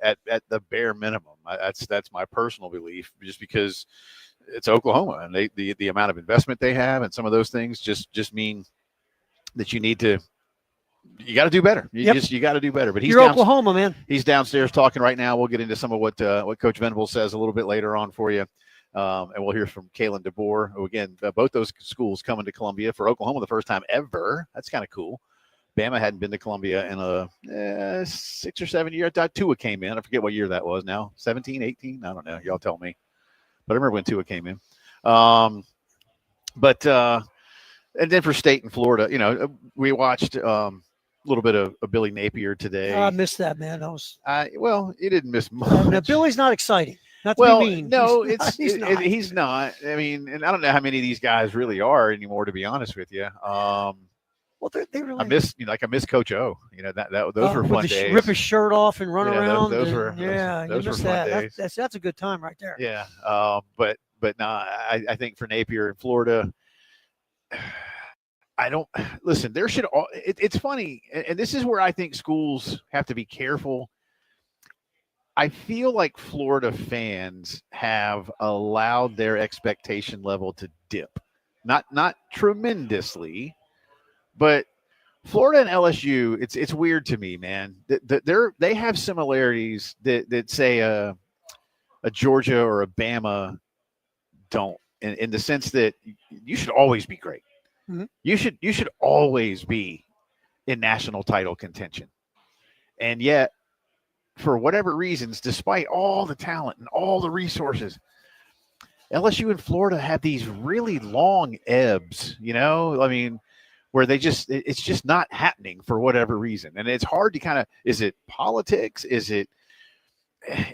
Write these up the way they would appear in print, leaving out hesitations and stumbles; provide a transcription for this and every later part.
at the bare minimum. That's my personal belief, just because it's Oklahoma, and the amount of investment they have and some of those things just mean that you got to do better. You got to do better. But you're Oklahoma, man. He's downstairs talking right now. We'll get into some of what Coach Venables says a little bit later on for you. And we'll hear from Kalen DeBoer, who, again, both those schools coming to Columbia for Oklahoma the first time ever. That's kind of cool. Bama hadn't been to Columbia in a 6 or 7 years. Tua came in. I forget what year that was now. 17, 18? I don't know. Y'all tell me. But I remember when Tua came in. And then for State and Florida, we watched a little bit of Billy Napier today. I missed that, man. Well, you didn't miss much. No, Billy's not exciting. Not to be mean. No, he's not. I mean, and I don't know how many of these guys really are anymore, to be honest with you. Well, they really. I miss Coach O. Those were fun days. Rip his shirt off and run around. Those were fun days. That's a good time right there. Yeah. But no, I think for Napier in Florida, I don't listen. There should. It's funny, and this is where I think schools have to be careful. I feel like Florida fans have allowed their expectation level to dip, not tremendously, but Florida and LSU. It's weird to me, man. They have similarities that say a Georgia or a Bama don't, in the sense that you should always be great. Mm-hmm. You should always be in national title contention, and yet, for whatever reasons, despite all the talent and all the resources, LSU and Florida have these really long ebbs, where it's just not happening for whatever reason. And it's hard to is it politics? Is it,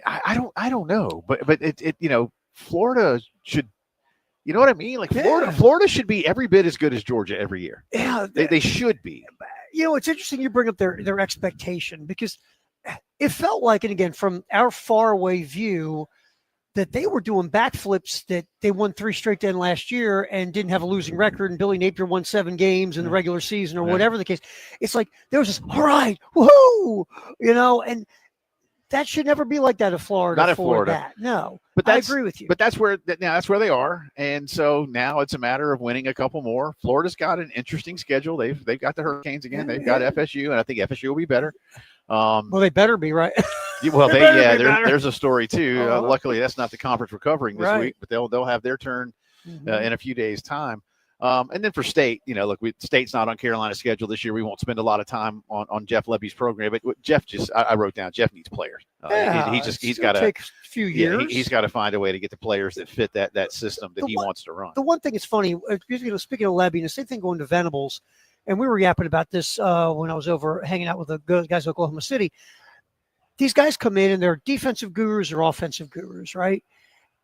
I don't know, but Florida should, you know what I mean? Like Florida should be every bit as good as Georgia every year. Yeah. They should be. It's interesting you bring up their expectation, because it felt like, and again, from our faraway view, that they were doing backflips, that they won 3 straight then last year and didn't have a losing record, and Billy Napier won 7 games in the regular season, or whatever the case. It's like there was this, all right, woohoo, and that should never be like that in Florida. Not in Florida. That. No, but I agree with you. But that's where they are, and so now it's a matter of winning a couple more. Florida's got an interesting schedule. They've got the Hurricanes again. They've got FSU, and I think FSU will be better. Well, they better be, right? Well, there's a story too. Luckily, that's not the conference we're covering this week, but they'll have their turn in a few days' time. And then for State, look, State's not on Carolina's schedule this year. We won't spend a lot of time on Jeff Lebby's program, but Jeff I wrote down, Jeff needs players. He's got to take a few years. He's got to find a way to get the players that fit that system that he wants to run. The one thing that's funny, speaking of Lebby, and the same thing going to Venables, and we were yapping about this when I was over hanging out with the guys at Oklahoma City. These guys come in and they're defensive gurus or offensive gurus, right?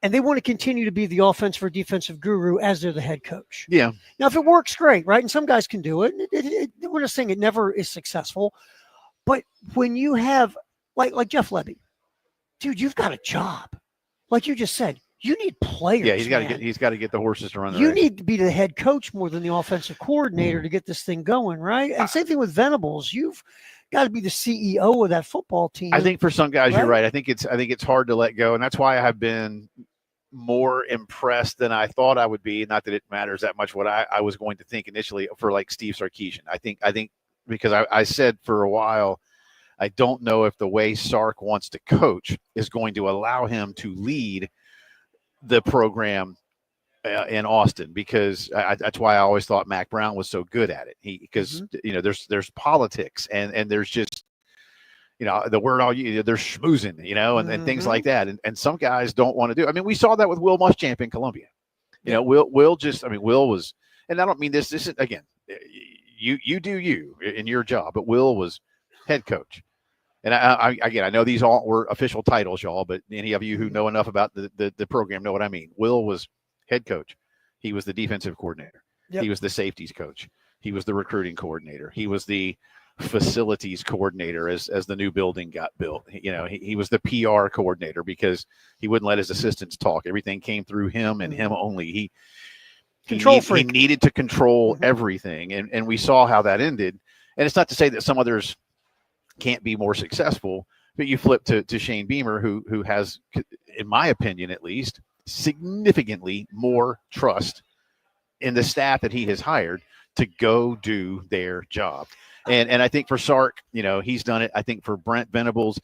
And they want to continue to be the offensive or defensive guru as they're the head coach. Yeah. Now, if it works, great, right? And some guys can do it. We're not saying it never is successful. But when you have, like Jeff Lebby, dude, you've got a job. Like you just said, you need players. Yeah, he's got to get the horses to run. You need to be the head coach more than the offensive coordinator to get this thing going, right? And same thing with Venables. You've got to be the CEO of that football team. I think for some guys, you're right. I think it's hard to let go, and that's why I've been more impressed than I thought I would be. Not that it matters that much what I was going to think initially for like Steve Sarkisian. I think because I said for a while, I don't know if the way Sark wants to coach is going to allow him to lead the program in Austin, because that's why I always thought Mac Brown was so good at it. Because there's politics and there's just the word there's schmoozing, and things like that, and some guys don't want to do. I mean, we saw that with Will Muschamp in Columbia. Will was, and I don't mean this is again, you do you in your job, but Will was head coach. And I know these all were official titles, y'all, but any of you who know enough about the program know what I mean. Will was head coach. He was the defensive coordinator. Yep. He was the safeties coach. He was the recruiting coordinator. He was the facilities coordinator as the new building got built. He was the PR coordinator because he wouldn't let his assistants talk. Everything came through him and him only. He needed to control everything. And we saw how that ended. And it's not to say that some others can't be more successful, But you flip to Shane Beamer, who has, in my opinion at least, significantly more trust in the staff that he has hired to go do their job. And I think for Sark, he's done it. I think for Brent Venables,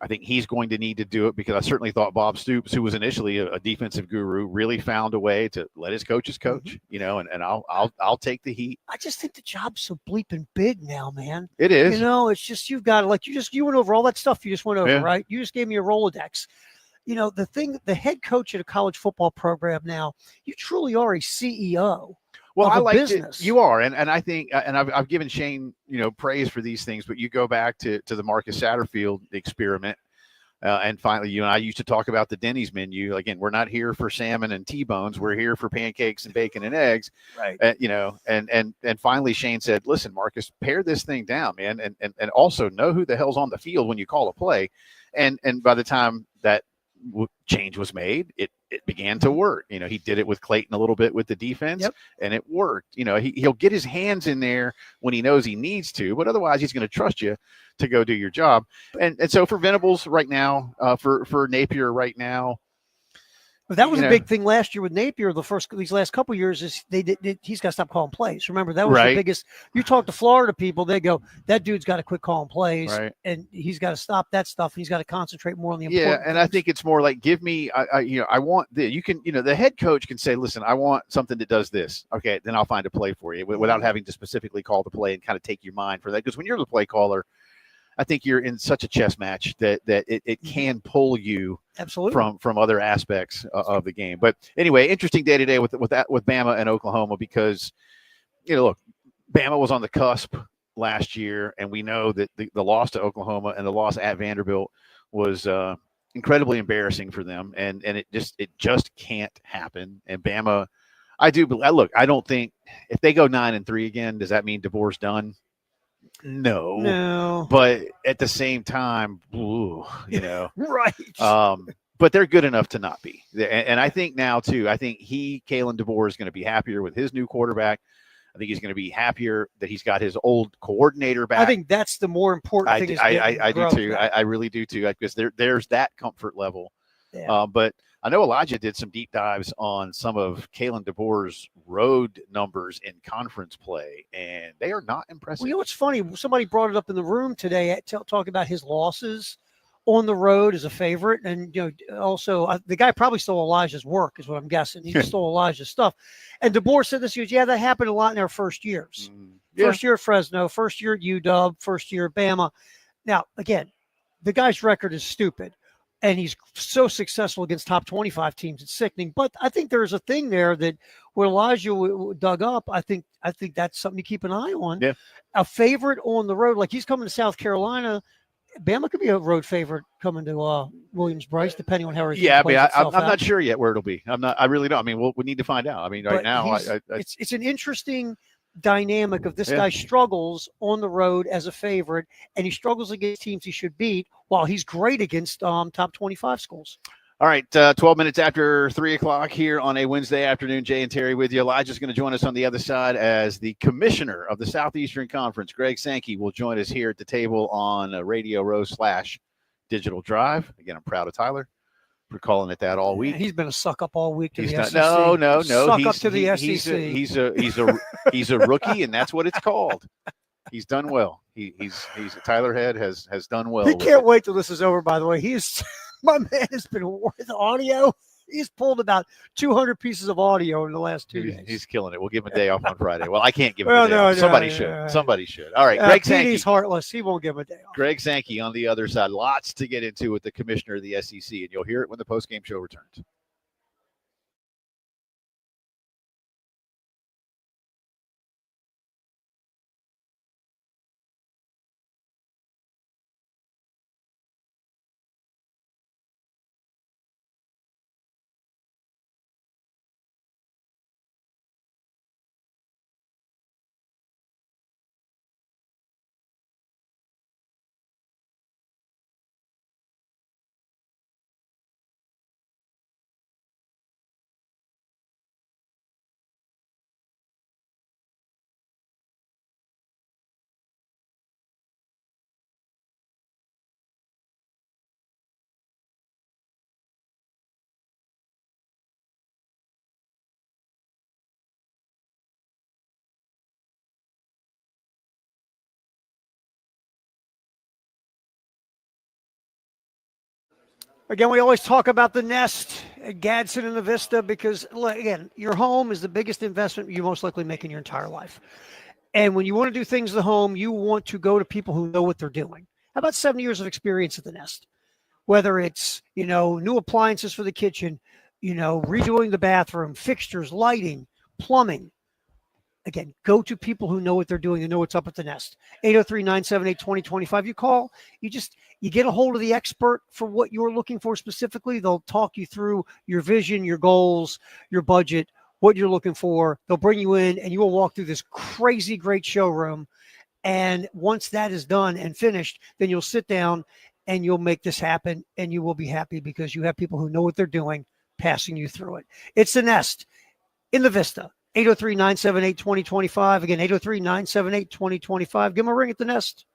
I think he's going to need to do it, because I certainly thought Bob Stoops, who was initially a defensive guru, really found a way to let his coaches coach. And I'll take the heat. I just think the job's so bleeping big now, man. It is. It's just, you've got, like, you went over all that stuff you just went over, Yeah. right? You just gave me a Rolodex. The head coach at a college football program now, you truly are a CEO. Well, I like business. You are, and I think, and I've given Shane, praise for these things, but you go back to the Marcus Satterfield experiment, and finally, you and I used to talk about the Denny's menu. Again, we're not here for salmon and T-bones; we're here for pancakes and bacon and eggs, right? And finally, Shane said, "Listen, Marcus, pare this thing down, man, and also know who the hell's on the field when you call a play." And by the time that change was made, it began to work. He did it with Clayton a little bit with the defense, yep. and it worked. He'll get his hands in there when he knows he needs to, but otherwise he's going to trust you to go do your job. And so for Venables right now, for Napier right now, but that was a big thing last year with Napier. These last couple of years is he's got to stop calling plays. Remember, that was right. the biggest. You talk to Florida people, they go, that dude's got to quit calling plays, right. and he's got to stop that stuff. He's got to concentrate more on the important and things. I think it's more like, give me, I want the, you can, the head coach can say, listen, I want something that does this. Okay, then I'll find a play for you without having to specifically call the play and kind of take your mind for that. Because when you're the play caller, I think you're in such a chess match that it can pull you absolutely from other aspects of the game. But anyway, interesting day today with Bama and Oklahoma, because look, Bama was on the cusp last year, and we know that the loss to Oklahoma and the loss at Vanderbilt was incredibly embarrassing for them, and it just can't happen. And Bama, I don't think if they go 9-3 again, does that mean DeBoer's done? No. But at the same time, right. But they're good enough to not be. And I think now too, Kalen DeBoer is going to be happier with his new quarterback. I think he's going to be happier that he's got his old coordinator back. I think that's the more important thing. I do too. I really do too, because there's that comfort level. Yeah. But I know Elijah did some deep dives on some of Kalen DeBoer's road numbers in conference play, and they are not impressive. Well, what's funny? Somebody brought it up in the room today, talking about his losses on the road as a favorite, and also the guy probably stole Elijah's work, is what I'm guessing. He stole Elijah's stuff. And DeBoer said this: he goes, "Yeah, that happened a lot in our first years. First year at Fresno, first year at UW, first year at Bama." Now, again, the guy's record is stupid, and he's so successful against top 25 teams. It's sickening. But I think there's a thing there that where Elijah dug up, I think that's something to keep an eye on. Yeah. A favorite on the road, like he's coming to South Carolina. Bama could be a road favorite coming to Williams-Brice, depending on how everything plays itself I'm out. not sure yet where it'll be. I really don't. I mean, we need to find out. I mean, right now, it's an interesting dynamic of this guy struggles on the road as a favorite, and he struggles against teams he should beat, while he's great against top 25 schools. All right, 12 minutes after 3 o'clock here on a Wednesday afternoon. Jay and Terry with you. Elijah's going to join us on the other side as the commissioner of the Southeastern Conference. Greg Sankey will join us here at the table on Radio Row / Digital Drive. Again, I'm proud of Tyler for calling it that all week. He's been a suck up all week to the SEC. No. Suck up to the SEC. He's a rookie, and that's what it's called. He's done well. He's Tyler Head has done well. He can't wait till this is over. By the way, my man has been with audio. He's pulled about 200 pieces of audio in the last 2 days. He's killing it. We'll give him a day off on Friday. Well, I can't give him a day off. Somebody should. Somebody should. All right, Greg Sankey. He's heartless. He won't give him a day off. Greg Sankey on the other side. Lots to get into with the commissioner of the SEC, and you'll hear it when the postgame show returns. Again, we always talk about the Nest at Gadsden and the Vista because, again, your home is the biggest investment you most likely make in your entire life. And when you want to do things at the home, you want to go to people who know what they're doing. How about 7 years of experience at the Nest? Whether it's, new appliances for the kitchen, redoing the bathroom, fixtures, lighting, plumbing. Again, go to people who know what they're doing and know what's up at the Nest. 803-978-2025. You call, you get a hold of the expert for what you're looking for specifically. They'll talk you through your vision, your goals, your budget, what you're looking for. They'll bring you in and you will walk through this crazy great showroom. And once that is done and finished, then you'll sit down and you'll make this happen and you will be happy because you have people who know what they're doing passing you through it. It's the Nest in the Vista. 803-978-2025. Again, 803-978-2025. Give them a ring at the Nest.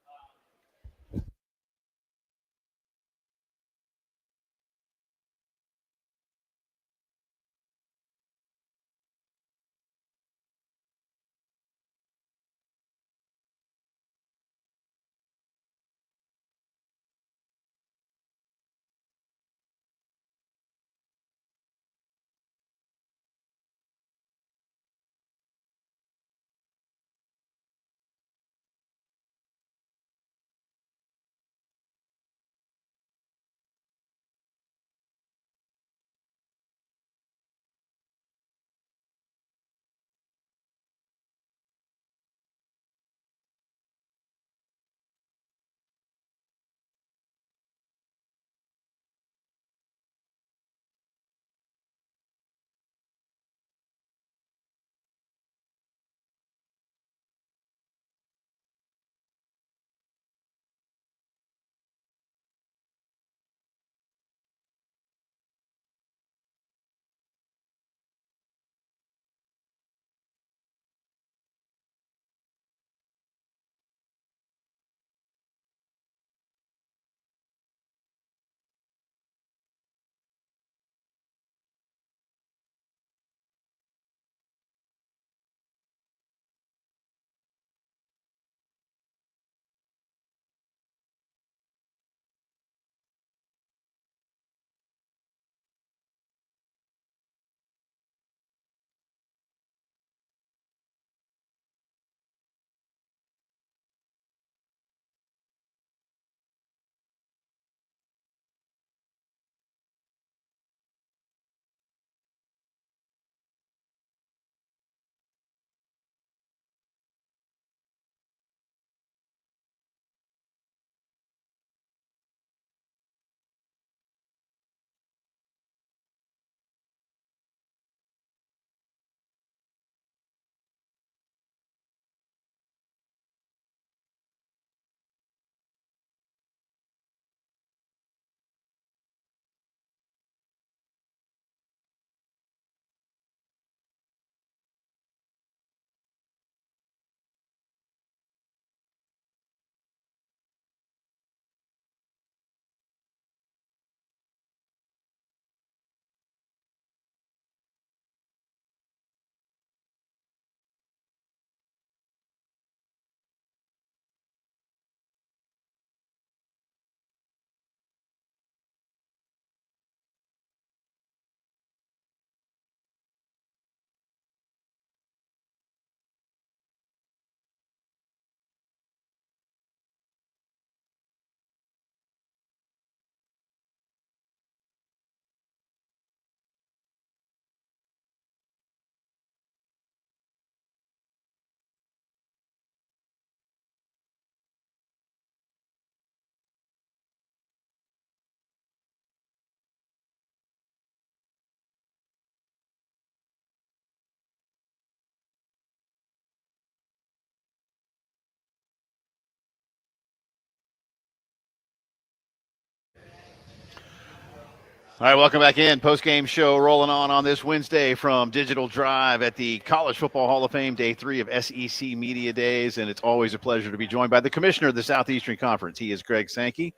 All right, welcome back in. Post-game show rolling on this Wednesday from Digital Drive at the College Football Hall of Fame, Day 3 of SEC Media Days, and it's always a pleasure to be joined by the Commissioner of the Southeastern Conference. He is Greg Sankey.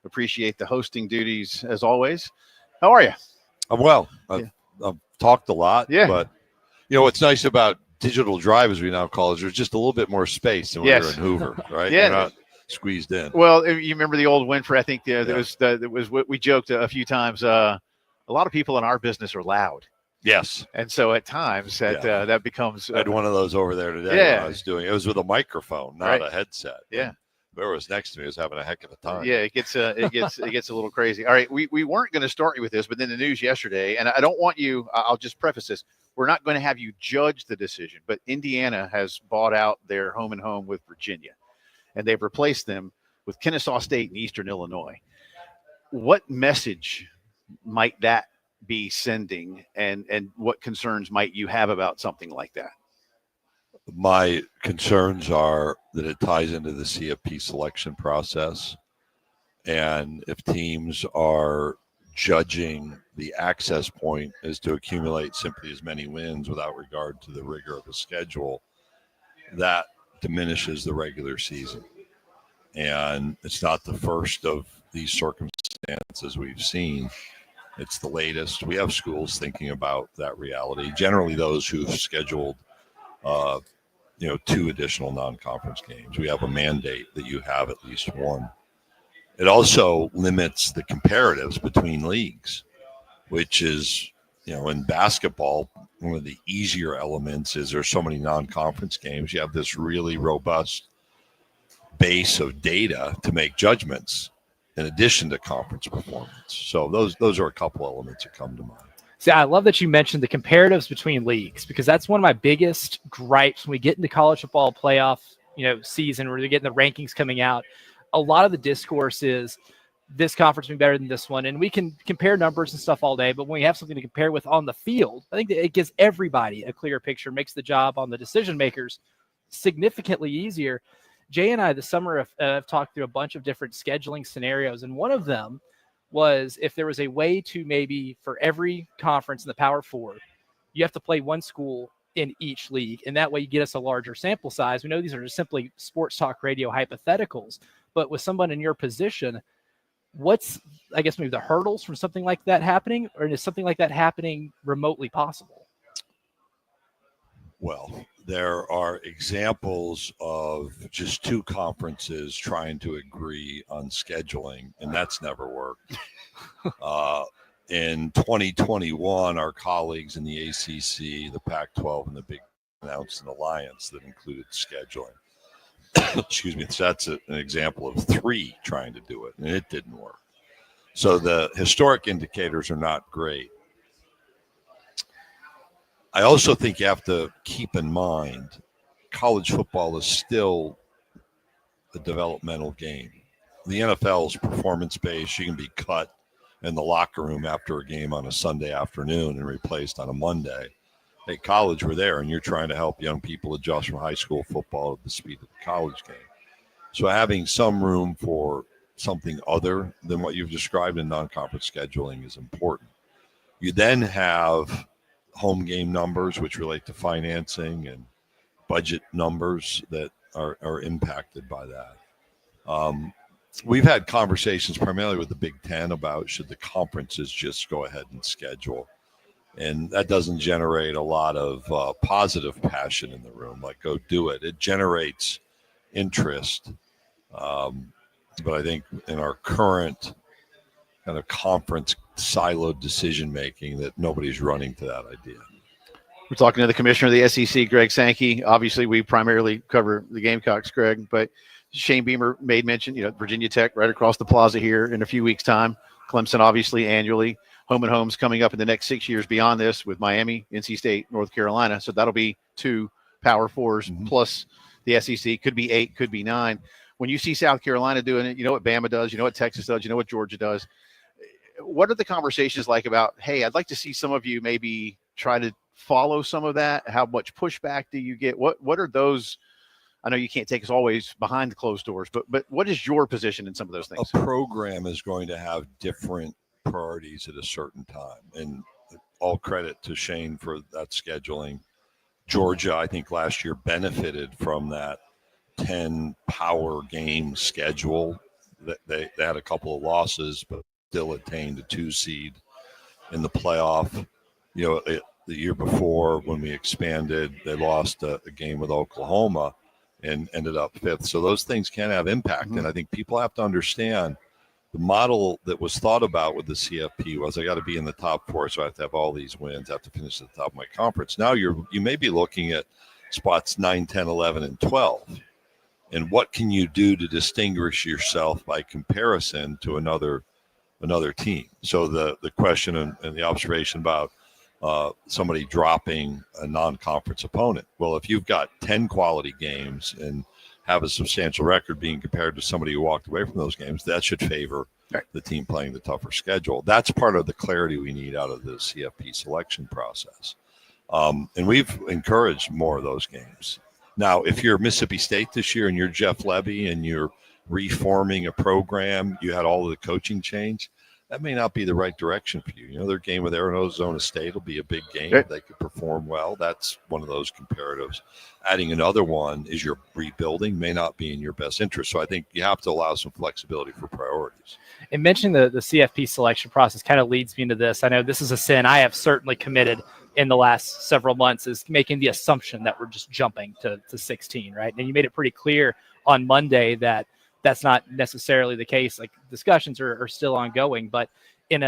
Appreciate the hosting duties as always. How are you? I'm well. I've talked a lot, but what's nice about Digital Drive, as we now call it, is there's just a little bit more space than when we were in Hoover, right? Yeah. You're not squeezed in. Well, you remember the old Winfrey? I think Yeah. that was what we joked a few times. A lot of people in our business are loud. Yes. And so at times that becomes. I had one of those over there today. Yeah. When I was doing it was with a microphone, not a headset. Yeah. And whoever was next to me was having a heck of a time. Yeah, it gets a little crazy. All right, we weren't going to start you with this, but then the news yesterday, and I don't want you. I'll just preface this: we're not going to have you judge the decision, but Indiana has bought out their home and home with Virginia, and they've replaced them with Kennesaw State and Eastern Illinois. What message might that be sending, and what concerns might you have about something like that? My concerns are that it ties into the CFP selection process. And if teams are judging the access point as to accumulate simply as many wins without regard to the rigor of a schedule, that diminishes the regular season. And it's not the first of these circumstances we've seen. It's the latest. We have schools thinking about that reality. Generally, those who've scheduled 2 additional non-conference games. We have a mandate that you have at least one. It also limits the comparatives between leagues, which is, in basketball, one of the easier elements is there's so many non-conference games. You have this really robust base of data to make judgments in addition to conference performance. So those are a couple elements that come to mind. See, I love that you mentioned the comparatives between leagues, because that's one of my biggest gripes when we get into college football playoff, season, where they're getting the rankings coming out. A lot of the discourse is this conference being better than this one, and we can compare numbers and stuff all day, but when we have something to compare with on the field, I think that it gives everybody a clearer picture, makes the job on the decision makers significantly easier. Jay and I this summer have talked through a bunch of different scheduling scenarios, and one of them was if there was a way to maybe for every conference in the Power Four, you have to play one school in each league, and that way you get us a larger sample size. We know these are just simply sports talk radio hypotheticals, but with someone in your position, what's, I guess, maybe the hurdles from something like that happening, or is something like that happening remotely possible? Well, there are examples of just 2 conferences trying to agree on scheduling, and that's never worked. In 2021, our colleagues in the ACC, the Pac-12, and the Big Ten announced an alliance that included scheduling. Excuse me. So that's an example of 3 trying to do it, and it didn't work. So the historic indicators are not great. I also think you have to keep in mind college football is still a developmental game. The NFL is performance-based. You can be cut in the locker room after a game on a Sunday afternoon and replaced on a Monday. At college, we're there, and you're trying to help young people adjust from high school football to the speed of the college game. So having some room for something other than what you've described in non-conference scheduling is important. You then have home game numbers, which relate to financing, and budget numbers that are impacted by that. We've had conversations primarily with the Big Ten about should the conferences just go ahead and schedule. And that doesn't generate a lot of positive passion in the room, like go do it. It generates interest. But I think in our current kind of conference siloed decision-making that nobody's running to that idea. We're talking to the commissioner of the SEC, Greg Sankey. Obviously, we primarily cover the Gamecocks, Greg, but Shane Beamer made mention, Virginia Tech right across the plaza here in a few weeks' time. Clemson, obviously, annually. Home and homes coming up in the next 6 years beyond this with Miami, NC State, North Carolina. So that'll be 2 Power Fours plus the SEC. Could be 8, could be 9. When you see South Carolina doing it, you know what Bama does, you know what Texas does, you know what Georgia does. What are the conversations like about, hey, I'd like to see some of you maybe try to follow some of that? How much pushback do you get? What are those? I know you can't take us always behind the closed doors, but what is your position in some of those things? A program is going to have different priorities at a certain time, and all credit to Shane for that scheduling. Georgia, I think last year benefited from that 10 power game schedule. They had a couple of losses, but still attained a 2 seed in the playoff. The year before when we expanded, they lost a game with Oklahoma, and ended up 5th. So those things can have impact. Mhm. And I think people have to understand the model that was thought about with the CFP was I got to be in the top 4, so I have to have all these wins, I have to finish at the top of my conference. Now you may be looking at spots 9, 10, 11, and 12. And what can you do to distinguish yourself by comparison to another team? So the question and the observation about somebody dropping a non-conference opponent. Well, if you've got 10 quality games and have a substantial record being compared to somebody who walked away from those games, that should favor the team playing the tougher schedule. That's part of the clarity we need out of the CFP selection process. And we've encouraged more of those games. Now, if you're Mississippi State this year and you're Jeff Levy and you're reforming a program, you had all of the coaching change, that may not be the right direction for you. You know, their game with Arizona State will be a big game. Right. They could perform well. That's one of those comparatives. Adding another one is you're rebuilding may not be in your best interest. So I think you have to allow some flexibility for priorities. And mentioning the CFP selection process kind of leads me into this. I know this is a sin I have certainly committed in the last several months, is making the assumption that we're just jumping to 16, right? And you made it pretty clear on Monday that that's not necessarily the case. Like, discussions are still ongoing, but when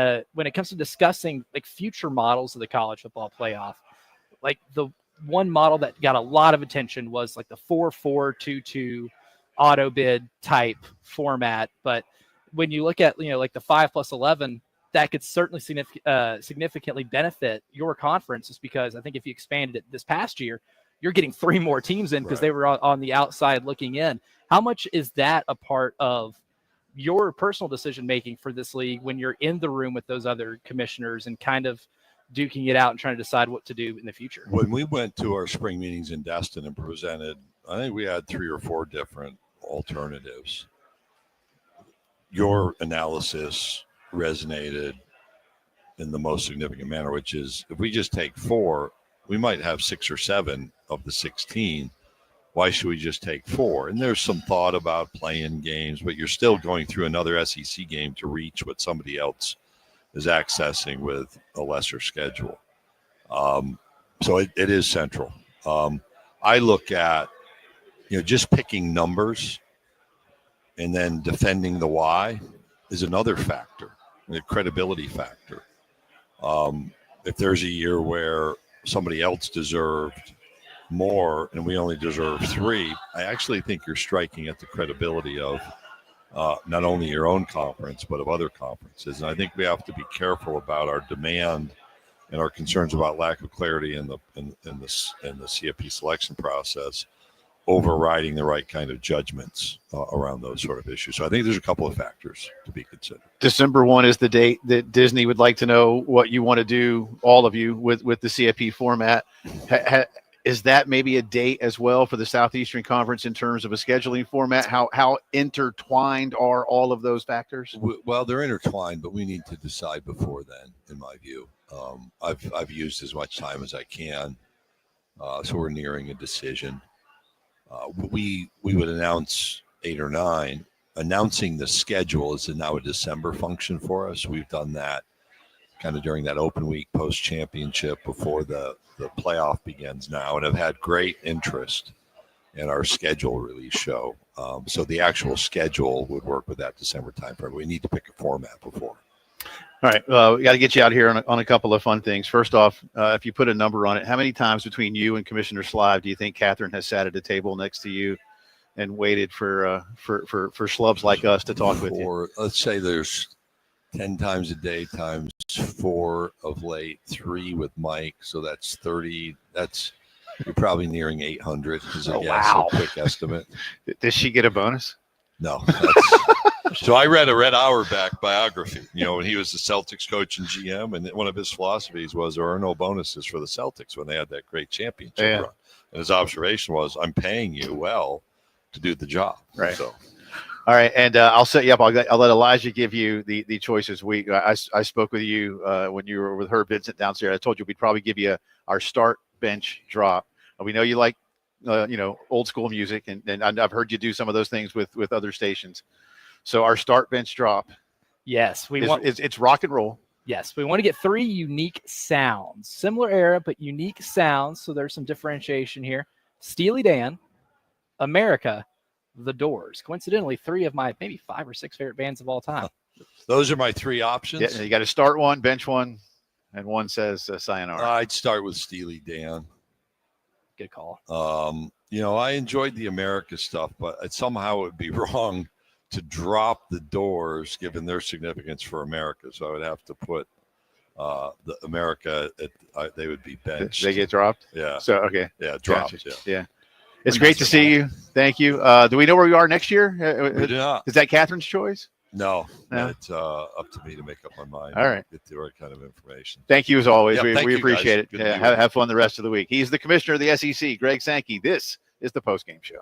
it comes to discussing like future models of the college football playoff, like the one model that got a lot of attention was like the 4-4-2-2 auto bid type format. But when you look at, like the 5+11, that could certainly significantly benefit your conference, just because I think if you expanded it this past year, you're getting 3 more teams in because they were on the outside looking in. How much is that a part of your personal decision-making for this league when you're in the room with those other commissioners and kind of duking it out and trying to decide what to do in the future? When we went to our spring meetings in Destin and presented, I think we had 3 or 4 different alternatives. Your analysis resonated in the most significant manner, which is if we just take 4, we might have 6 or 7 of the 16. Why should we just take 4? And there's some thought about playing games, but you're still going through another SEC game to reach what somebody else is accessing with a lesser schedule. So it is central. I look at, just picking numbers and then defending the why is another factor, the credibility factor. If there's a year where somebody else deserved more and we only deserve 3, I actually think you're striking at the credibility of not only your own conference but of other conferences. And I think we have to be careful about our demand and our concerns about lack of clarity in the CFP selection process overriding the right kind of judgments around those sort of issues. So I think there's a couple of factors to be considered. December 1 is the date that Disney would like to know what you want to do, all of you, with the CFP format. Is that maybe a date as well for the Southeastern Conference in terms of a scheduling format? How intertwined are all of those factors? Well, they're intertwined, but we need to decide before then, in my view. I've used as much time as I can, so we're nearing a decision. We would announce 8 or 9. Announcing the schedule is now a December function for us. We've done that kind of during that open week post-championship before the playoff begins now, and have had great interest in our schedule release show. So the actual schedule would work with that December time frame. We need to pick a format before. All right. We got to get you out here on a couple of fun things. First off, if you put a number on it, how many times between you and Commissioner Slive do you think Catherine has sat at a table next to you and waited for schlubs like us to talk with you? Let's say there's 10 times a day times 4 of late, 3 with Mike. So that's 30. You're probably nearing 800. Wow. A quick estimate. Does she get a bonus? No. So I read a Red Auerbach biography, when he was the Celtics coach and GM, and one of his philosophies was there are no bonuses for the Celtics when they had that great championship run. And his observation was, I'm paying you well to do the job. Right. So. All right, and I'll set you up. I'll let Elijah give you the choices. I spoke with you when you were with Herb Vincent downstairs. I told you we'd probably give you our start bench drop. We know you like old school music, and I've heard you do some of those things with other stations. So our start bench drop. Yes, it's rock and roll. Yes, we want to get 3 unique sounds, similar era but unique sounds. So there's some differentiation here. Steely Dan, America, The Doors. Coincidentally, 3 of my maybe 5 or 6 favorite bands of all time. Those are my 3 options. Yeah, you got to start one, bench one, and one says sayonara. I'd start with Steely Dan. Good call. I enjoyed the America stuff, but somehow it would be wrong to drop the Doors given their significance for America. So I would have to put the America they would be benched. They get dropped. Yeah. So okay. Yeah, dropped. Gotcha. Yeah. Yeah. It's great to see you. Thank you. Do we know where we are next year? We do not. Is that Catherine's choice? No. No? It's up to me to make up my mind. All right. Get the right kind of information. Thank you as always. Yeah, thank we you, appreciate guys. it. Good to Yeah, be with you. have fun the rest of the week. He's the commissioner of the SEC, Greg Sankey. This is the postgame show.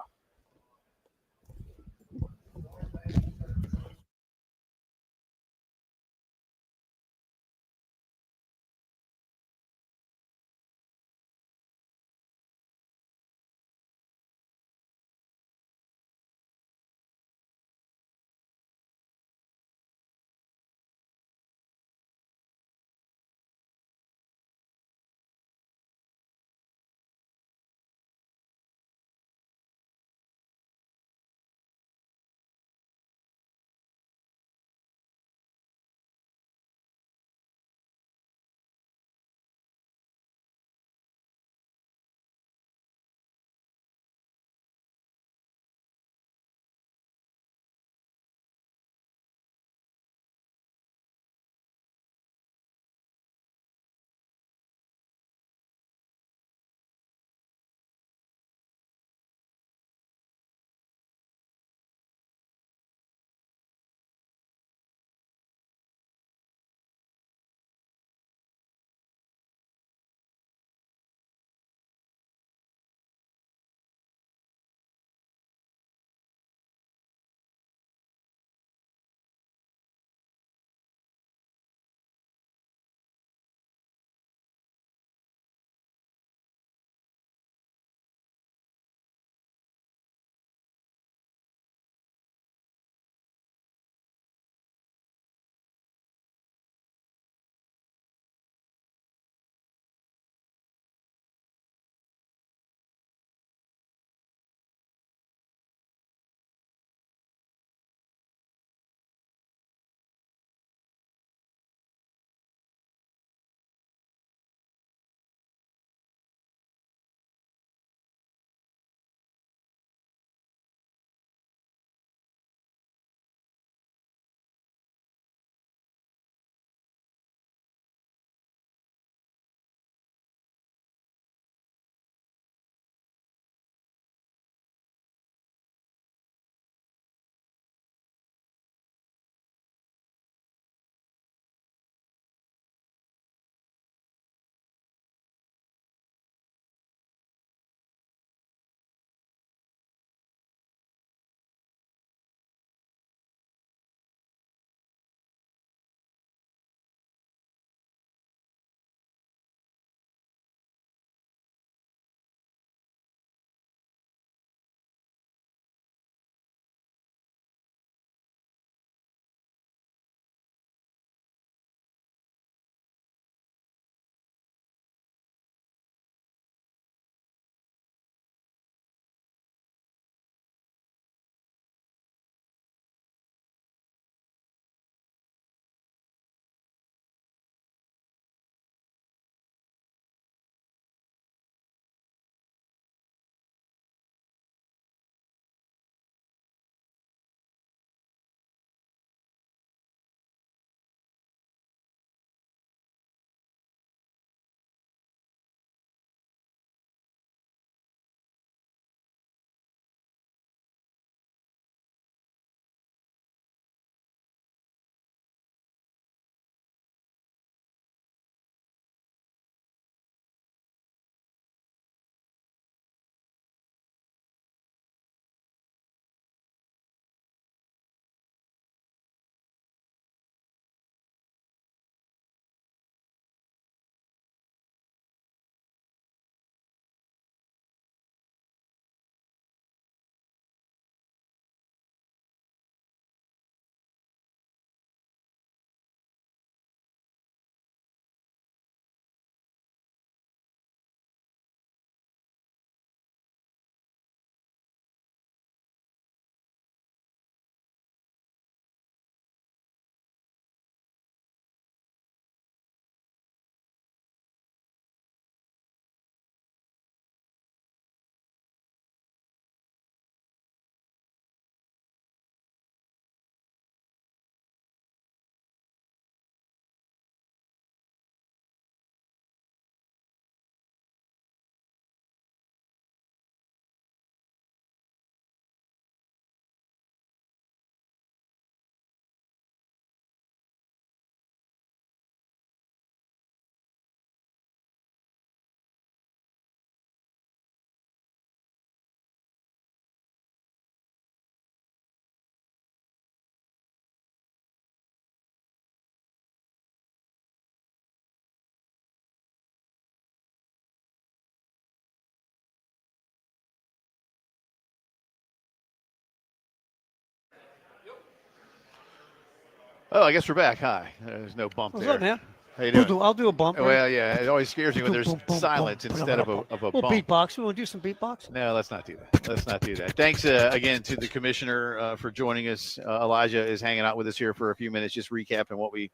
Oh, I guess we're back. Hi. There's no bump What's there. up, man? How you doing? I'll do a bump. Well, yeah, it always scares me when there's Boom, boom, silence boom. instead of a We'll bump. beatbox. We want to do some beatbox. No, let's not do that. Let's not do that. Thanks again to the commissioner for joining us. Elijah is hanging out with us here for a few minutes, just recapping what we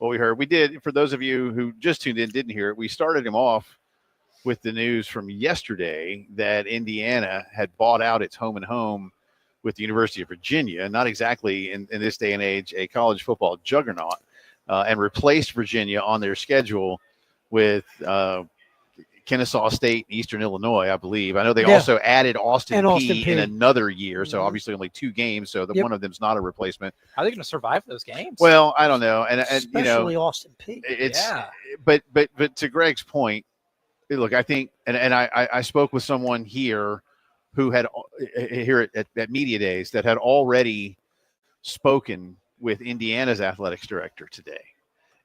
heard. We did, for those of you who just tuned in, didn't hear it, we started him off with the news from yesterday that Indiana had bought out its home and home with the University of Virginia, not exactly in this day and age a college football juggernaut, and replaced Virginia on their schedule with Kennesaw State, Eastern Illinois, I believe. I know they also added Austin Peay in another year, so obviously only 2 games, so one of them's not a replacement. How are they going to survive those games? Well, I don't know, and Especially Austin Peay. It's but to Greg's point, look, I think, and I spoke with someone here who had here at Media Days that had already spoken with Indiana's athletics director today,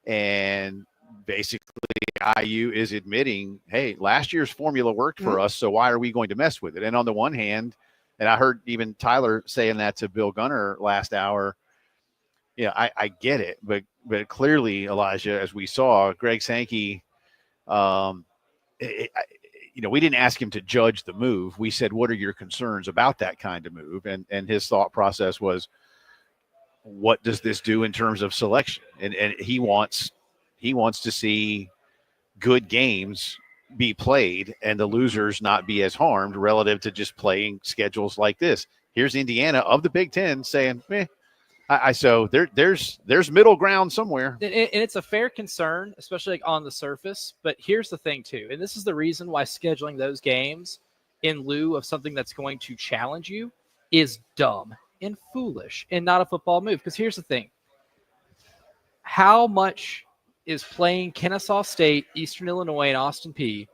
and basically IU is admitting, hey, last year's formula worked for us, so why are we going to mess with it? And on the one hand, and I heard even Tyler saying that to Bill Gunner last hour, yeah, I get it, but clearly, Elijah, as we saw, Greg Sankey, we didn't ask him to judge the move. We said, what are your concerns about that kind of move? And his thought process was, what does this do in terms of selection? And he wants to see good games be played and the losers not be as harmed relative to just playing schedules like this. Here's Indiana of the Big Ten saying, so there's middle ground somewhere. And it's a fair concern, especially like on the surface. But here's the thing, too. And this is the reason why scheduling those games in lieu of something that's going to challenge you is dumb and foolish and not a football move. Because here's the thing. How much is playing Kennesaw State, Eastern Illinois, and Austin Peay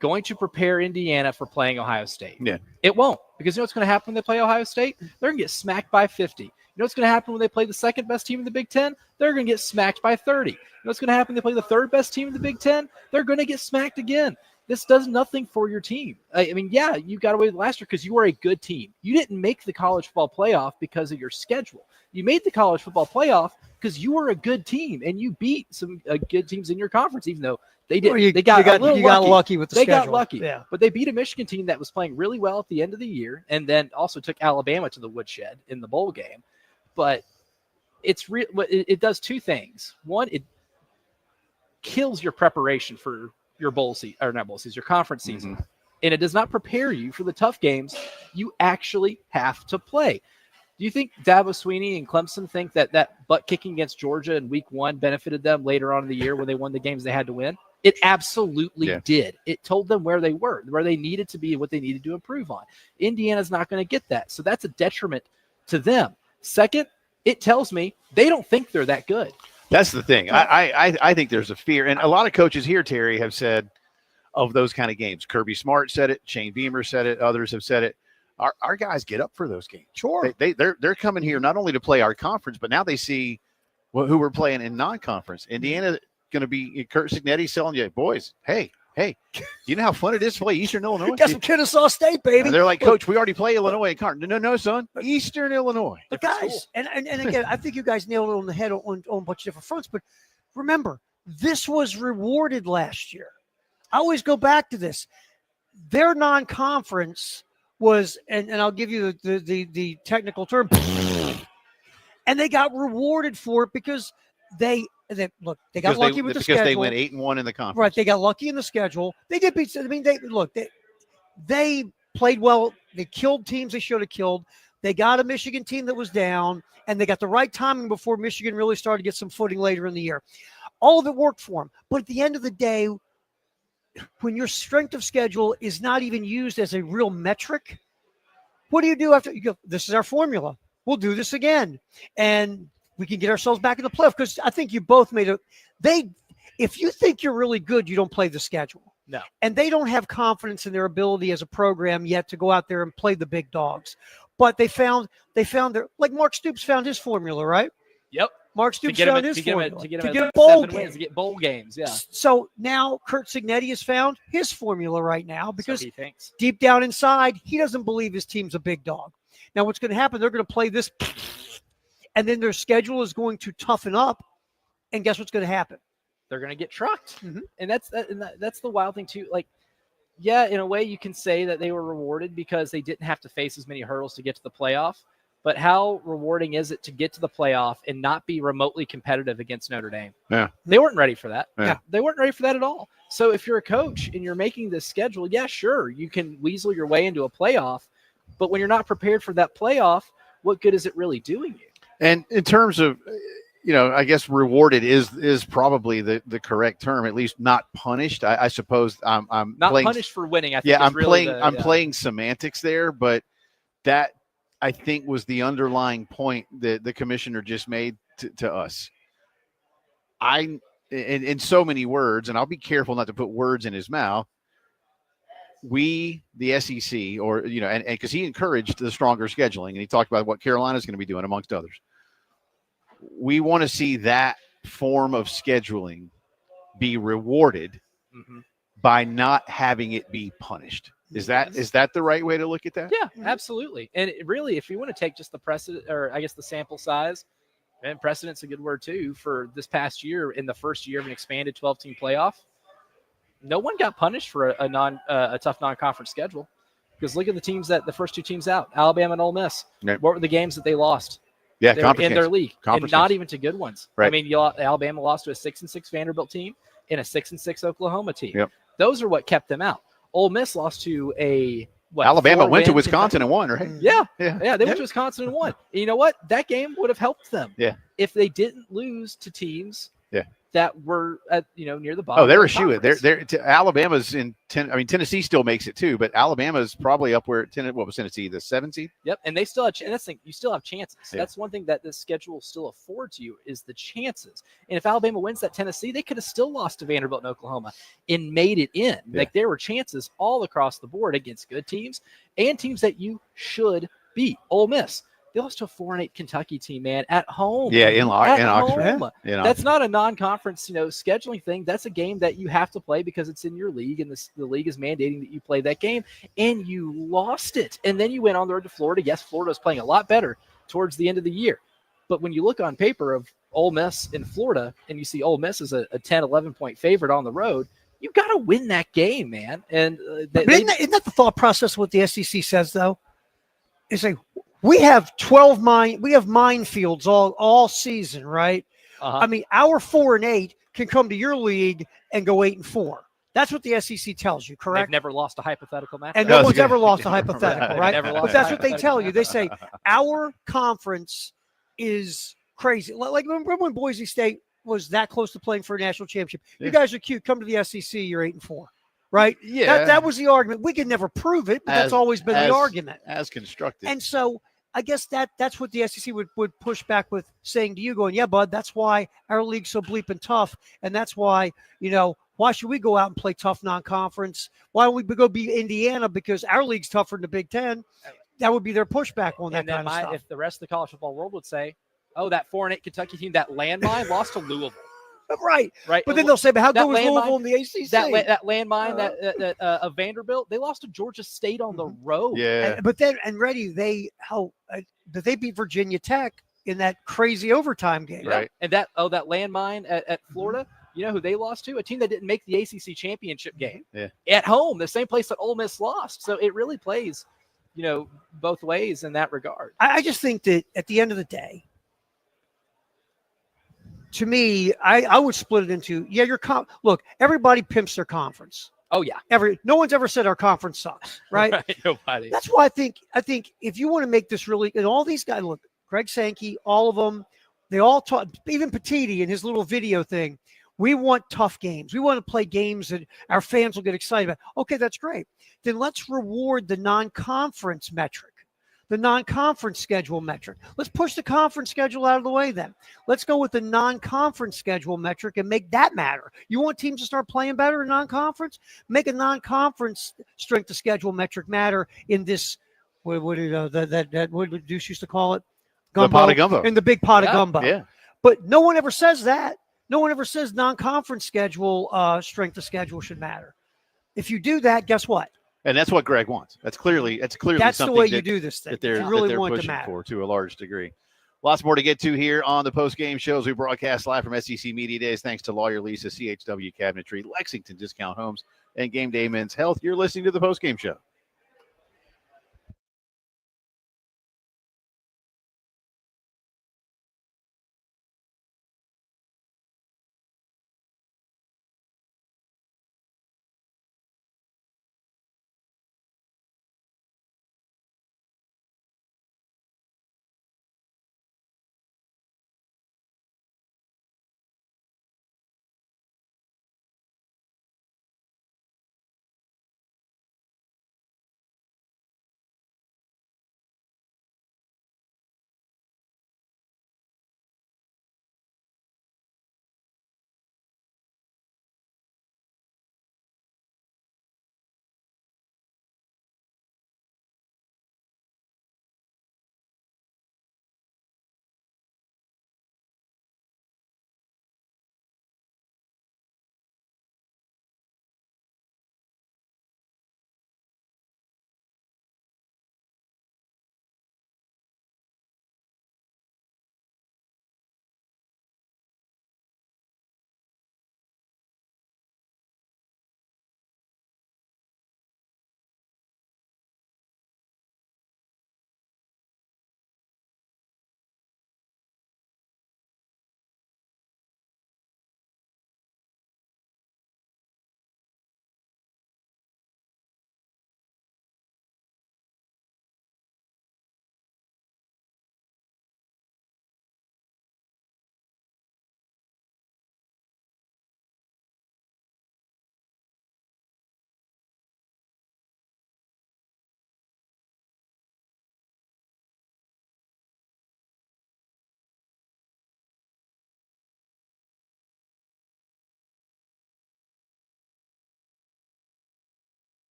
going to prepare Indiana for playing Ohio State? Yeah. It won't. Because you know what's going to happen when they play Ohio State? They're going to get smacked by 50. You know what's going to happen when they play the second best team in the Big Ten? They're going to get smacked by 30. You know what's going to happen when they play the third best team in the Big Ten? They're going to get smacked again. This does nothing for your team. I mean, yeah, you got away with last year because you were a good team. You didn't make the college football playoff because of your schedule. You made the college football playoff because you were a good team and you beat some good teams in your conference, even though they did. Well, you got lucky with the schedule. They got lucky, but they beat a Michigan team that was playing really well at the end of the year, and then also took Alabama to the woodshed in the bowl game. But it does 2 things. One, it kills your preparation for your bowl season, or not bowl season, your conference season, and it does not prepare you for the tough games you actually have to play. Do you think Dabo Swinney and Clemson think that butt kicking against Georgia in week 1 benefited them later on in the year when they won the games they had to win? It absolutely did. It told them where they were, where they needed to be, and what they needed to improve on. Indiana's not going to get that. So that's a detriment to them. Second, it tells me they don't think they're that good. That's the thing. I think there's a fear. And a lot of coaches here, Terry, have said of those kind of games. Kirby Smart said it. Shane Beamer said it. Others have said it. Our guys get up for those games. Sure. They're coming here not only to play our conference, but now they see who we're playing in non-conference. Indiana going to be Kurt Signetti selling you, boys, hey, do you know how fun it is to play Eastern Illinois? Got some Kennesaw State, baby. And they're like, Coach, we already play Illinois and conference. No, son, Eastern Illinois. But guys, and again, I think you guys nailed it on the head on a bunch of different fronts. But remember, this was rewarded last year. I always go back to this. Their non-conference was, and I'll give you the technical term, and they got rewarded for it because they got lucky with the schedule. Because they went 8-1 in the conference. Right, they got lucky in the schedule. They did beat. I mean, they played well. They killed teams they should have killed. They got a Michigan team that was down, and they got the right timing before Michigan really started to get some footing later in the year. All of it worked for them. But at the end of the day, when your strength of schedule is not even used as a real metric, what do you do after you go, this is our formula? We'll do this again. And we can get ourselves back in the playoff, because I think you both made if you think you're really good, you don't play the schedule. No. And they don't have confidence in their ability as a program yet to go out there and play the big dogs. But they found their, like Mark Stoops found his formula, right? Yep. Mark Stoops found his formula. To get bowl games. games. To get bowl games, yeah. So now Kurt Signetti has found his formula right now, because so he thinks. deep down inside, he doesn't believe his team's a big dog. Now what's going to happen, they're going to play this, and then their schedule is going to toughen up, and guess what's going to happen? They're going to get trucked. Mhm. And that's the wild thing too. Like, yeah, in a way you can say that they were rewarded because they didn't have to face as many hurdles to get to the playoff. But how rewarding is it to get to the playoff and not be remotely competitive against Notre Dame? Yeah. They weren't ready for that. Yeah. They weren't ready for that at all. So if you're a coach and you're making this schedule, yeah, sure, you can weasel your way into a playoff. But when you're not prepared for that playoff, what good is it really doing you? And in terms of, I guess rewarded is probably the correct term. At least not punished. I suppose I'm Not playing, punished for winning. I think Yeah, is I'm really playing. Playing semantics there, but that I think was the underlying point that the commissioner just made to us. In so many words, and I'll be careful not to put words in his mouth. We, the SEC, or and because he encouraged the stronger scheduling, and he talked about what Carolina's going to be doing, amongst others. We want to see that form of scheduling be rewarded by not having it be punished. Is that the right way to look at that? Yeah, absolutely. And really, if you want to take just the precedent, or I guess the sample size, and precedent's a good word too, for this past year, in the first year of an expanded 12-team playoff, no one got punished for a tough non-conference schedule. Because look at the teams the first two teams out, Alabama and Ole Miss. Right. What were the games that they lost? Yeah, They were in their league, and not even to good ones. Right. I mean, Alabama lost to a 6-6 Vanderbilt team and a 6-6 Oklahoma team. Yep. Those are what kept them out. Ole Miss lost to Alabama went to 4-win Wisconsin and won, right? Yeah. Yeah. They went to Wisconsin and won. And you know what? That game would have helped them. Yeah. If they didn't lose to teams Yeah. that were at near the bottom. Oh, they're of a the shoe. conference. Alabama's in 10. I mean, Tennessee still makes it too, but Alabama's probably up where what was Tennessee, the 7th seed? Yep, and they still have. And that's the thing, you still have chances. Yeah. That's one thing that this schedule still affords you is the chances. And if Alabama wins that Tennessee, they could have still lost to Vanderbilt and Oklahoma and made it in. Yeah. Like there were chances all across the board against good teams and teams that you should beat. Ole Miss, they lost to a 4-8 Kentucky team, man, at home. Yeah, in Oxford. Home. Yeah. That's not a non-conference, scheduling thing. That's a game that you have to play because it's in your league, and the league is mandating that you play that game, and you lost it. And then you went on the road to Florida. Yes, Florida was playing a lot better towards the end of the year. But when you look on paper of Ole Miss in Florida, and you see Ole Miss as a 10, 11-point favorite on the road, you got to win that game, man. And isn't that the thought process? What the SEC says, though, is like we have minefields all season, right? Uh-huh. I mean, our 4-8 can come to your league and go 8-4. That's what the SEC tells you, They've correct? never lost a hypothetical match. And That no was one's good. ever lost a hypothetical, right? Never lost But a that's what they hypothetical. tell you. They say our conference is crazy. Like remember when Boise State was that close to playing for a national championship? Yeah. You guys are cute. Come to the SEC. You're 8-4, right? Yeah. That was the argument. We could never prove it, but that's always been the argument. As constructed. And so I guess that's what the SEC would push back with, saying to you, going, yeah, bud, that's why our league's so bleeping tough. And that's why, why should we go out and play tough non-conference? Why don't we go beat Indiana because our league's tougher than the Big Ten? That would be their pushback on that And then kind of stuff. if the rest of the college football world would say, oh, that 4-8 Kentucky team, that landmine lost to Louisville. Right. Right. But then they'll say, but how that good was landmine- Louisville in the ACC? That landmine of Vanderbilt, they lost to Georgia State on the road. Yeah. But then, they beat Virginia Tech in that crazy overtime game. Right. And that landmine at Florida, you know who they lost to? A team that didn't make the ACC championship game. Yeah. At home, the same place that Ole Miss lost. So it really plays, both ways in that regard. I just think that at the end of the day, to me, I would split it into, look, everybody pimps their conference. Oh yeah. No one's ever said our conference sucks, right? Nobody. That's why I think if you want to make this really, and all these guys, look, Greg Sankey, all of them, they all talk, even Petiti in his little video thing. We want tough games. We want to play games that our fans will get excited about. Okay, that's great. Then let's reward the non-conference metric, the non-conference schedule metric. Let's push the conference schedule out of the way then. Let's go with the non-conference schedule metric and make that matter. You want teams to start playing better in non-conference? Make a non-conference strength of schedule metric matter in this, what did Deuce used to call it? The pot of gumbo. In the big pot of gumbo. Yeah. But no one ever says that. No one ever says non-conference schedule strength of schedule should matter. If you do that, guess what? And that's what Greg wants. That's clearly That's the something way you do this thing. that they're you really that they're want it to pushing matter. for to a large degree. Lots more to get to here on the post-game shows. We broadcast live from SEC Media Days. Thanks to Lawyer Lisa, CHW Cabinetry, Lexington Discount Homes, and Game Day Men's Health. You're listening to the post-game show.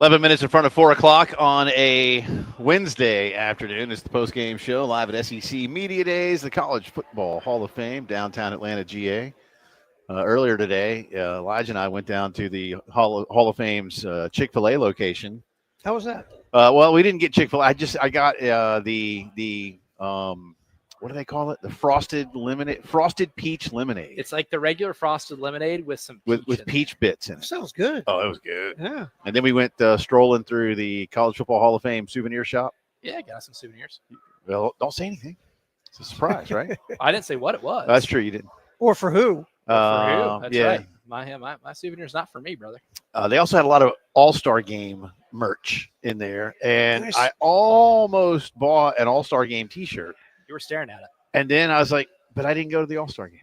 Eleven minutes in front of 4 o'clock on a Wednesday afternoon. It's the post-game show live at SEC Media Days, the College Football Hall of Fame, downtown Atlanta, GA. Earlier today, Elijah and I went down to the Hall of Fame's Chick-fil-A location. How was that? Well, we didn't get Chick-fil-A. I got the what do they call it? The frosted peach lemonade It's like the regular frosted lemonade with some with peach in it. peach bits in it. Sounds good. Oh, it was good. Yeah. And then we went strolling through the College Football Hall of Fame souvenir shop. Yeah, got some souvenirs. Well, don't say anything. It's a surprise, right? I didn't say what it was. That's true. You didn't. Or for who? For who? That's yeah. right. My souvenir's not for me, brother. They also had a lot of All-Star Game merch in there, and Nice. I almost bought an All-Star Game T-shirt, You were staring at it. and then I was like, "But I didn't go to the All-Star Game."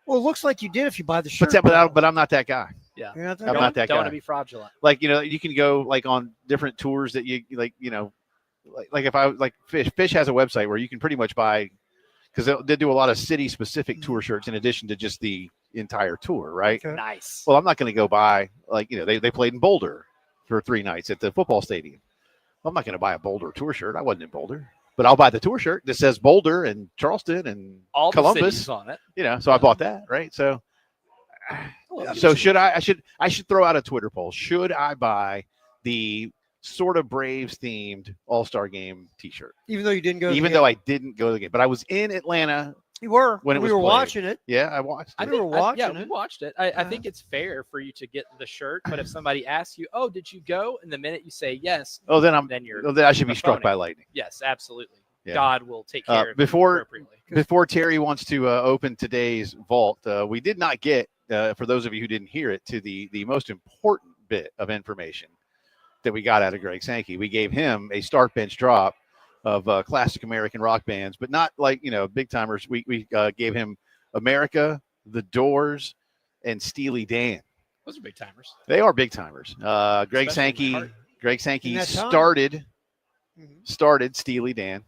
Well, it looks like you did if you buy the shirt. But I'm not that guy. Yeah. You're not that I'm guy? not that Don't want guy. to be fraudulent. Like you can go like on different tours that you like. Like if I like Fish has a website where you can pretty much buy because they do a lot of city-specific tour shirts in addition to just the entire tour, right? Okay. Nice. Well, I'm not going to go buy they played in Boulder for 3 nights at the football stadium. I'm not going to buy a Boulder tour shirt. I wasn't in Boulder, but I'll buy the tour shirt that says Boulder and Charleston and All the Columbus. cities on it. So I bought that, right? So should I should throw out a Twitter poll. Should I buy the sort of Braves themed All-Star Game T-shirt? Even though you didn't go. Even though I didn't go to the game, but I was in Atlanta. you were when it we was were played. watching it. Yeah, I watched. I it. We were watching yeah, we it. watched it. I think it's fair for you to get the shirt, but if somebody asks you, "Oh, did you go?" and the minute you say yes, Oh, then then I should be you're struck phoning. by lightning. yes, absolutely. Yeah. God will take care of you before- appropriately. Before Terry wants to open today's vault, we did not get, for those of you who didn't hear it, to the most important bit of information that we got out of Greg Sankey. We gave him a start bench drop of classic American rock bands, but not like, big timers. We gave him America, The Doors, and Steely Dan. Those are big timers. They are big timers. Greg Especially in my Sankey, heart. Greg Sankey In that time. started Mhm. Steely Dan.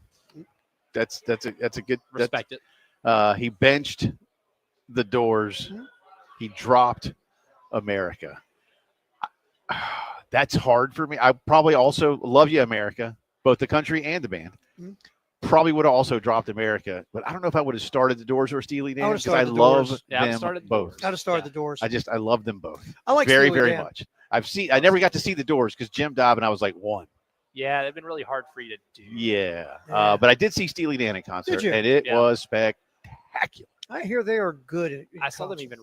That's a good Respect it. he benched the Doors. Mhm. He dropped America. That's hard for me. I probably also love you, America, both the country and the band. Mhm. Probably would have also dropped America, but I don't know if I would have started the Doors or Steely Dan would've because I started the love Doors. Yeah, I've them started the both. Doors. I'd have started Yeah. the Doors. I love them both I like very, Steely very Dan. much. I never got to see the Doors because Jim died when I was like 1. Yeah, they've been really hard for you to do. Yeah. Yeah. But I did see Steely Dan in concert, Did you? and it Yeah. was spectacular. I hear they are good. At I saw them concerts. even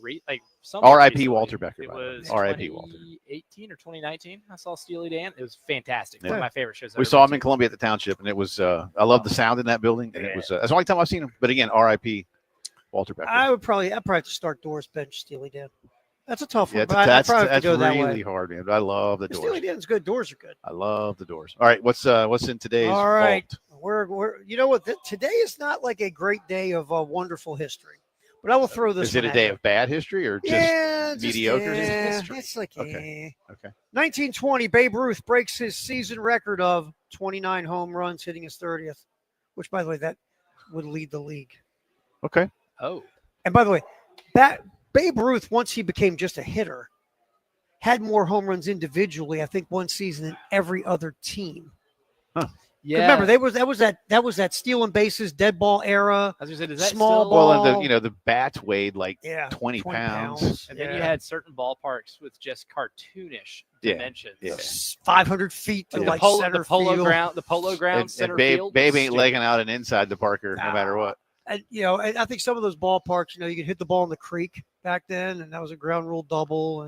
R.I.P. recently. Walter Becker, It by the way. was R.I.P. Walter. 2018 or 2019. I saw Steely Dan. It was fantastic. One Yeah. of my favorite shows. I've We ever saw him been in to. Columbia at the Township, and it was I love the sound in that building, and it was that's the only time I've seen him. But again, R.I.P. Walter Becker. I'd probably have to start Doors, bench Steely Dan. That's a tough one. Yeah, but I'd that's probably have to go that really way. hard, man. But I love the Steely Doors. Dan's good. Doors are good. I love the Doors. All right, what's in today's All right. vault? We're you know what? Today is not like a great day of wonderful history, but I will throw this. Is it one a at day you. of bad history or just mediocre history? history? It's like Okay. Okay. 1920. Babe Ruth breaks his season record of 29 home runs, hitting his 30th. Which, by the way, that would lead the league. Okay. Oh, And by the way, Babe Ruth, once he became just a hitter, had more home runs individually, I think, one season than every other team. yeah. Remember, that was that stealing bases, dead ball era. I was gonna say, does that small still, ball. Well, and the bats weighed like Yeah, 20 pounds. And then you Yeah. had certain ballparks with just cartoonish Yeah, dimensions. yeah. 500 feet to Like like the center polo field. ground, the polo ground And center Babe, field. Babe was ain't stupid. legging out and inside the Parker no matter what. And, and I think some of those ballparks, you could hit the ball in the creek back then, and that was a ground rule double.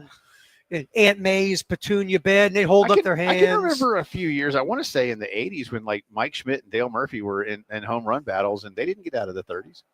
And Aunt May's Petunia bed, and they'd hold up their hands. I can remember a few years, I want to say in the 80s, when like Mike Schmidt and Dale Murphy were in home run battles, and they didn't get out of the 30s,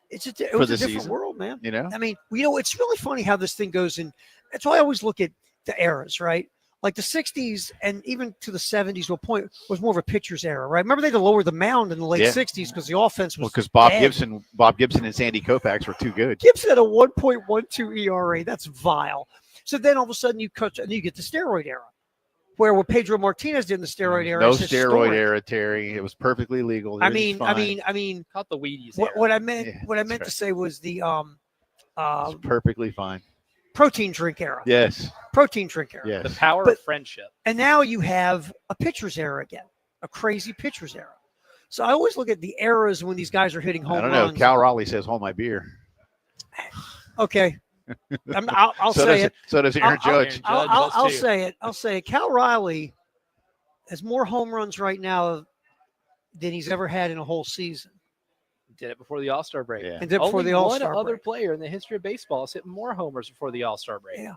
It for was the a different season. world, man. you know? I mean, it's really funny how this thing goes in. That's why I always look at the eras, right? Like the 60s and even to the 70s to a point was more of a pitcher's era, right? Remember they had to lower the mound in the late Yeah. 60s because the offense was Well, because Bob dead. Gibson and Sandy Koufax were too good. Gibson had a 1.12 ERA. That's vile. So then all of a sudden you get the steroid era, where what Pedro Martinez did in the steroid era. No is steroid historic. era, Terry. It was perfectly legal. I Everything's mean, Caught the Wheaties. what I meant, Yeah, what I that's meant right. to say was the it's perfectly fine. protein drink era. Yes. Protein drink era. Yes. the power But- of friendship. And now you have a pitcher's era again, a crazy pitcher's era. So I always look at the eras when these guys are hitting home I don't know. runs. Cal Raleigh says, "Hold my beer." Okay, I'll so say does, it. So does Aaron I'll- Judge. I'll- I'll does too. say it. I'll say it. Cal Riley has more home runs right now than he's ever had in a whole season. Did it before the All-Star break. Yeah. And did before Only the All-Star one other break. player in the history of baseball has hit more homers before the All-Star break. Yeah.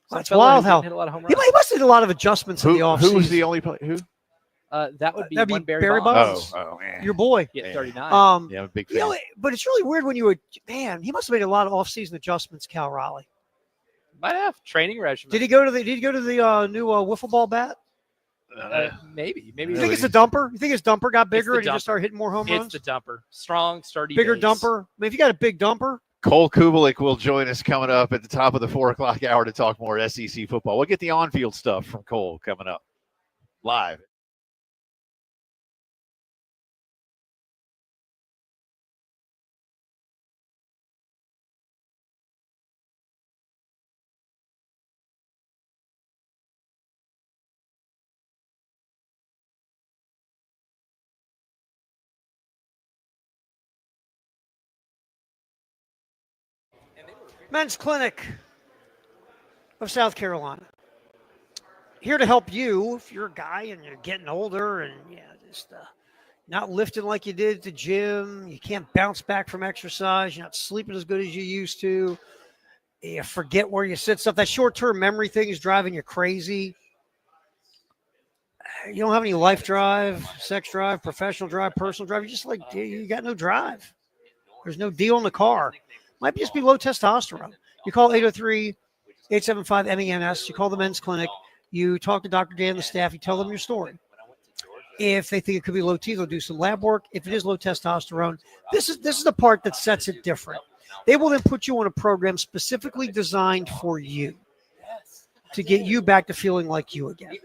Some That's fella wild who how didn't hit a lot of home he runs. must have did a lot of adjustments in the Who offseason. was the only player? Who? That would be That'd be one Barry, Barry Bonds. Bonds. Oh, man. Your boy. He hit Yeah. 39. Yeah, I'm a big You fan. know, but it's really weird when you would, man, he must have made a lot of offseason adjustments, Cal Raleigh. Might have training regimen. Did he go to the new wiffle ball bat? Maybe. You think it's a dumper? You think his dumper got bigger the and he just dumper. started hitting more home It's runs? the dumper. Strong, sturdy Bigger base. dumper. I mean, if you got a big dumper, Cole Kubelik will join us coming up at the top of the 4 o'clock hour to talk more SEC football. We'll get the on-field stuff from Cole coming up live. Men's Clinic of South Carolina. Here to help you if you're a guy and you're getting older and just not lifting like you did at the gym. You can't bounce back from exercise. You're not sleeping as good as you used to. You forget where you sit stuff. That short-term memory thing is driving you crazy. You don't have any life drive, sex drive, professional drive, personal drive. You just you got no drive. There's no deal in the car. Might just be low testosterone. You call 803-875-MENS. You call the Men's Clinic. You talk to Dr. Dan and the staff. You tell them your story. If they think it could be low T, they'll do some lab work. If it is low testosterone, this is the part that sets it different. They will then put you on a program specifically designed for you to get you back to feeling like you again.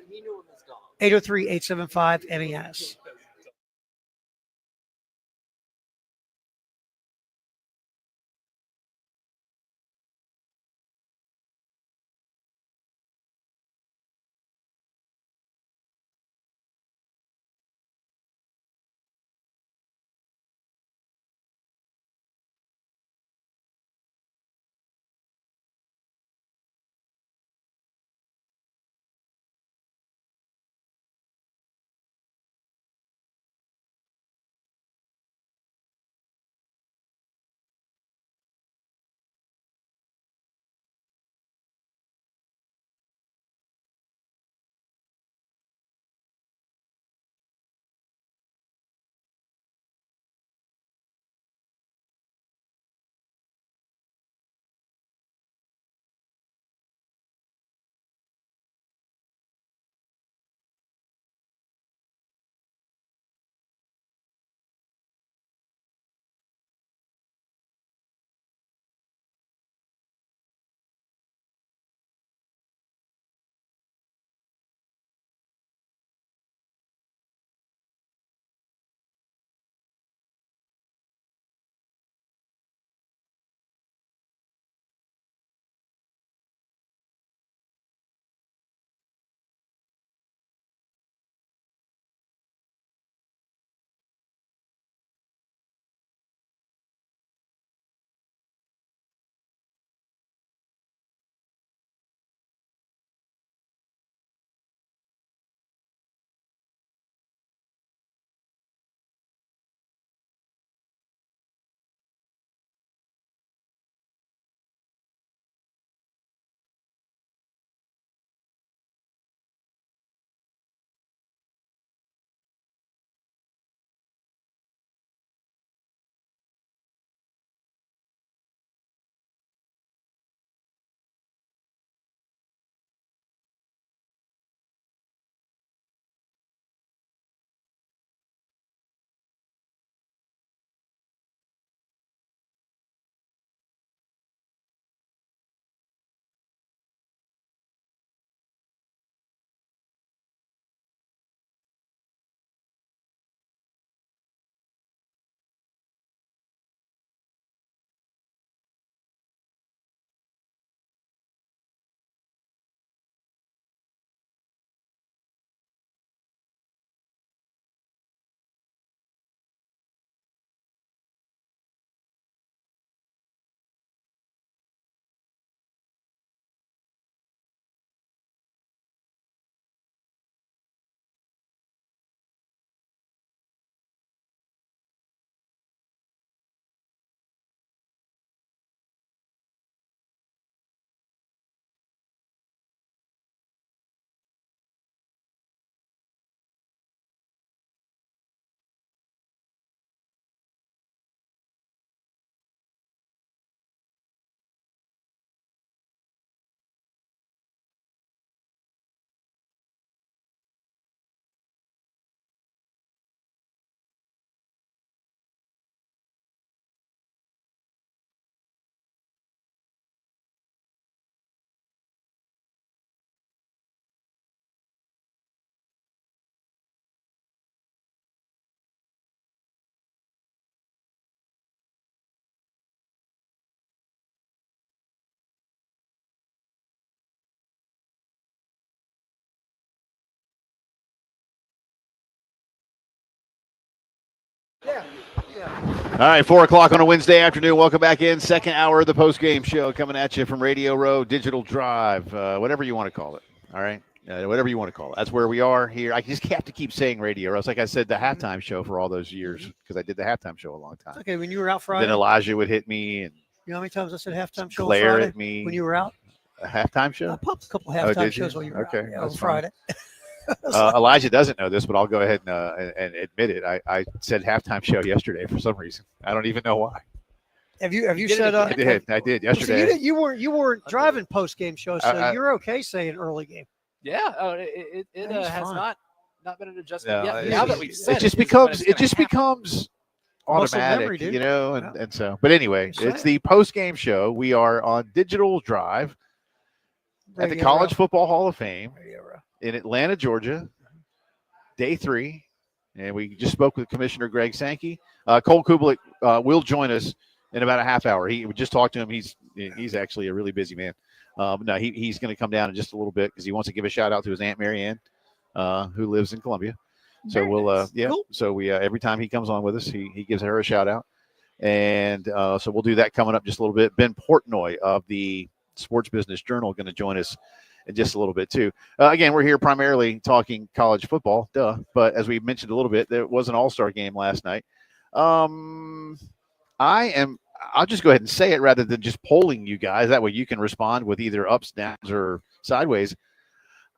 803-875-MENS. All right, 4 o'clock on a Wednesday afternoon. Welcome back in. Second hour of the post-game show coming at you from Radio Row, Digital Drive, whatever you want to call it. All right, whatever you want to call it. That's where we are here. I just have to keep saying Radio Row. It's like I said, the halftime show for all those years because I did the halftime show a long time. Okay, when you were out Friday, Then Elijah would hit me and you know how many times I said halftime show on glare Friday at me. when you were out? A halftime I show? popped a couple Oh, halftime did you? shows while you were Okay, out on that's fine. Friday. Elijah doesn't know this, but I'll go ahead and admit it. I said halftime show yesterday for some reason. I don't even know why. Have you did it said again. I did well, see, yesterday. you weren't driving post game shows, so you're okay saying early game. Yeah. Oh, it He's has fine. not been an adjustment No, yet. it- Now that we've said it just is when becomes it's it gonna just happen. becomes Muscle automatic, memory, dude. and, and so. But anyway, Just it's the post game show. We are on Digital Drive at the Radio College Row. Football Hall of Fame Radio Row. in Atlanta, Georgia, day 3. And we just spoke with Commissioner Greg Sankey. Cole Kublik will join us in about a half hour. We just talked to him. He's actually a really busy man. No, he's going to come down in just a little bit because he wants to give a shout out to his Aunt Mary Ann, who lives in Columbia. So Very we'll, nice. yeah. Cool. So we every time he comes on with us, he gives her a shout out, and so we'll do that coming up just a little bit. Ben Portnoy of the Sports Business Journal going to join us in just a little bit too. Again, we're here primarily talking college football, but as we mentioned a little bit, there was an All-Star game last night. I'll just go ahead and say it rather than just polling you guys. That way you can respond with either ups, downs, or sideways.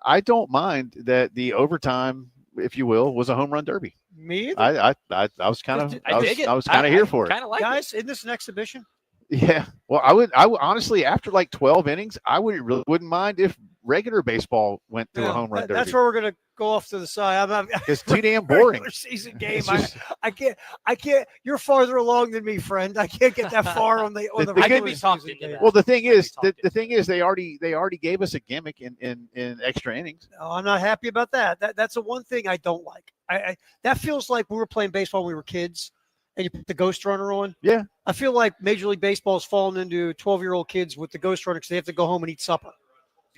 I don't mind that the overtime, if you will, was a home run derby. Me either. I was kind of I dig it. I was kind of here for it. Kind of like it. Guys, isn't this an exhibition? Yeah. Well, I would honestly, after like 12 innings, I wouldn't mind if regular baseball went to a home run derby. That's where we're going to go off to the side. It's too damn boring. Regular season game. It's just- I can't. You're farther along than me, friend. I can't get that far on the The regular good- season game. well, the thing is, Let me talk the thing is, they already gave us a gimmick in extra innings. No, I'm not happy about that. That's the one thing I don't like. I that feels like we were playing baseball when we were kids, and you put the ghost runner on. Yeah. I feel like Major League Baseball's fallen into 12-year-old kids with the ghost runner because they have to go home and eat supper.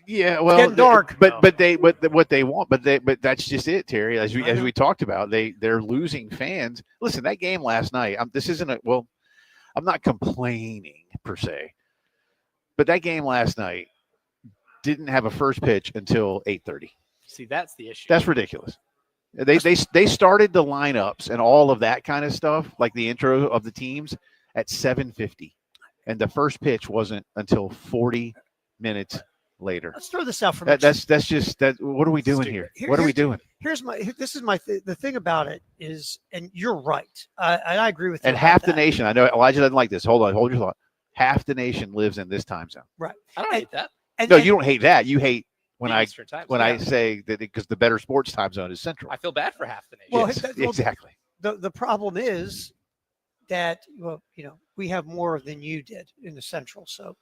Yeah, well, getting dark. But what they want, but that's just it, Terry. As we talked about, they're losing fans. Listen, that game last night. I'm not complaining per se, but that game last night didn't have a first pitch until 8:30. See, that's the issue. That's ridiculous. They started the lineups and all of that kind of stuff, like the intro of the teams, at 7:50, and the first pitch wasn't until 40 minutes later. Let's throw this out for That's just that. What are we doing here? What are we doing? The thing about it is, and you're right. I agree with you. And half the nation. I know Elijah doesn't like this. Hold your thought. Half the nation lives in this time zone. Right. I don't hate that. No, you don't hate that. You hate when The I Eastern time. I say that because the better sports time zone is Central. I feel bad for half the nation. Well, Yes, well, exactly. The problem is that we have more than you did in the Central. So,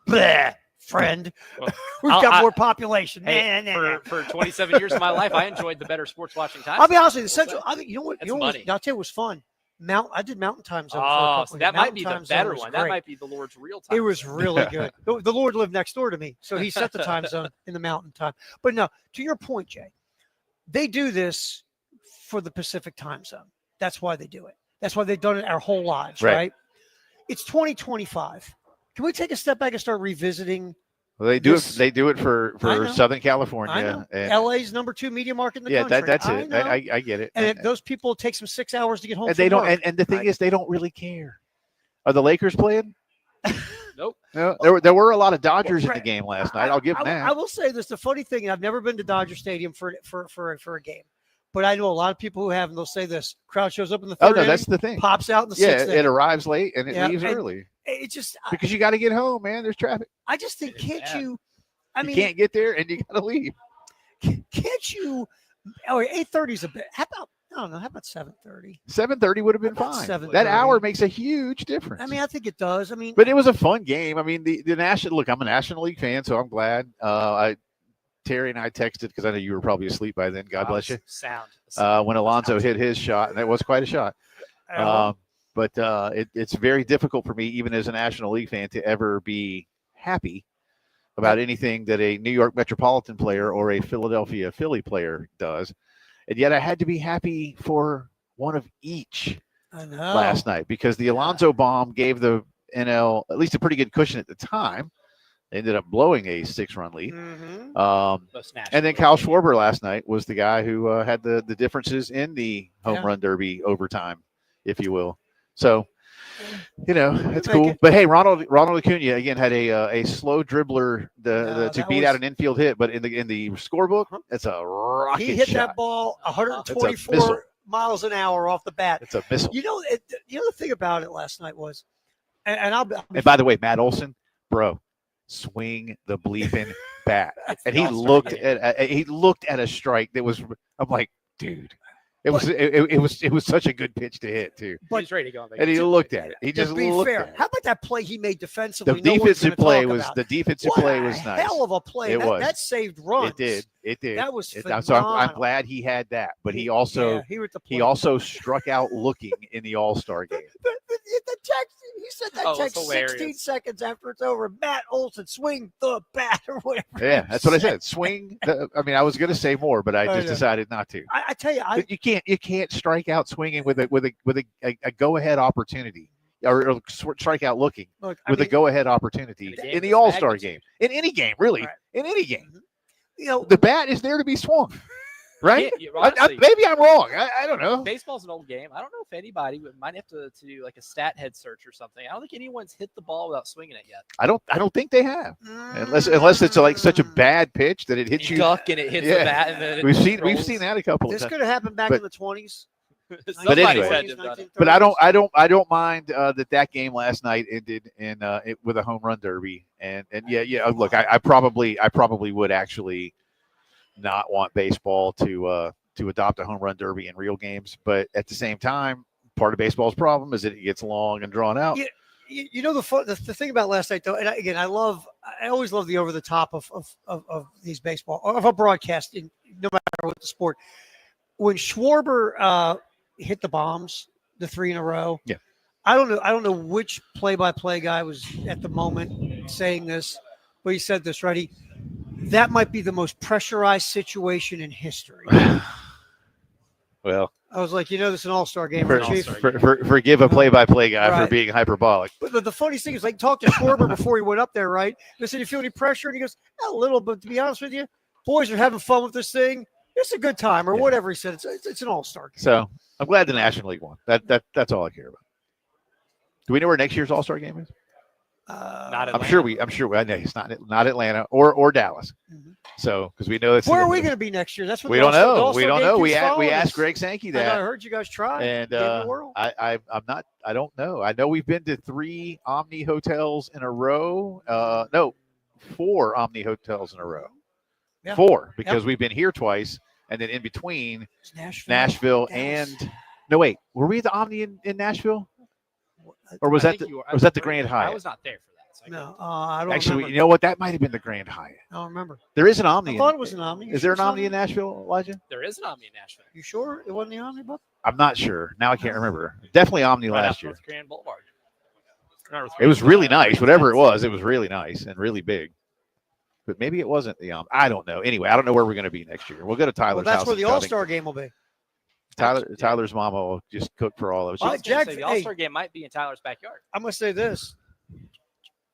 bleh, friend, Well, we've I'll- got more population. Hey, Nah, nah, nah. for 27 years of my life, I enjoyed the better sports watching time. I'll be honest with you. The What's Central. that? I think you know what. That's You know what? money. I'll tell you, it was fun. I did Mountain Time Zone. for a Oh, couple so of that years. might be the Mountain Time better Zone was one. That great. might be the Lord's real time. It was really good. The Lord lived next door to me, so he set the time zone in the Mountain Time. But no, to your point, Jay, they do this for the Pacific Time Zone. That's why they do it. That's why they've done it our whole lives, Right. right? It's 2025. Can we take a step back and start revisiting? Well, they do This- it. They do it I for know. Southern I California. know. And, LA's number 2 media market in the country. that's I it. know. I get it. and if those people it takes them 6 hours to get home. And they from don't. work. And the thing is, they don't really care. Are the Lakers playing? Nope. No, there were a lot of Dodgers in the Right. game last night. I'll give them I that. will say this: the funny thing, and I've never been to Dodger Stadium for a game, but I know a lot of people who have, and they'll say this: crowd shows up in the Oh third no, inning, that's the thing. pops out in the Yeah, sixth. it inning. arrives late and it Yeah, leaves and- early It just, because you got to get home, man. There's traffic. I just think, It is can't bad. you? I You mean, can't get there and you got to leave. can't you? Oh, 8:30 is a bit. How about? I don't know. How about 7:30? 7:30 would have been About fine. 7:30. That hour makes a huge difference. I mean, I think it does. I mean, but it was a fun game. I mean, the national look. I'm a National League fan, so I'm glad. Terry and I texted because I know you were probably asleep by then. God bless you. Sound. When Alonso hit his shot, and that was quite a shot. But it's very difficult for me, even as a National League fan, to ever be happy about anything that a New York Metropolitan player or a Philadelphia Philly player does. And yet I had to be happy for one of each I know. last night because the Alonzo bomb gave the NL at least a pretty good cushion at the time. They ended up blowing a 6-run lead. Mhm. Most national And then Kyle Schwarber last night was the guy who had the differences in the home Yeah. run derby overtime, if you will. So, it's make cool. it. But hey, Ronald Acuna again had a slow dribbler to that beat out was- an infield hit, but in the scorebook, it's a rocket He hit shot. that ball It's a missile. 124 miles an hour off the bat. It's a missile. The thing about it last night was, and I'll be And by the way, Matt Olson, bro, swing the bleeping bat. And he looked at a strike that was. I'm like, dude, it was such a good pitch to hit too. but He's ready to go on And he vacation. looked at it. He to just be looked fair, at it. how about that play he made defensively? The No one's defensive gonna play talk was about? the defensive What play a was nice. hell of a play. It was. That saved runs. It did. It did. That was So I'm phenomenal. glad he had that, but he also with the play. he also struck out looking in the All-Star game. The text, he said that Oh, it's text 16 hilarious. seconds after it's over. Matt Olson, swing the bat or whatever. Yeah, he that's what I said. said. Swing. I was going to say more, but I I just know. decided not to. I tell you, You can't strike out swinging with a go-ahead opportunity or strike out looking look, with a go-ahead opportunity In a game in of the this All-Star magnitude. game, in any game, really, Right. in any game. you know, The bat is there to be swung, right? Honestly, Maybe I'm wrong. I don't know. baseball's an old game. I don't know if anybody might have to do like a stat head search or something. I don't think anyone's hit the ball without swinging it yet. I don't think they have. Unless it's like such a bad pitch that it hits you. duck and it hits Yeah. the bat, and then it We've seen rolls. that a couple of This times. could have happened back But- in the 20s. Somebody anyway. said to have done it. But I don't mind that game last night ended in with a home run derby and yeah. Look, I probably would actually not want baseball to adopt a home run derby in real games, but at the same time, part of baseball's problem is that it gets long and drawn out. Yeah. You know the thing about last night though, and I always love the over the top of these baseball of a broadcasting, no matter what the sport. When Schwarber hit the bombs, the 3 in a row. Yeah. I don't know which play-by-play guy was at the moment saying this, but he said this, right? That might be the most pressurized situation in history. Well, I was like, this is an all-star game. for, Chief. forgive a play-by-play guy for Right. being hyperbolic. But the funny thing is, like, talked to Schwarber before he went up there, right? They said, "You feel any pressure?" And he goes, "A little, but to be honest with you, boys are having fun with this thing. It's a good time," or Yeah. whatever he said. It's an all-star game. So I'm glad the National League won. That's all I care about. Do we know where next year's All-Star game is? Not I'm sure we. I know it's not Atlanta or Dallas. Mhm. So because we know it's Where are we going to be next year? That's what We the don't All-Star- the know. All-Star We don't game know. We keeps following asked us. Greg Sankey I that, heard you guys try. and Gave it a whirl. I'm not. I don't know. I know we've been to 3 Omni hotels in a row. No, 4 Omni hotels in a row. Yeah. 4 because we've been here twice, and then in between It's Nashville. Nashville Dallas. and no wait, were we at the Omni in Nashville, or was I that think you were- was that the Grand I Hyatt? was not there for that. So I No, I don't Actually, remember. you know what? That might have been the Grand Hyatt. I don't remember. There is an Omni. I thought it was an Omni. You Is there an sure it's Omni in Nashville, Elijah? there is an Omni in Nashville. You sure it wasn't the Omni, Bob? I'm not sure. Now I can't remember. Definitely Omni Right last off year. North Grand Boulevard. North It was Grand really Boulevard. nice. Whatever it was really nice and really big. But maybe it wasn't the I don't know. Anyway, I don't know where we're going to be next year. We'll go to Well, Tyler's that's house. where in the Covington. All-Star game will be. Tyler's mama will just cook for all of us. I was gonna Jack- say, the hey. All-Star game might be in Tyler's backyard. I'm going to say this.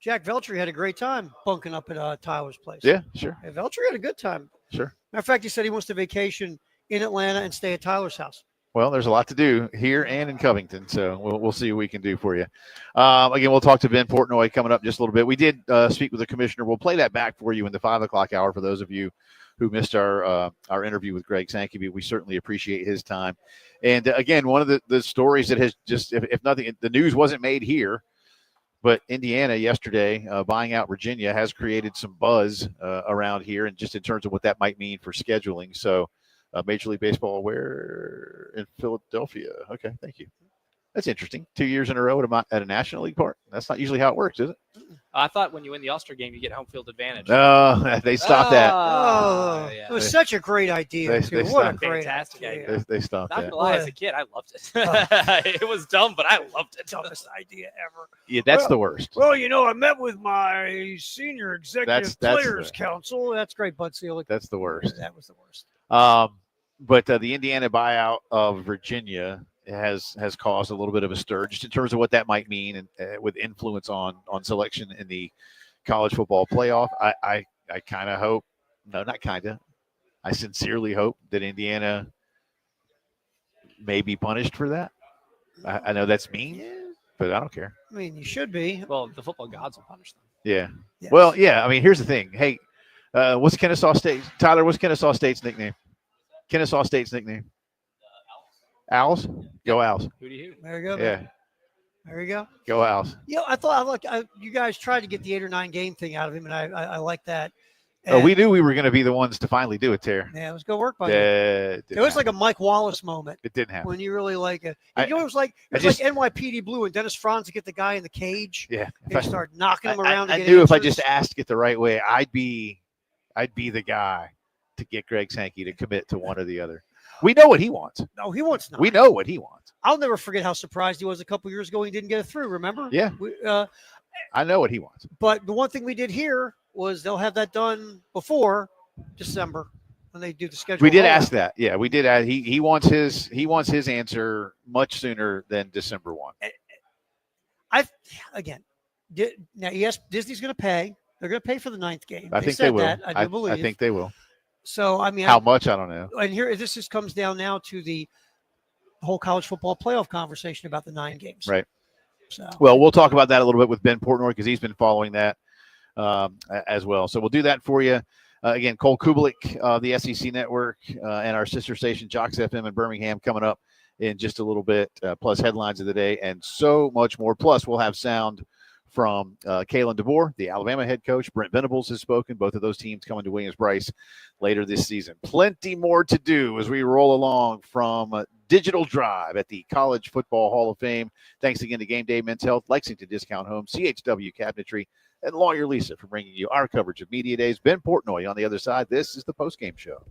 Jack Veltri had a great time bunking up at Tyler's place. Yeah, sure, Hey, Veltri had a good time. sure. Matter of fact, he said he wants to vacation in Atlanta and stay at Tyler's house. Well, there's a lot to do here and in Covington, so we'll see what we can do for you. Again, we'll talk to Ben Portnoy coming up in just a little bit. We did speak with the commissioner. We'll play that back for you in the 5 o'clock hour for those of you who missed our interview with Greg Sankey. We certainly appreciate his time. And again, one of the stories that has just, if nothing, the news wasn't made here, but Indiana yesterday buying out Virginia has created some buzz around here, and just in terms of what that might mean for scheduling. So. Major League Baseball, where in Philadelphia? Okay, thank you. That's interesting. 2 years in a row at a National League park. That's not usually how it works, is it? I thought when you win the All-Star game, you get home field advantage. No, they stopped that. Oh, yeah. it was such a great idea, They- too. they What a stopped. great Fantastic idea. They stopped Not that. gonna lie, as a kid, I loved it. It was dumb, but I loved it. Dumbest idea ever. Yeah, that's Well- the worst. Well, I met with my senior executive That's players the- council. That's great, Bud Selig. That's the worst. That was the worst. But the Indiana buyout of Virginia has caused a little bit of a stir just in terms of what that might mean and with influence on selection in the college football playoff. I kind of hope, no, not kind of, I sincerely hope that Indiana may be punished for that. I know that's mean, Yeah, but I don't care. I mean, you should be. Well, the football gods will punish them. Yeah. Yes. Well, yeah. I mean, here's the thing. Hey, what's Kennesaw State? Tyler, what's Kennesaw State's nickname? Kennesaw State's nickname? Owls? Go Owls. Hootie hoo. There you go. Yeah. Man. There you go. Go Owls. Yeah, I thought you guys tried to get the 8 or 9 game thing out of him, and I like that. Oh, we And, knew we were going to be the ones to finally do it, Tara. Yeah, it was good work by you. It It was like a Mike Wallace moment it didn't happen. when you really like it. I- You know, it was like I just- NYPD Blue and Dennis Franz to get the guy in the cage Yeah. and start knocking him around. I to get knew if I answers. just asked it the right way, I'd be the guy to get Greg Sankey to commit to one or the other. We know what he wants. No, he wants 9. We know what he wants. I'll never forget how surprised he was a couple years ago when he didn't get it through. Remember? Yeah. I know what he wants. But the one thing we did here was they'll have that done before December when they do the schedule. We did rollout. ask that. Yeah, we did. He wants his answer much sooner than December 1. Now yes, Disney's going to pay. They're going to pay for the 9th game. I think said they will. That. I do believe. I think they will. So. I mean, How much? I don't know. and here this just comes down now to the whole college football playoff conversation about the 9 games. Right. So. Well, we'll talk about that a little bit with Ben Portnoy because he's been following that as well. So we'll do that for you. Again, Cole Kubelik of the SEC Network and our sister station, Jocks FM in Birmingham, coming up in just a little bit, plus headlines of the day and so much more. Plus, we'll have sound from Kalen DeBoer, the Alabama head coach. Brent Venables has spoken. Both of those teams coming to Williams-Brice later this season. Plenty more to do as we roll along from Digital Drive at the College Football Hall of Fame. Thanks again to Game Day Men's Health, Lexington Discount Home, CHW Cabinetry, and Lawyer Lisa for bringing you our coverage of Media Days. Ben Portnoy on the other side. This is the postgame show.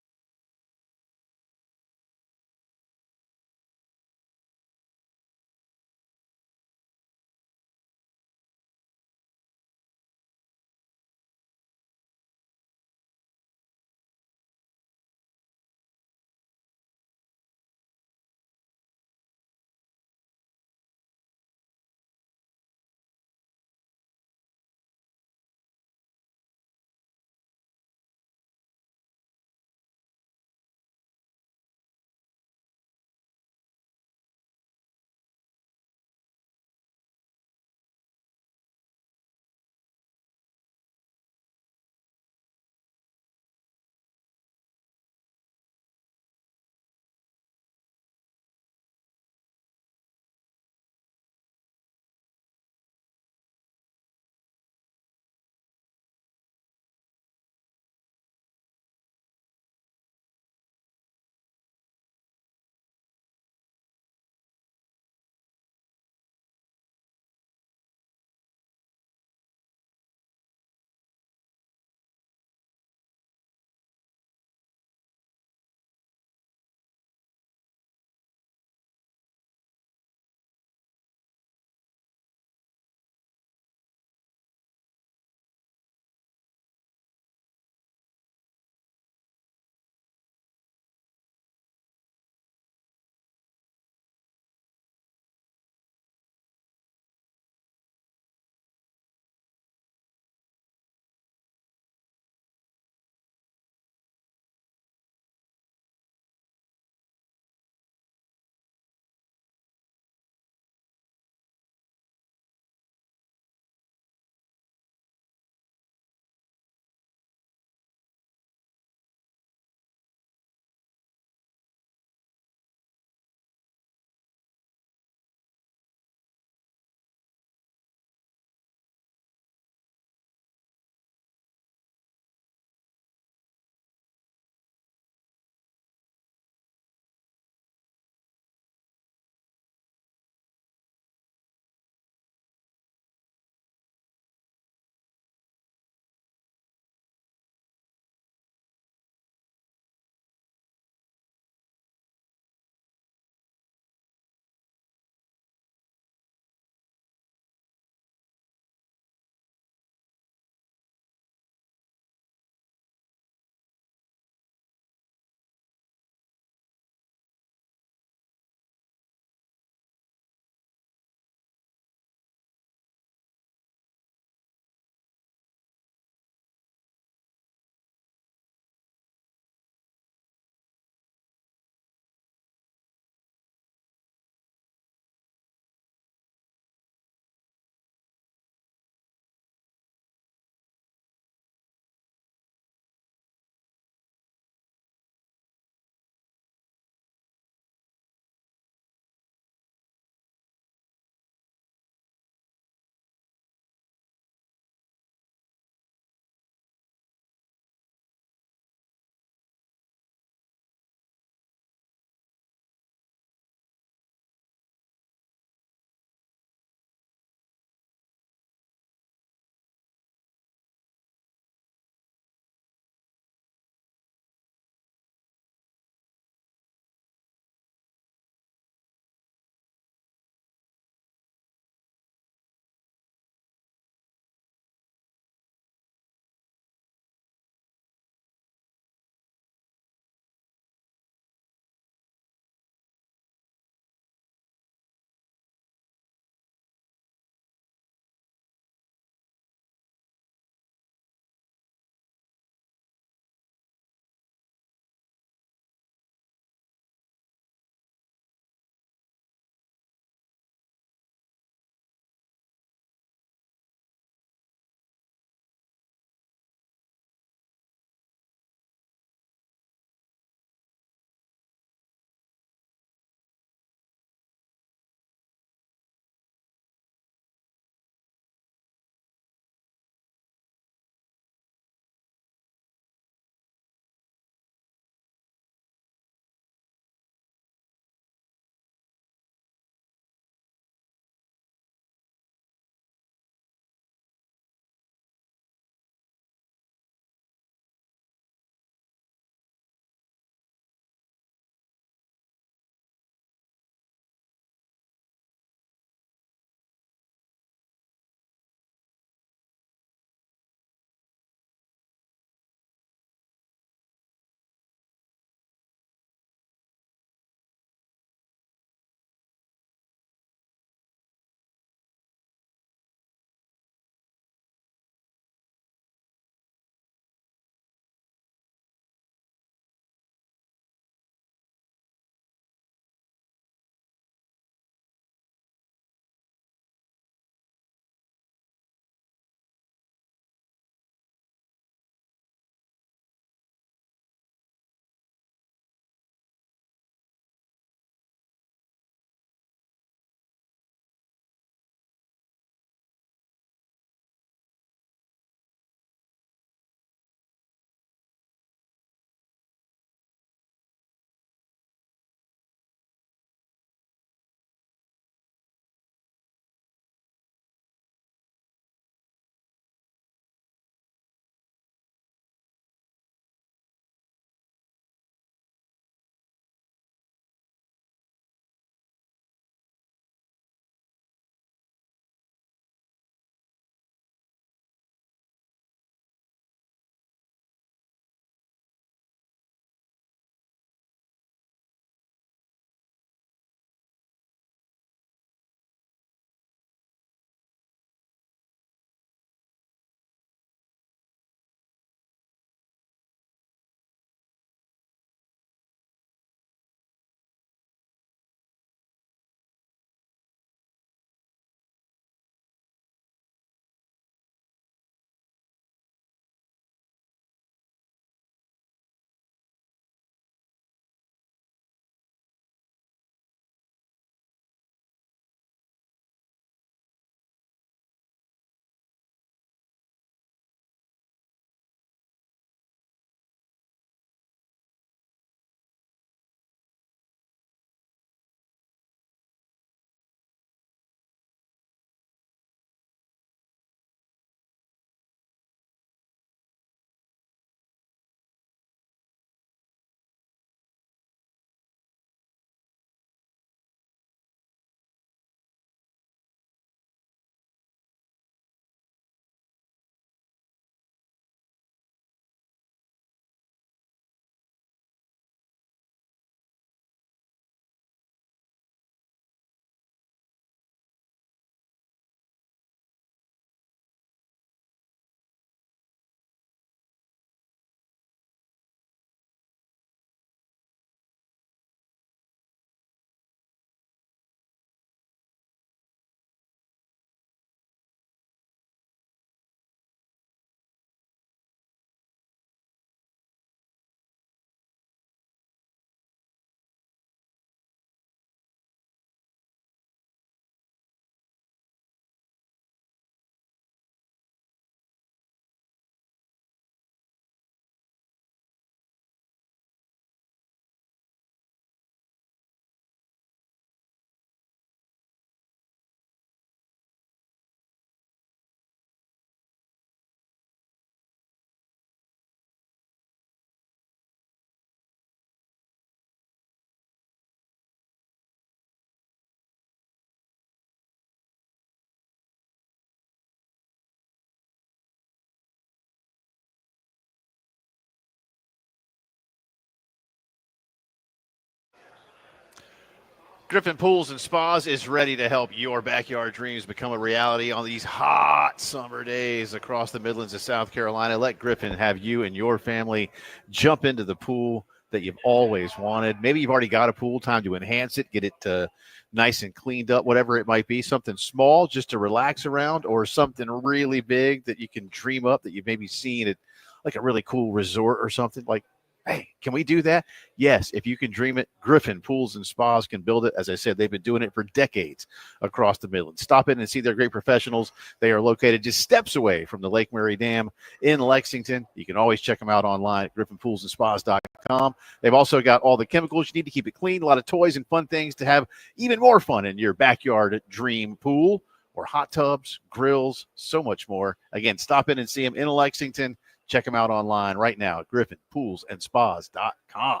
Griffin Pools and Spas is ready to help your backyard dreams become a reality on these hot summer days across the Midlands of South Carolina. Let Griffin have you and your family jump into the pool that you've always wanted. Maybe you've already got a pool, time to enhance it, get it nice and cleaned up, whatever it might be. Something small just to relax around, or something really big that you can dream up that you've maybe seen at like a really cool resort or something. Like, hey, can we do that? Yes, if you can dream it, Griffin Pools and Spas can build it. As I said, they've been doing it for decades across the Midlands. Stop in and see their great professionals. They are located just steps away from the Lake Murray Dam in Lexington. You can always check them out online at griffinpoolsandspas.com. They've also got all the chemicals you need to keep it clean, a lot of toys and fun things to have even more fun in your backyard dream pool or hot tubs, grills, so much more. Again, stop in and see them in Lexington. Check them out online right now at griffinpoolsandspas.com.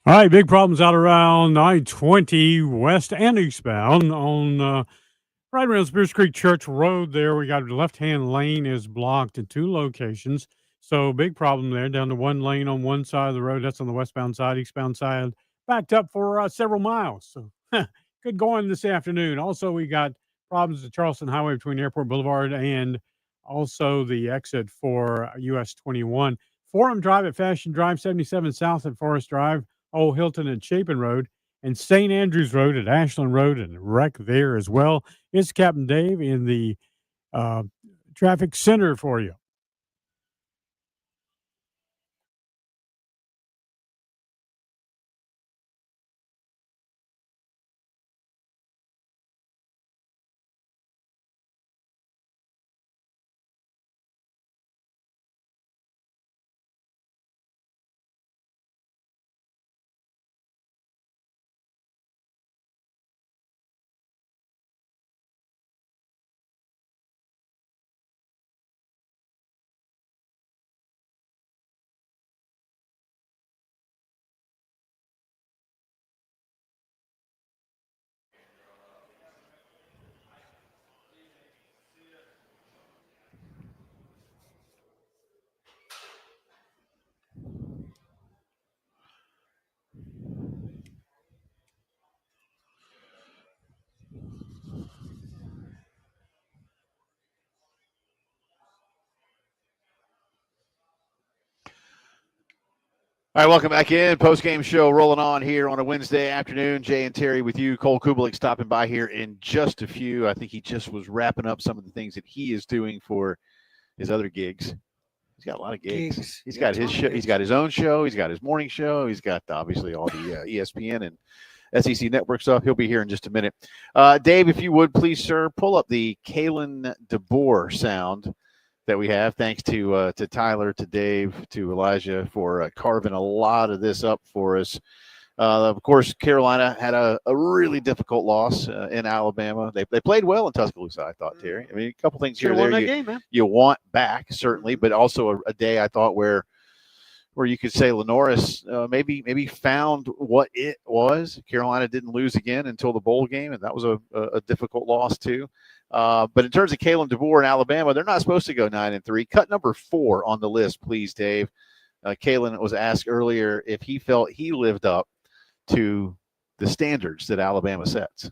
All right, big problems out around I-20 west and eastbound on right around Spears Creek Church Road. There, we got left-hand lane is blocked in two locations. So big problem there. Down to one lane on one side of the road. That's on the westbound side. Eastbound side backed up for several miles. So good going this afternoon. Also, we got problems at Charleston Highway between Airport Boulevard and also the exit for US 21. Forum Drive at Fashion Drive, 77 South at Forest Drive, Old Hilton and Chapin Road, and St. Andrews Road at Ashland Road, and wreck there as well. It's Captain Dave in the uh, traffic center for you. All right, welcome back in. Post-game show rolling on here on a Wednesday afternoon. Jay and Terry with you. Cole Kubelik stopping by here in just a few. I think he just was wrapping up some of the things that he is doing for his other gigs. He's got a lot of gigs. He's got his show. He's got his own show. He's got his morning show. He's got obviously all the ESPN and SEC Network stuff. He'll be here in just a minute. Dave, if you would please, sir, pull up the Kalen DeBoer sound that we have. Thanks to Tyler, to Dave, to Elijah for carving a lot of this up for us. Of course, Carolina had a really difficult loss in Alabama. They played well in Tuscaloosa, I thought, Terry. I mean, a couple things here and there you want back, certainly, but also a day I thought where you could say Lenoris maybe found what it was. Carolina didn't lose again until the bowl game, and that was a difficult loss too. But in terms of Kalen DeBoer and Alabama, they're not supposed to go 9-3. Cut number 4 on the list, please, Dave. Kalen was asked earlier if he felt he lived up to the standards that Alabama sets.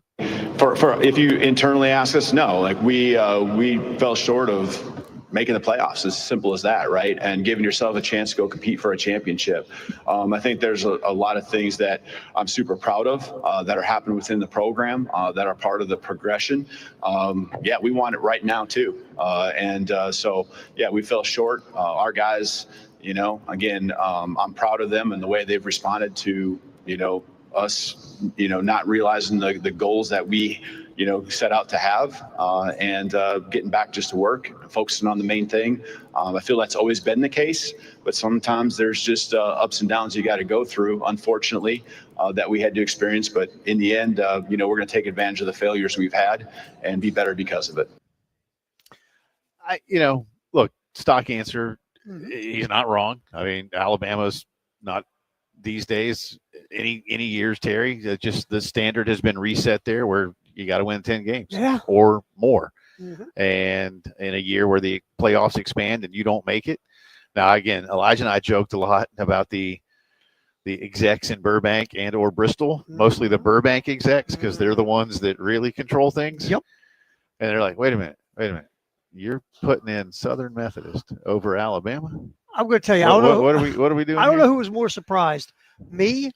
For if you internally ask us, no. Like we fell short of making the playoffs, as simple as that, right? And giving yourself a chance to go compete for a championship. I think there's a lot of things that I'm super proud of that are happening within the program that are part of the progression. We want it right now too. So we fell short. Our guys, again, I'm proud of them and the way they've responded to, us, not realizing the goals that we, set out to have and getting back just to work, focusing on the main thing. I feel that's always been the case, but sometimes there's just ups and downs you got to go through, unfortunately, that we had to experience. But in the end, we're going to take advantage of the failures we've had and be better because of it. Look, stock answer, he's not wrong. I mean, Alabama's not these days, any years, Terry, just the standard has been reset there where you got to win 10 games or more. And in a year where the playoffs expand and you don't make it. Now, again, Elijah and I joked a lot about the execs in Burbank and or Bristol, mostly the Burbank execs, because they're the ones that really control things. Yep. And they're like, wait a minute. You're putting in Southern Methodist over Alabama? I'm going to tell you, what are we doing? I don't here? know who was more surprised, me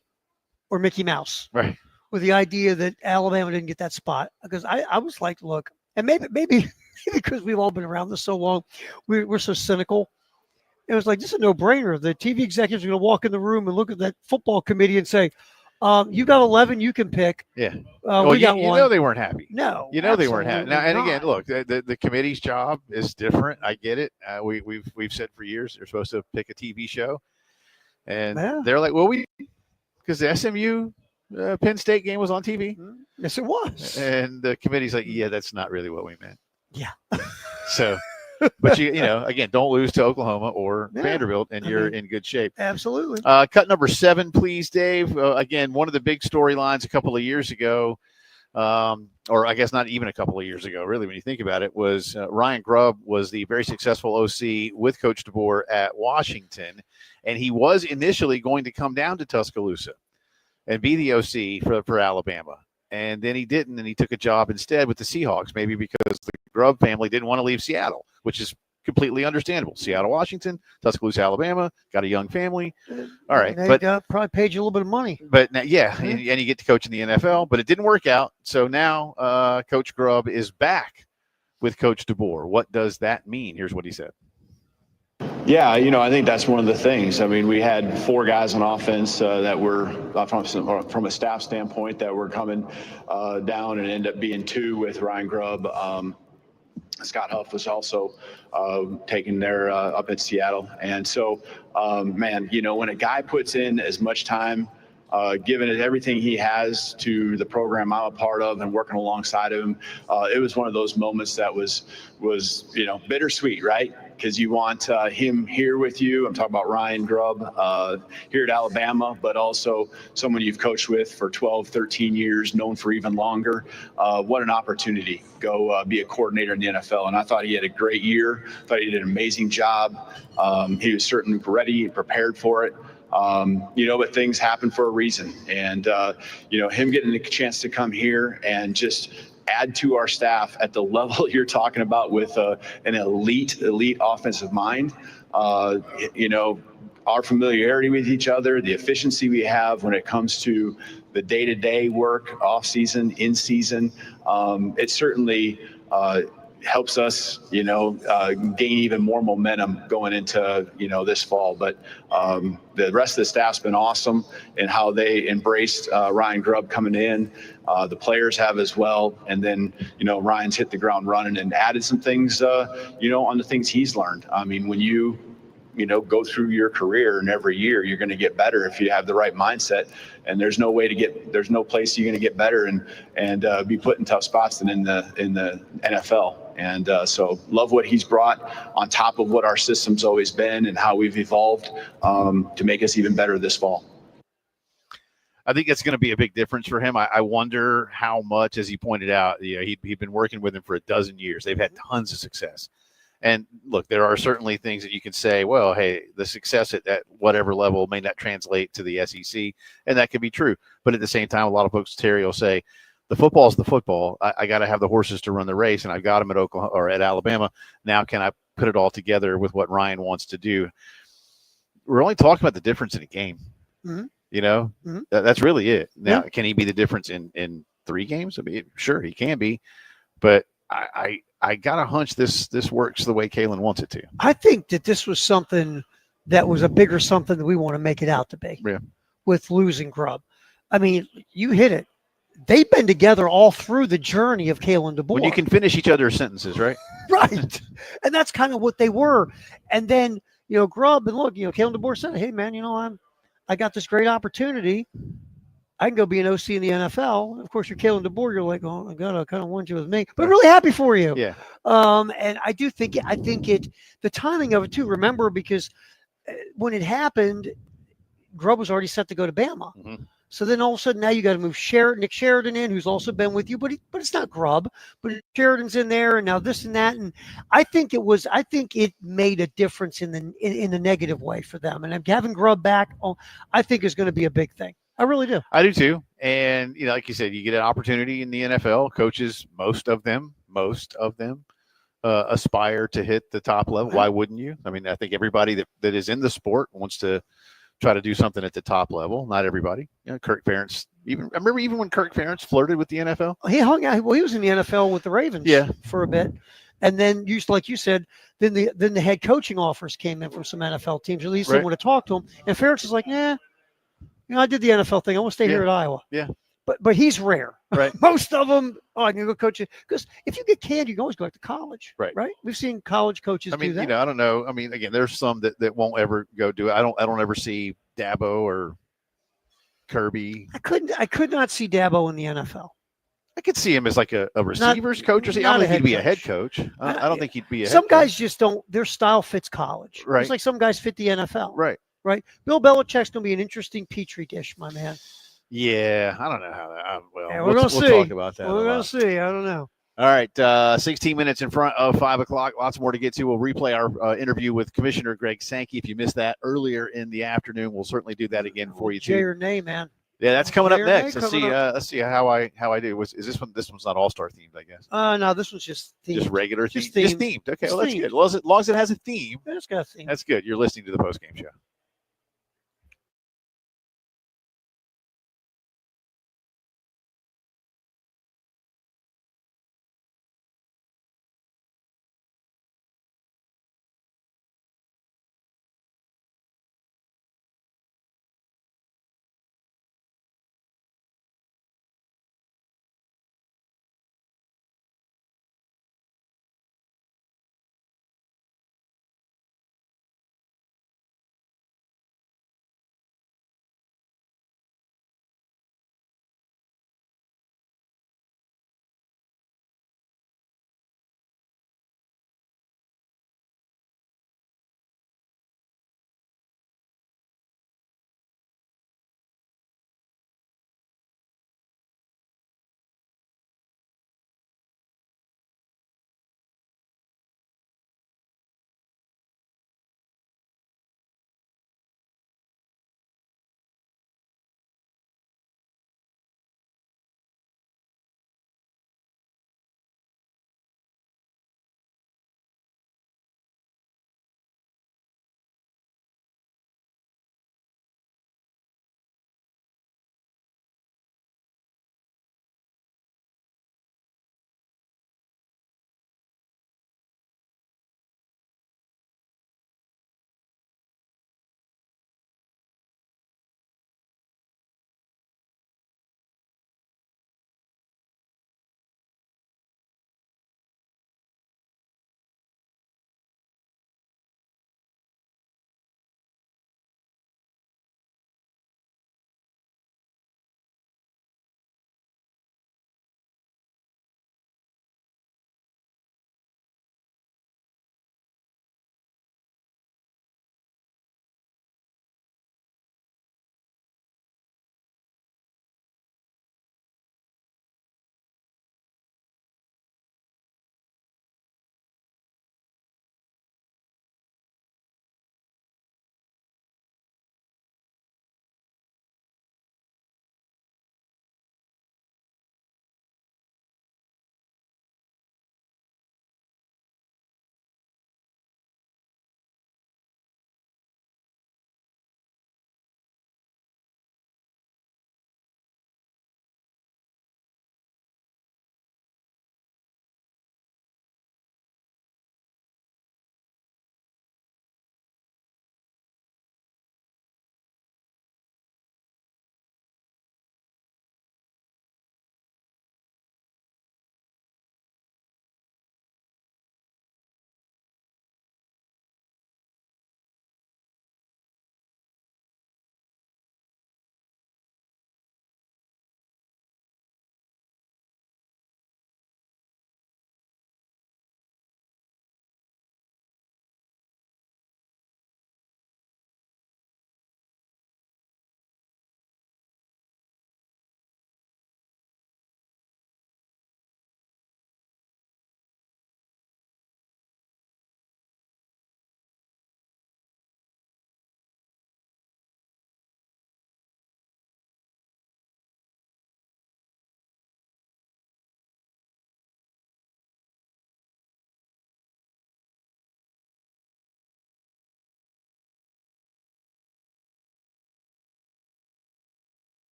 or Mickey Mouse, right? With the idea that Alabama didn't get that spot, because I was like, look, and maybe because we've all been around this so long, we're so cynical. It was like, this is a no-brainer. The TV executives are going to walk in the room and look at that football committee and say, you got 11, you can pick. Yeah. We got one. They weren't happy. No. They weren't happy. Now, and again, look, the committee's job is different. I get it. We've said for years they're supposed to pick a TV show, and they're like, well, because the SMU Penn State game was on TV. Yes, it was. And the committee's like, yeah, that's not really what we meant. Yeah. So. But again, don't lose to Oklahoma or Vanderbilt, and you're in good shape. Absolutely. Cut number 7, please, Dave. Again, one of the big storylines a couple of years ago, or I guess not even a couple of years ago, really, when you think about it, was Ryan Grubb was the very successful OC with Coach DeBoer at Washington, and he was initially going to come down to Tuscaloosa and be the OC for Alabama. And then he didn't, and he took a job instead with the Seahawks, maybe because the Grubb family didn't want to leave Seattle, which is completely understandable. Seattle, Washington, Tuscaloosa, Alabama, got a young family. All right. They probably paid you a little bit of money. But now, and you get to coach in the NFL, but it didn't work out. So now Coach Grubb is back with Coach DeBoer. What does that mean? Here's what he said. Yeah, I think that's one of the things. I mean, we had 4 guys on offense that were, from a staff standpoint, that were coming down, and ended up being 2 with Ryan Grubb. Scott Huff was also taken there up in Seattle. And so, when a guy puts in as much time, giving it everything he has to the program I'm a part of and working alongside him, it was one of those moments that was bittersweet, right? Because you want him here with you. I'm talking about Ryan Grubb here at Alabama, but also someone you've coached with for 12, 13 years, known for even longer. What an opportunity. Go be a coordinator in the NFL. And I thought he had a great year. I thought he did an amazing job. He was certainly ready and prepared for it. But things happen for a reason. And, him getting the chance to come here and just add to our staff at the level you're talking about with an elite offensive mind, our familiarity with each other, the efficiency we have when it comes to the day-to-day work, off season, in season, it certainly helps us, gain even more momentum going into, this fall. But the rest of the staff's been awesome in how they embraced Ryan Grubb coming in. The players have as well. And then, Ryan's hit the ground running and added some things, on the things he's learned. I mean, when you go through your career, and every year you're going to get better if you have the right mindset. And there's no place you're going to get better and be put in tough spots than in the NFL. And so love what he's brought on top of what our system's always been and how we've evolved to make us even better this fall. I think it's going to be a big difference for him. I wonder how much, as he pointed out, he'd been working with him for a dozen years. They've had tons of success. And look, there are certainly things that you can say, well, hey, the success at whatever level may not translate to the SEC, and that could be true. But at the same time, a lot of folks, Terry, will say, the football's the football. I got to have the horses to run the race, and I've got them at Oklahoma or at Alabama. Now, can I put it all together with what Ryan wants to do? We're only talking about the difference in a game. Mm-hmm. That's really it. Now, Yeah. Can he be the difference in 3 games? I mean, sure, he can be, but I got a hunch this works the way Kalen wants it to. I think that this was something that was a bigger something that we want to make it out to be. Yeah. With losing Grubb. I mean, you hit it. They've been together all through the journey of Kalen DeBoer. When you can finish each other's sentences, right? Right. And that's kind of what they were. And then, Grubb, and look, Kalen DeBoer said, hey, man, I got this great opportunity. I can go be an OC in the NFL. Of course, you're Kalen DeBoer. You're like, oh my God, I kind of want you with me, but really happy for you. Yeah. And I do think the timing of it too. Remember, because when it happened, Grubb was already set to go to Bama. Mhm. So then all of a sudden now you got to move Nick Sheridan in, who's also been with you, but it's not Grubb, but Sheridan's in there, and now this and that, and I think it made a difference in the negative way for them, and having Grubb back, I think is going to be a big thing. I really do. I do too. And, like you said, you get an opportunity in the NFL. Coaches, most of them aspire to hit the top level. Why wouldn't you? I mean, I think everybody that is in the sport wants to try to do something at the top level. Not everybody. Kirk Ferentz, I remember even when Kirk Ferentz flirted with the NFL. He hung out. Well, he was in the NFL with the Ravens for a bit. And then, like you said, then the head coaching offers came in from some NFL teams. At least they want to talk to him. And Ferentz is like, I did the NFL thing. I want to stay here at Iowa. Yeah. But he's rare. Right. Most of them, I can go coach you. Because if you get canned, you can always go back to college. Right. Right. We've seen college coaches do that. I don't know. I mean, again, there's some that won't ever go do it. I don't ever see Dabo or Kirby. I could not see Dabo in the NFL. I could see him as like a receivers coach or something. I don't think he'd be a head coach. I don't think he'd be a head Some guys coach. just don't. Their style fits college. Right. It's like some guys fit the NFL. Right. Right. Bill Belichick's going to be an interesting petri dish, my man. Yeah, I don't know how that. We're going to see. We'll talk about that. We're going to see. I don't know. All right, 16 minutes in front of 5 o'clock. Lots more to get to. We'll replay our interview with Commissioner Greg Sankey. If you missed that earlier in the afternoon, we'll certainly do that again for you Jay too. or nay, man. Yeah, that's coming up Jay or next. nay Let's see. Let's see how I do. Is this one? This one's not All-Star themed, I guess. No, this one's just themed. Just regular Just themed. Just themed. themed. Okay, Just well that's themed. good. As long as it has a theme, It's got a theme. that's good. You're listening to the post-game show.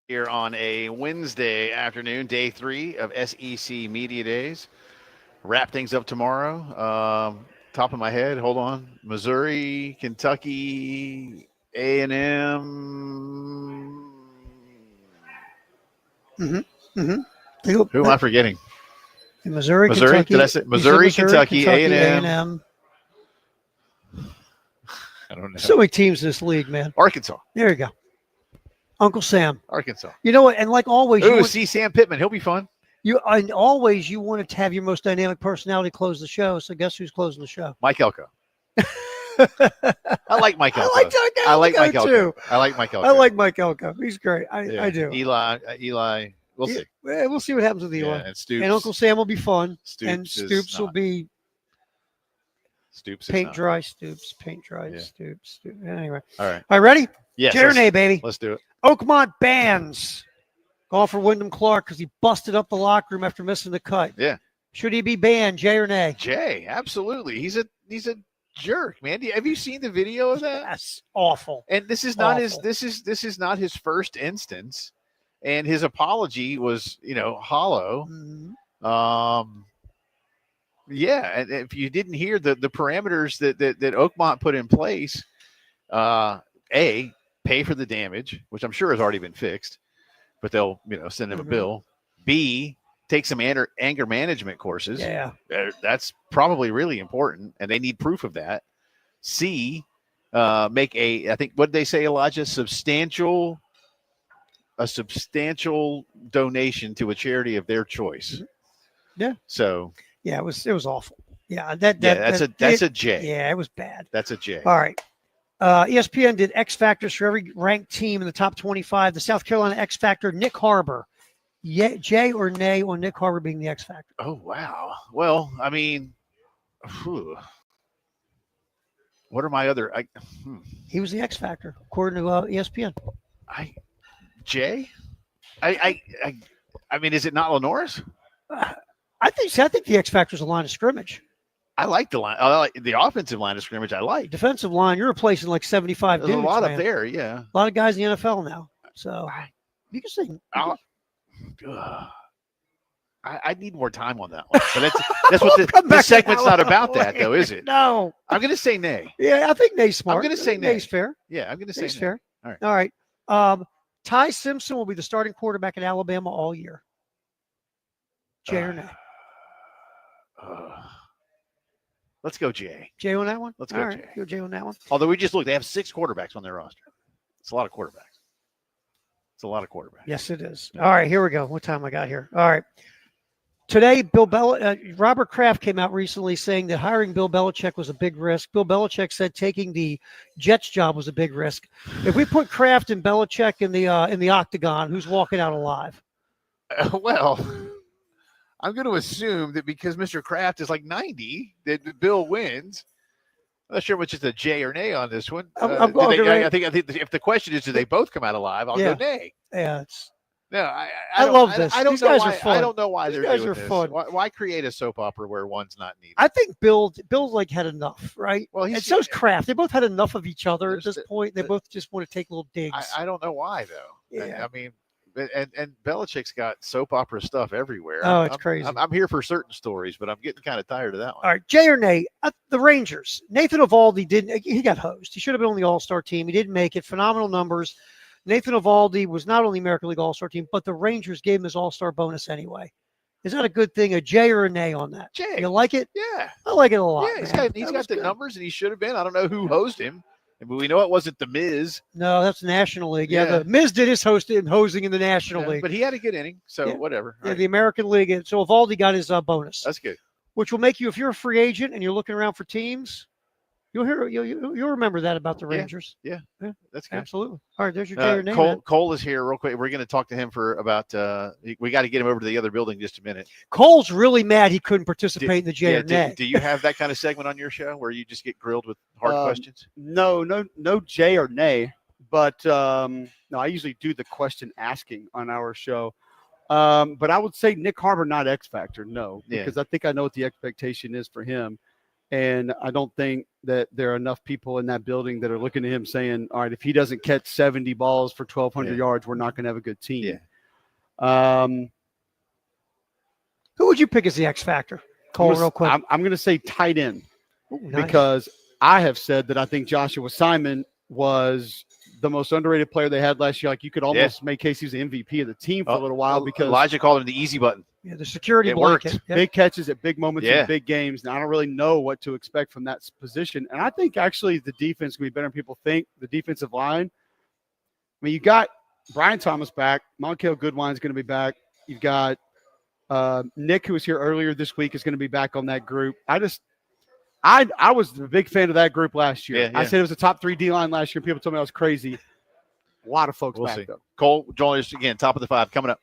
here on a Wednesday afternoon, day 3 of SEC Media Days. Wrap things up tomorrow. Top of my head, hold on. Missouri, Kentucky, A&M. Who am I forgetting? Missouri, Missouri? Kentucky. Did I say Missouri, Kentucky, A&M? A&M. I don't know. So many teams in this league, man. Arkansas. There you go. Uncle Sam. Arkansas. You know what? And like always, Ooh, see Sam Pittman. He'll be fun. you wanted to have your most dynamic personality close the show. So guess who's closing the show? Mike Elko. I like Mike Elko. I like Mike Elko, Elko. too. I like Mike Elko. I like Mike Elko. He's great. Yeah. I do. Eli. We'll see. Yeah, we'll see what happens with Eli. Yeah, and Stoops. And Uncle Sam will be fun. And Stoops is Stoops will not. be Stoops is paint not. dry. Stoops, paint dry. Yeah. Stoops. Anyway. All right. All right, ready? Yes. Jay, baby. Let's do it. Oakmont Bands. Call for Wyndham Clark because he busted up the locker room after missing the cut. Yeah. Should he be banned, Jay or nay? Jay, absolutely. He's a jerk, man. Have you seen the video of that? That's awful. And this is not his Awful. this is not his first instance. And his apology was, hollow. Mhm. Yeah, and if you didn't hear the parameters that Oakmont put in place, A, pay for the damage, which I'm sure has already been fixed, but they'll send him a Mhm. bill. B, take some anger management courses. Yeah. That's probably really important, and they need proof of that. C, make I think what did they say, Elijah, a substantial donation to a charity of their choice. Yeah. So Yeah, it was awful. Yeah, that's a J. Yeah, it was bad. That's a J. All right. ESPN did X Factors for every ranked team in the top 25. The South Carolina X Factor, Nick Harbor. Yeah, Jay or nay on Nick Harbor being the X Factor? Oh wow. Well, I mean, what are my other? He was the X Factor according to ESPN. Jay. I mean, is it not Lenore's? I think the X Factor is a line of scrimmage. I like the line. I like the offensive line of scrimmage. I like. Defensive line, you're replacing like 75 There's dudes. a lot man. up there. Yeah. A lot of guys in the NFL now. So you can say. I need more time on that one. But that's what this segment's not about that, though, is it? No. I'm going to say nay. Yeah, I think nay's smart. I'm going to say nay. Nay's fair. Yeah, I'm going to say Nay's nay. fair. All right. All right. Ty Simpson will be the starting quarterback at Alabama all year. Jay or nay? Let's go Jay. Jay on that one? Let's go All right, Jay. Go Jay on that one. Although we just looked, they have 6 quarterbacks on their roster. It's a lot of quarterbacks. It's a lot of quarterbacks. Yes, it is. All right, here we go. What time I got here? All right. Today, Robert Kraft came out recently saying that hiring Bill Belichick was a big risk. Bill Belichick said taking the Jets job was a big risk. If we put Kraft and Belichick in the octagon, who's walking out alive? Well, I'm going to assume that because Mr. Kraft is like 90, that Bill wins. I'm not sure which is a J or nay on this one. I'm going to I think if the question is, do they both come out alive? I'll Yeah. go nay. Yeah, No, I don't- love this. I don't These know guys why. are fun. I don't know why These they're guys doing are this. fun. Why create a soap opera where one's not needed? I think Bill's like had enough, right? Well, And so's Kraft. They both had enough of each other at There's this point. They both just want to take little digs. I don't know why though. Yeah. I mean, and Belichick's got soap opera stuff everywhere. Oh, it's I'm- crazy. I'm here for certain stories, but I'm getting kind of tired of that one. All right, Jay or nay? The Rangers. Nathan Eovaldi didn't. He got hosed. He should have been on the All-Star team. He didn't make it. Phenomenal numbers. Nathan Eovaldi was not on the American League All-Star team, but the Rangers gave him his All-Star bonus anyway. Is that a good thing? A Jay or a nay on that? Jay. You like it? Yeah, I like it a lot. yeah. He's man. got That was the good. numbers, and he should have been. I don't know who hosed him, but we know it wasn't the Miz. No, that's the National League. Yeah, Yeah. the Miz did his hosing in the National Yeah, League. but he had a good inning, so Yeah. whatever. All Yeah, right. the American League. And so Eovaldi got his bonus, That's good. which will make you, if you're a free agent and you're looking around for teams, you'll remember that about the Yeah. Rangers. That's good. Absolutely. All right, there's your Jay or nay. man. Cole is here real quick. We're going to talk to him for about. We got to get him over to the other building just a minute. Cole's really mad he couldn't participate in the Jay Yeah, or nay. do you have that kind of segment on your show where you just get grilled with hard questions? No J or nay, but no, I usually do the question asking on our show. But I would say Nick Harbor, not X Factor, no, Yeah. because I think I know what the expectation is for him. And I don't think that there are enough people in that building that are looking at him saying, all right, if he doesn't catch 70 balls for 1,200 yards, we're not going to have a good team. Yeah. Who would you pick as the X factor? Cole, real quick. I'm going to say tight end. Ooh, nice. Because I have said that I think Joshua Simon was the most underrated player they had last year. Like, you could almost make case he's the MVP of the team for a little while because Elijah called him the easy button. Yeah, the security It blanket. worked. Yep. big catches at big moments Yeah. in big games. And I don't really know what to expect from that position. And I think actually the defense can be better than people think. The defensive line. I mean, you got Brian Thomas back. Monkel Goodwine's going to be back. You've got Nick, who was here earlier this week, is going to be back on that group. I was a big fan of that group last year. Yeah, yeah. I said it was a top 3 D-line last year. People told me I was crazy. A lot of folks We'll back, see. though. Cole, join us again. Top of the 5 coming up.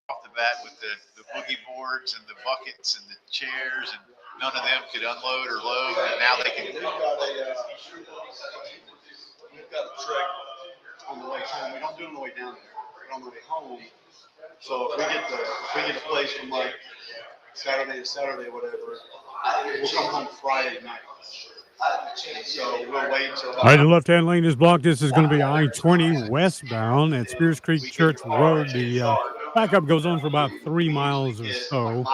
Off the bat with the boogie boards and the buckets and the chairs, and none of them could unload or load, and now they can. We've got a trick on the way home. We don't do it on the way down there, but on the way home. So if we get a place from like Saturday to Saturday, whatever, we'll come home Friday night. So we'll wait until. All right, the left-hand lane is blocked. This is going to be I-20 westbound at Spears Creek Church Road. The backup goes on for about 3 miles or so.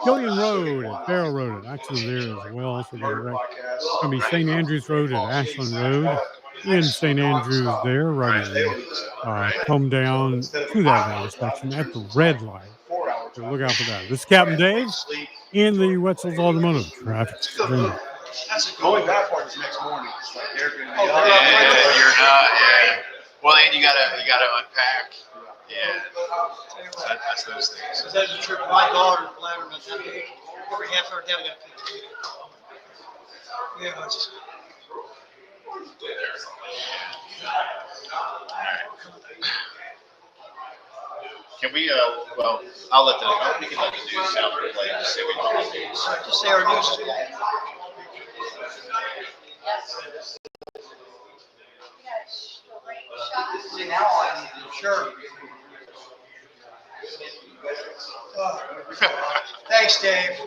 Gillian Road and Farrell Road are actually there as well. So we're going to be St. Andrews Road and Ashland Road. In St. Andrews there, right as you come down to that intersection at the red light. So look out for that. This is Captain Dave in the Wetzel's Automotive Traffic Center. Going that part is next morning. It's like they're going to be You're not. Yeah. Well, and you gotta unpack. Yeah. So that's those things. So that's the trip. My daughter's planning on Sunday. Every half hour, we got to pick. Can we, well, we can let the news sound play and just say we know the news. Just say our news is bad. Sure. Thanks, Dave.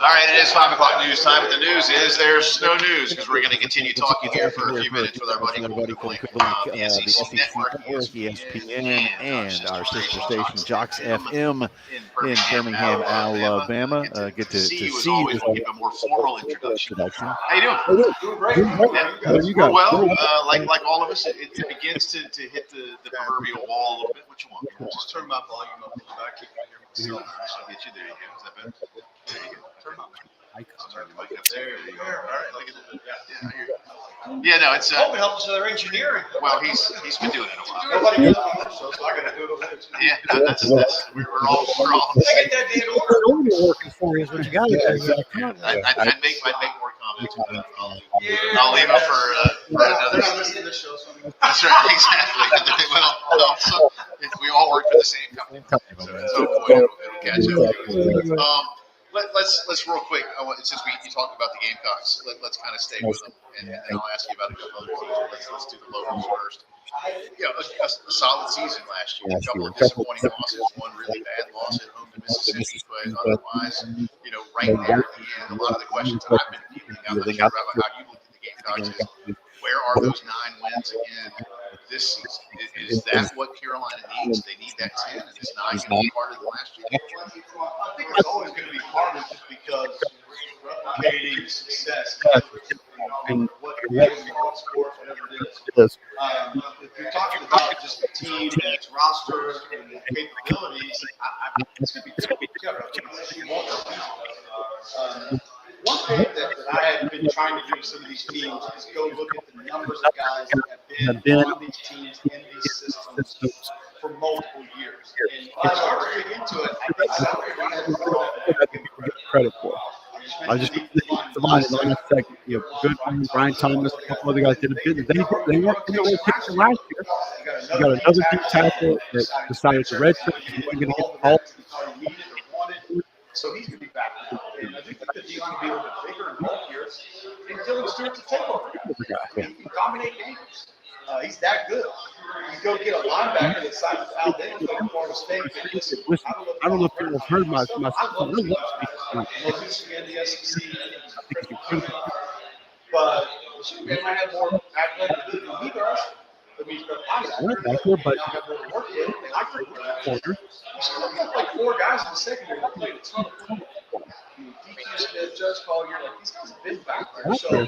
All right, it is 5 o'clock news time, but the news is there's no news because we're going to continue talking here for a few minutes with our buddy the SEC Network, ESPN, and our sister station, Jocks FM in Birmingham, Alabama. Get to see you. We'll give a more formal introduction. How you doing? Doing great. We're well. Like all of us, it begins to hit the proverbial wall a little bit. What you want? Just turn my volume up in the back. You can hear me. I'll get you. There you go. Is that better? There you go. Turn my mic. Turn the mic up. There you go. All right. Look at that. Yeah, I hear you. Yeah, no, it's Hope it helps with our engineering. well, he's been doing it a while. Nobody does it on this show, so I gotta do it over there too. Yeah, no, that's we're all I get that damn order working for you is what you got to do. I'd make more comments, but I'll leave it for They're another. not listening to this show, so I'm gonna. That's right, exactly. Well, so we all work for the same company, so at some point it'll catch up. Let's real quick. Since you talked about the Gamecocks, let's kind of stay with them, and I'll ask you about a couple other teams. Let's do the Locals first. Yeah, a solid season last year. A couple of disappointing losses. One really bad loss at home to Mississippi, but otherwise, right there at the end, a lot of the questions I've been feeling out about how you look at the Gamecocks is where are those 9 wins again this season? Is that what Carolina needs? They need that 10, and this 9 is harder than last year. I think it's always going to be harder just because replicating success in what sport, whatever it is. If you're talking about just the team and its roster and capabilities, it's going to be tough. One thing that I have been trying to do with some of these teams is go look at the numbers of guys that have been on these teams in these systems for multiple years. And when I started to dig into it, I think Credit for. I just the line in the last second. Goodwin, Brian Thomas, a couple other guys did a bit. They weren't going to pick the last year. You got another deep tackle that decided to redshirt. He wasn't going to get the ball. So he's going to be back. And I think that he's going to be a little bit bigger and bulkier. And Dylan Stewart's a takeover guy. He can dominate games. He's that good. You go get a linebacker that signed with Alabama from Florida State. Listen, I don't know if people have heard my I love Michigan, the SEC. But they might have more athletic than he does. I mean, linebacker, but you still got like 4 guys in the secondary that played a ton of football. DQ Smith, Judge Collier, like these guys have been back there. So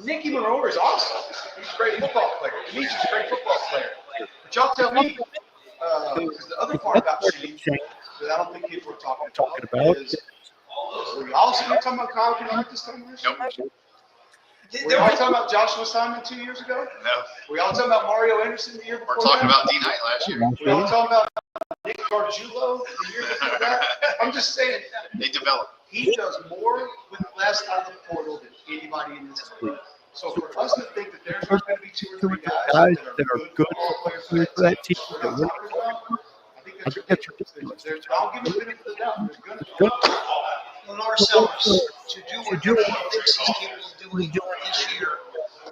Nicky Monroe is awesome. He's a great football player. Demetrius is a great football player. But y'all tell me, because the other part about Shane that I don't think people are talking about is, were we all sitting here talking about Kyle Kennard this time last year? Nope. Were we all talking about Joshua Simon 2 years ago? No, Were we all talking about Mario Anderson the year before? we're talking about D Knight last year. Were we all talking about Nick Gargiulo the year before that? I'm just saying, They developed. he does more with less out of the portal than anybody in this league. So for us to think that there's going to be 2 or 3 guys that are good football players for that team, I think that's ridiculous. I'll give him the benefit of the doubt. There's going to be. Lenore Sellers to do what everyone thinks he's capable of doing this year.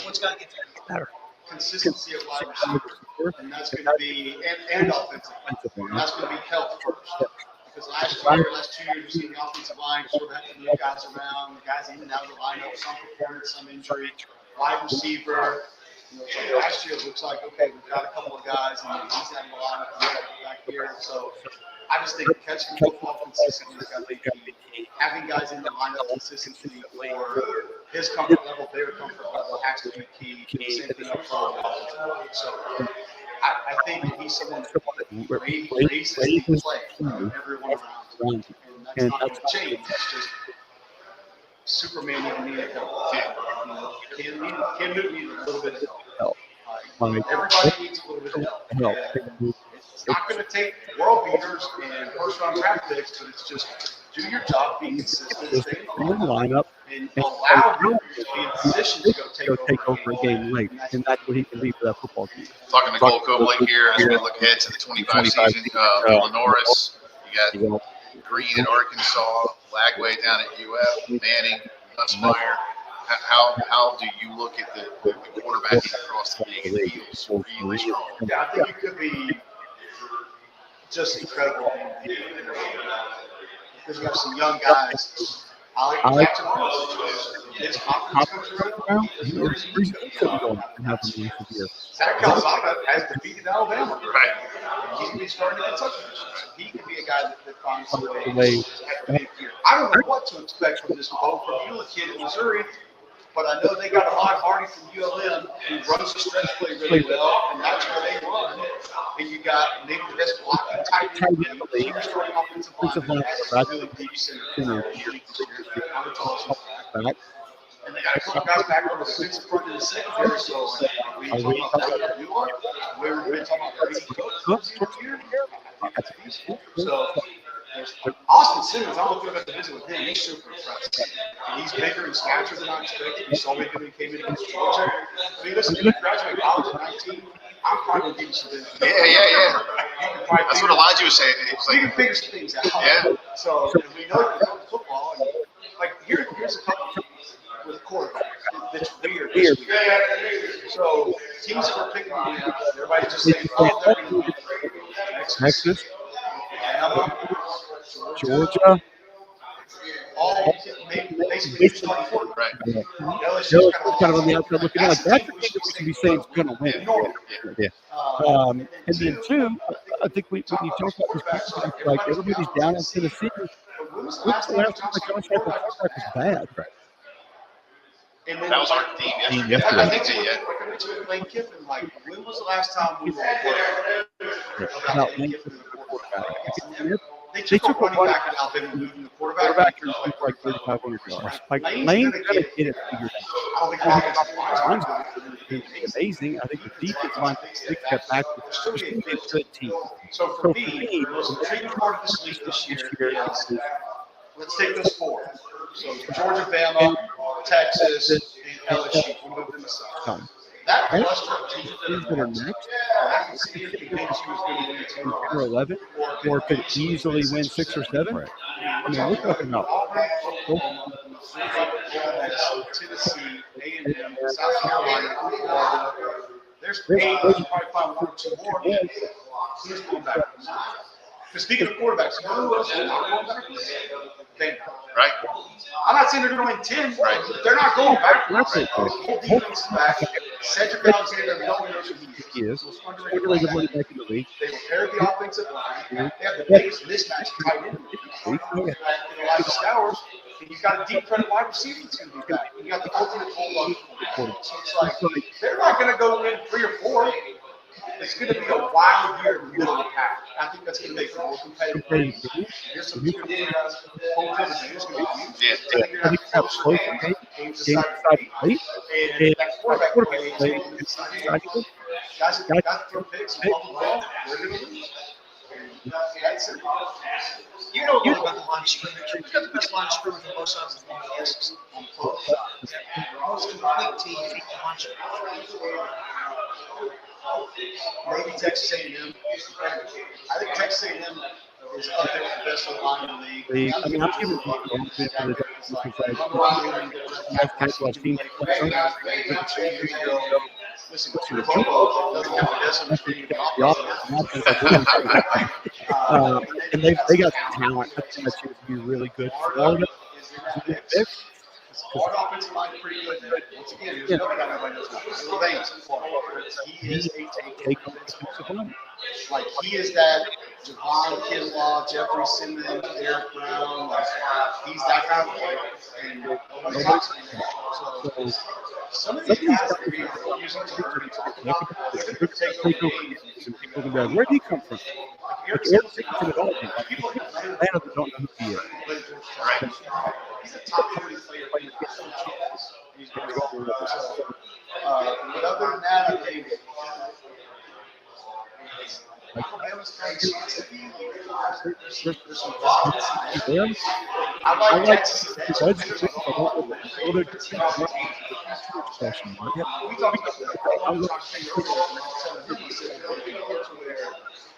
What's got to get better? Consistency of wide receiver, and that's going to be and offensive. And that's going to be health first. Because last 2 years, we've seen the offensive line sort of have to move guys around, guys in and out of the lineup, some performance, some injury, wide receiver, So last year it looks like, okay, we've got a couple of guys, and he's out of the lineup back here. So I just think catching the football consistently is going to be key. Having guys in the lineup consistently for his comfort level, their comfort level, has to be key. Same thing up front. So I think he's someone that raises the play from everyone around him. And that's not going to change. It's just Superman even needed help. Cam Newton needed a little bit of help. Everybody needs a little bit of help. It's not going to take world beaters and first-round draft picks, but it's just do your job, be consistent, stay in the lineup, and allow him to be in position to go take over a game late. And that's what he can be for that football team. Talking to Cole Cobley here as we look ahead to the 25 season. Lenoris, you got Green at Arkansas, Lagway down at UF, Manning, Nussmeier. How do you look at the quarterbacking across the league? It feels really strong. Yeah, I think you could be just incredible. Because you have some young guys. I like Captain Arnold. His confidence comes around. Zach Calzada has defeated Alabama. Right. He's going to be starting in Kentucky. He could be a guy that finds a way. I don't know what to expect from this bowl from Beulah kid in Missouri, but I know they got Ahmad Hardy from ULM who runs the stretch play really well, and that's where they run. And you got maybe the best blocking tight end in the league. Starting offensive line. That's really deep center. And they got a couple guys back on the defensive front in the secondary. So we were talking about So Austin Simmons, I don't know if you've ever visited with him. He's super impressive. And he's bigger in stature than I expected. You saw me when he came in against Georgia. I mean, listen, you graduated college at 19. I'm probably going to give you some business. Yeah. That's what Elijah was saying. We can figure some things out. Yeah. So we know you know football. And like here's a couple things with quarterbacks that's weird. So teams that were picking on him, everybody's just saying, oh, they're going to be Texas, Georgia. all basically starting quarterback. LSU's kind of on the outside looking in. Like that's the thing that we can be saying is going to win. Yeah. And then two, I think when you talk about this quarterback, like everybody's down in Tennessee. When's the last time the contract was bad? Right. And then, That was our team yesterday. I think like I mentioned with Lane Kiffin, like when was the last time we were about Lane Kiffin and the quarterback? They took a running back at Alabama and moved the quarterback. Like 3,500 yards. Like Lane's going to get it figured out. I don't think It's amazing. I think the defense line takes a step back. It's going to be a good team. So for me, the most intriguing part of this league this year is let's take those four. So Georgia, Bama, Texas, and LSU. We'll move them aside. That cluster of teams that are next, I can see if the BSU is going to win 10 or 11, or could easily win 6 or 7. Right. I mean, we're talking about Tennessee, A&M, South Carolina, Florida. There's 8. Probably find 1 or 2 more. Who's going back? Because speaking of quarterbacks, who else is not going back? Bama. Right. I'm not saying they're going to win 10, right? But they're not going back. Right. Whole defense is back. Cedric Alexander, no one knows who he is. Most underrated running back in the league. They repaired the offensive line. They have the biggest mismatch tight end in the league. Elijah Stowers. And you've got a deep credit wide receiver that's going to be back. You got the ultimate hold on. So it's like they're not going to go win 3 or 4. It's going to be a wild year in the middle of the pack. I think that's going to make it more competitive. There's some good guys. It's going to be huge. I think that's close to game decided late. And that quarterback play guys that throw picks and ball the ball, they're going to lose. That's it. You know about the line of scrimmage. We've got the best line of scrimmage on both sides of the SEC. Most complete team in the line of scrimmage. Maybe Texas A&M. I think Texas A&M is up there with the best line in the league. I mean, I'm giving people a bit for the Listen, and they got talent. I think that's going to be really good. Florida, Our offensive line is pretty good. Once again, there's another guy nobody knows about. Baines. He is a take on defensive line. like he is that Javon Kinlaw, Jeffrey Simmons, Derek Brown. Like, he's that kind of player. And nobody talks about him. So some of these guys that are using Where did he come from? Like, Eric Dickinson at all. Like, people in Atlanta that don't know who he is. right. He's a top 30 player. He's going to go over but other than that, I think Alabama's got a chance to be. There's some positives. I like Texas. We talked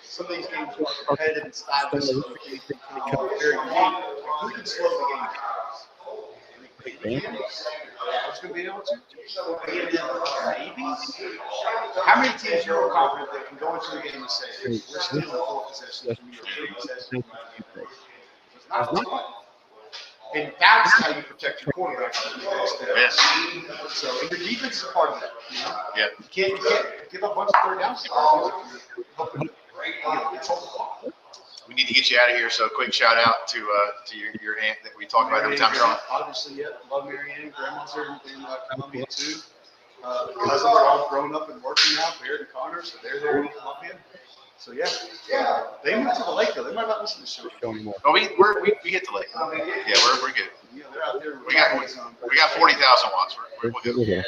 some of these games are competitive and stylish. Very unique. Who can slow the game down? Who's going to be able to? Maybe. How many teams are confident that can go into the game and say, we're still in 4 possessions? It's not fun. And that's how you protect your quarterback. Yes. So and your defense is a part of that. You know? Yeah. You can't give up a bunch of third downs. We need to get you out of here. So quick shout out to your aunt that we talked about every time you're on. Obviously, yeah. Love Marianne. Grandma's there in Columbia too. The cousins are all grown up and working now. Baird and Connor, so they're there in Columbia. So yeah. They moved to the lake though. They might not listen to the show anymore. Oh, we hit the lake. Yeah, we're good. Yeah, they're out there. We got 40,000 watts. We're good. Yeah.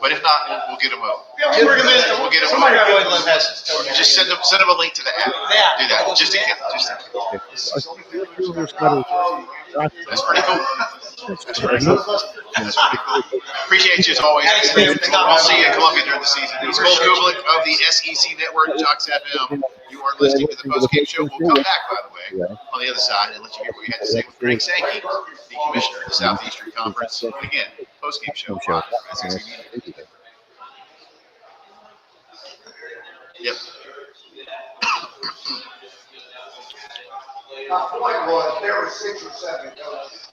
But if not, we'll get them over. We'll get them Somebody over. got to message. Just send them a link to the app. Do that. Just in case. That's pretty cool. That's pretty cool. Appreciate you as always. I'll see you in Columbia during the season. It's Cole Kublik of the SEC Network, Jocks FM. You are listening to the postgame show. We'll come back, by the way, on the other side and let you hear what we had to say with Greg Sankey, the commissioner of the Southeastern Conference. And again, postgame show. SEC Media. Yep. My point was there were 6 or 7 coaches.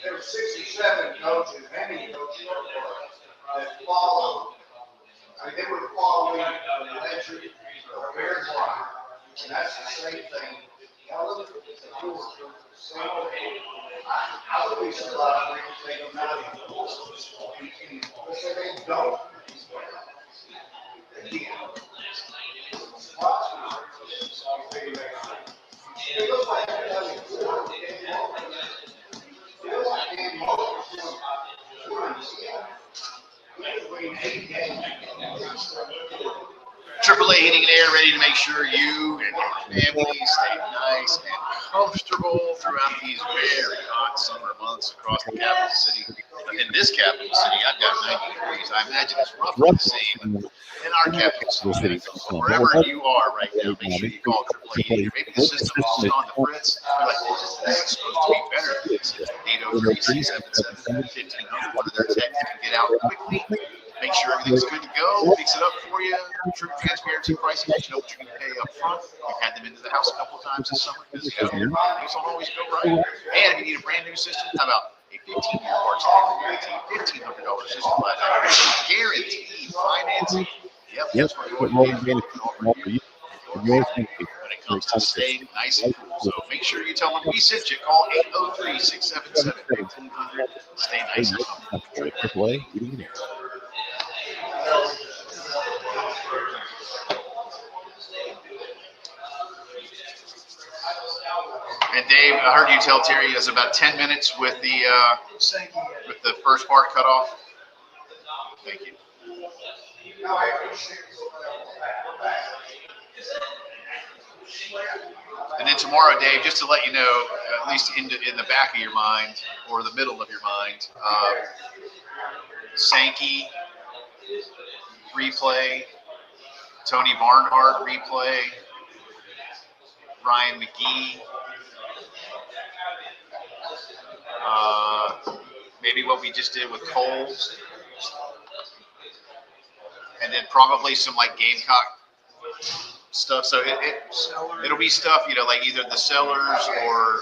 There were 6 or 7 coaches, many coaches that followed. I mean, they were following the legend of Bear Bryant, and that's the same thing. Helen, the Georgia, same thing. I would be surprised if they don't know him. But they don't. Again. It looks like they're having AAA Heating and Air ready to make sure you and your family stay nice and comfortable throughout these very hot summer months across the capital city. In this capital city, I've got 90 degrees. I imagine it's roughly the same in our capital city. So wherever you are right now, make sure you call AAA Heating. Maybe the system is on the fritz. You're like, this is supposed to be better. It's 803-677-1500. One of their techs can get out quickly. Make sure everything's good to go. Fix it up for you. True transparency pricing. You know what you're going to pay up front. We've had them into the house a couple times this summer because things don't always go right. And if you need a brand new system, how about a 15-year warranty, $1,500 system flat out. Guaranteed financing. Yep, that's what you want to do. When it comes to staying nice and cool. So make sure you tell them we sent you. Call 803-677-1500. Stay nice and comfortable. And Dave, I heard you tell Terry he has about 10 minutes with the first part cut off. Thank you. And then tomorrow, Dave, just to let you know, at least in the back of your mind or the middle of your mind, Sankey replay, Tony Barnhart replay, Ryan McGee, maybe what we just did with Cole, and then probably some like Gamecock stuff. So it'll be stuff, like either the Sellers or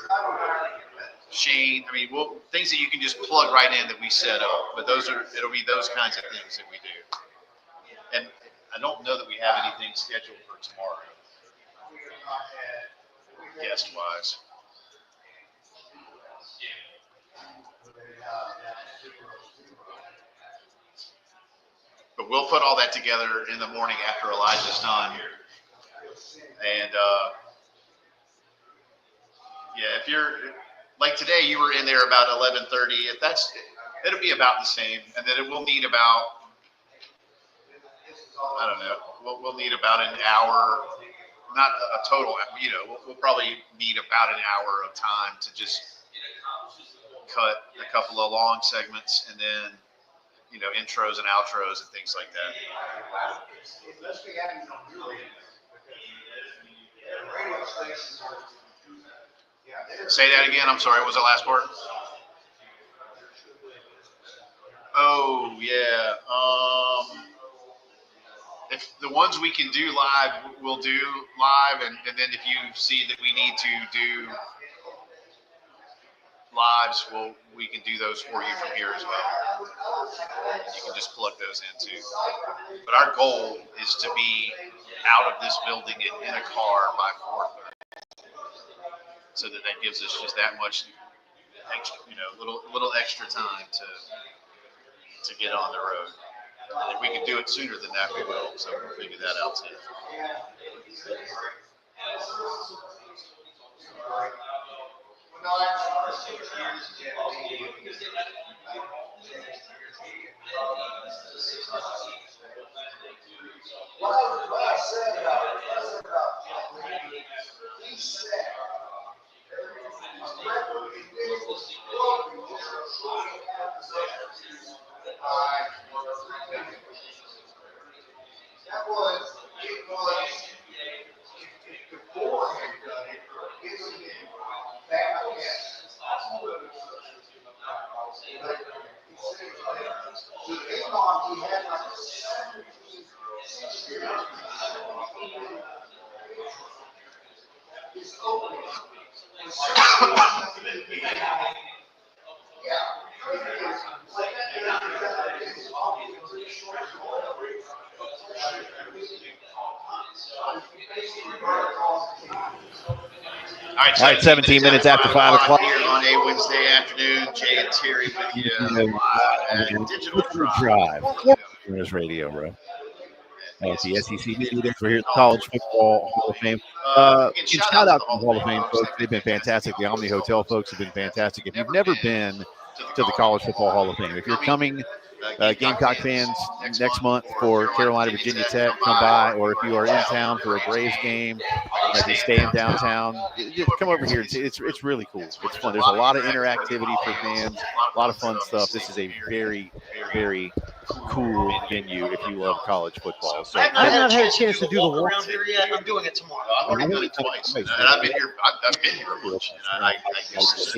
Shane. I mean, things that you can just plug right in that we set up. But it'll be those kinds of things that we do. And I don't know that we have anything scheduled for tomorrow, guest-wise. But we'll put all that together in the morning after Elijah's done. And if you're like today, you were in there about 11:30. It'll be about the same, and then we'll need about, I don't know, we'll need about an hour, not a total. We'll probably need about an hour of time to just cut a couple of long segments, and then intros and outros and things like that. Say that again. I'm sorry. What was the last part? Oh, yeah. If the ones we can do live, we'll do live. And then if you see that we need to do lives, we can do those for you from here as well. You can just plug those in too. But our goal is to be out of this building in a car by 4:30. So that gives us just that much extra, little extra time to get on the road. And if we can do it sooner than that, we will. So we'll figure that out too. All right, 17 minutes after 5 o'clock. Here on a Wednesday afternoon, Jay and Terry with you live at Digital Drive. News Radio, bro. That's the SEC Media Days. We're here at the College Football Hall of Fame. Shout out to the Hall of Fame folks. They've been fantastic. The Omni Hotel folks have been fantastic. If you've never been to the College Football Hall of Fame, if you're coming, Gamecock fans, next month for Carolina, Virginia Tech, come by. Or if you are in town for a Braves game, if you're staying downtown, just come over here. It's really cool. It's fun. There's a lot of interactivity for fans, a lot of fun stuff. This is a very, very cool venue if you love college football. So I've not had a chance to do the walk around here yet. I'm doing it tomorrow. I've already done it twice, and I've been here. I've been here a bunch. And I guess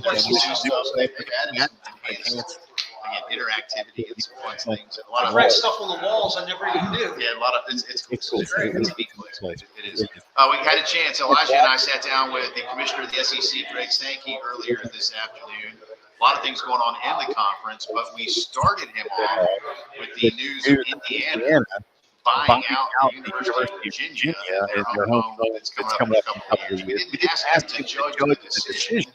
interactivity and some fun things. A lot of red stuff on the walls I never even knew. Yeah, a lot of it's cool. It's very good. It is. We had a chance. Elijah and I sat down with the commissioner of the SEC, Greg Sankey, earlier this afternoon. A lot of things going on in the conference, but we started him off with the news of Indiana buying out the University of Virginia and their home that's coming up in a couple of years. We didn't ask him to judge the decision,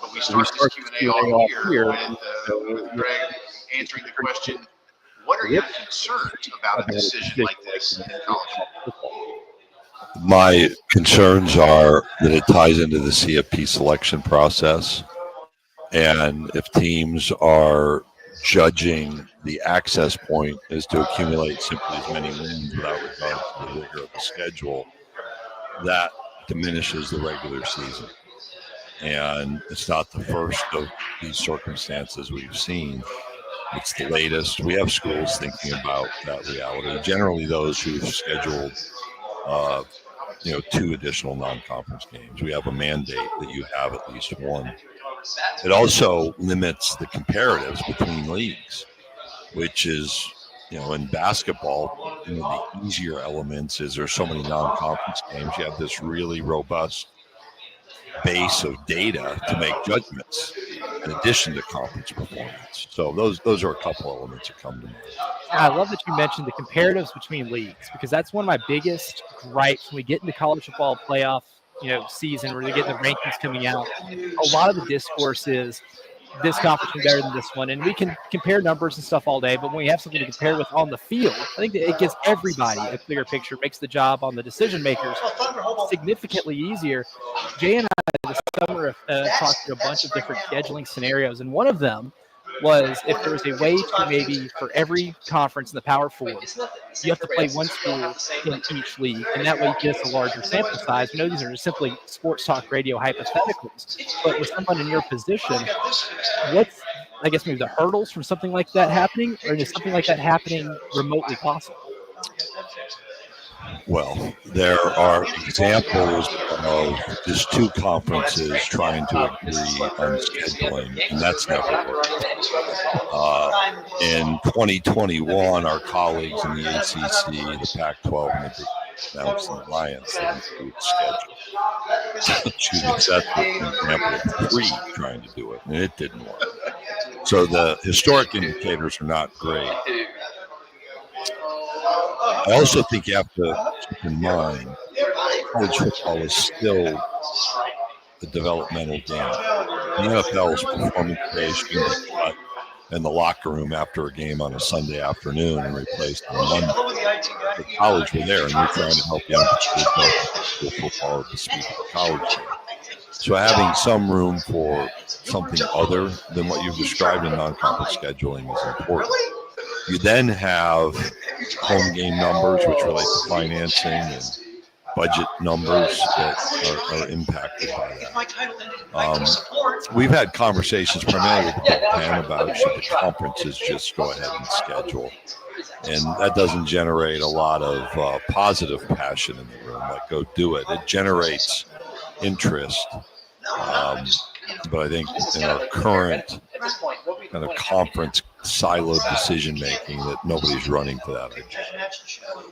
but we start this Q&A off here with Greg answering the question, what are your concerns about a decision like this in college football? My concerns are that it ties into the CFP selection process. And if teams are judging the access point is to accumulate simply as many wins without regard to the rigor of the schedule, that diminishes the regular season. And it's not the first of these circumstances we've seen. It's the latest. We have schools thinking about that reality. Generally, those who've scheduled, 2 additional non-conference games. We have a mandate that you have at least one. It also limits the comparatives between leagues, which is, in basketball, the easier elements is there's so many non-conference games. You have this really robust base of data to make judgments in addition to conference performance. So those are a couple elements that come to mind. I love that you mentioned the comparatives between leagues, because that's one of my biggest gripes when we get into college football playoff, season where they get the rankings coming out. A lot of the discourse is this conference is better than this one, and we can compare numbers and stuff all day, but when we have something to compare with on the field, I think that it gives everybody a clearer picture, makes the job on the decision makers significantly easier. Jay and I this summer talked to a bunch of different scheduling scenarios, and one of them was if there was a way to maybe for every conference in the Power Four, you have to play one school in each league, and that way you get a larger sample size. We know these are just simply sports talk radio hypotheticals, but with someone in your position, what's, I guess, maybe the hurdles from something like that happening, or is something like that happening remotely possible? Well, there are examples of just two conferences trying to agree on scheduling, and that's never worked. In 2021, our colleagues in the ACC, the Pac-12, and the Big Mountain Alliance had improved schedule. Excuse me, that's an example of three trying to do it, and it didn't work. So the historic indicators are not great. I also think you have to keep in mind college football is still a developmental game. The NFL is performance-based. You can be cut in the locker room after a game on a Sunday afternoon and replaced on Monday. The college were there, and we're trying to help young people football at the speed of the college game. So having some room for something other than what you've described in non-conference scheduling is important. You then have home game numbers, which relate to financing, and budget numbers that are impacted by that. We've had conversations primarily with the Big Ten about should the conferences just go ahead and schedule. And that doesn't generate a lot of positive passion in the room, like go do it. It generates interest. But I think in our current kind of conference siloed decision making, that nobody's running for that.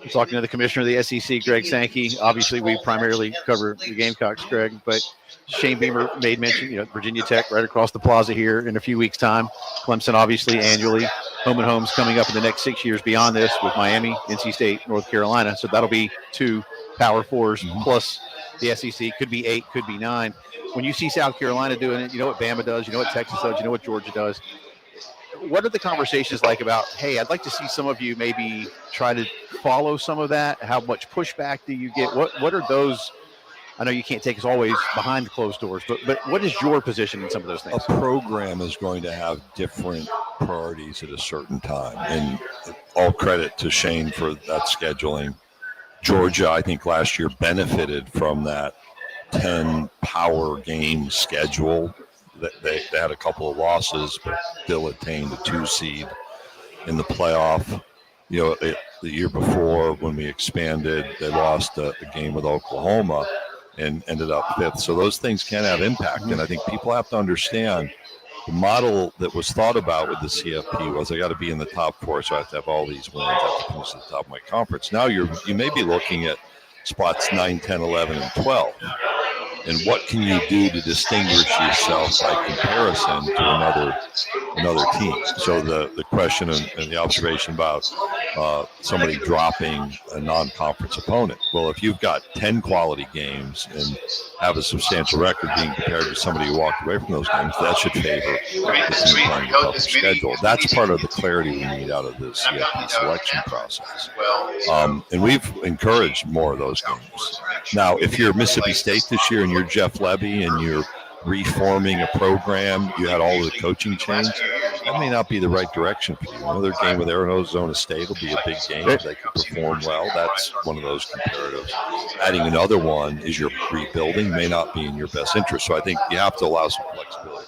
I'm talking to the commissioner of the SEC, Greg Sankey. Obviously, we primarily cover the Gamecocks, Greg, but Shane Beamer made mention, Virginia Tech right across the plaza here in a few weeks' time. Clemson, obviously, annually. Home and home's coming up in the next 6 years beyond this with Miami, NC State, North Carolina. So that'll be 2 Power Fours plus the SEC. Could be 8, could be 9. When you see South Carolina doing it, you know what Bama does, you know what Texas does, you know what Georgia does. What are the conversations like about, hey, I'd like to see some of you maybe try to follow some of that? How much pushback do you get? What are those? I know you can't take us always behind closed doors, but what is your position in some of those things? A program is going to have different priorities at a certain time. And all credit to Shane for that scheduling. Georgia, I think last year benefited from that 10 power game schedule. They had a couple of losses, but still attained a 2 seed in the playoff. The year before when we expanded, they lost a game with Oklahoma and ended up 5th. So those things can have impact. And I think people have to understand the model that was thought about with the CFP was I got to be in the top 4, so I have to have all these wins. I have to finish at the top of my conference. Now you may be looking at spots 9, 10, 11, and 12. And what can you do to distinguish yourself by comparison to another team? So the question and the observation about somebody dropping a non-conference opponent. Well, if you've got 10 quality games and have a substantial record being compared to somebody who walked away from those games, that should favor the team playing a tougher schedule. That's part of the clarity we need out of the CFP selection process. And we've encouraged more of those games. Now, if you're Mississippi State this year and you're Jeff Levy and you're reforming a program, you had all of the coaching change, that may not be the right direction for you. Another game with Arizona State will be a big game. If they can perform well, that's one of those comparatives. Adding another one is you're rebuilding may not be in your best interest. So I think you have to allow some flexibility.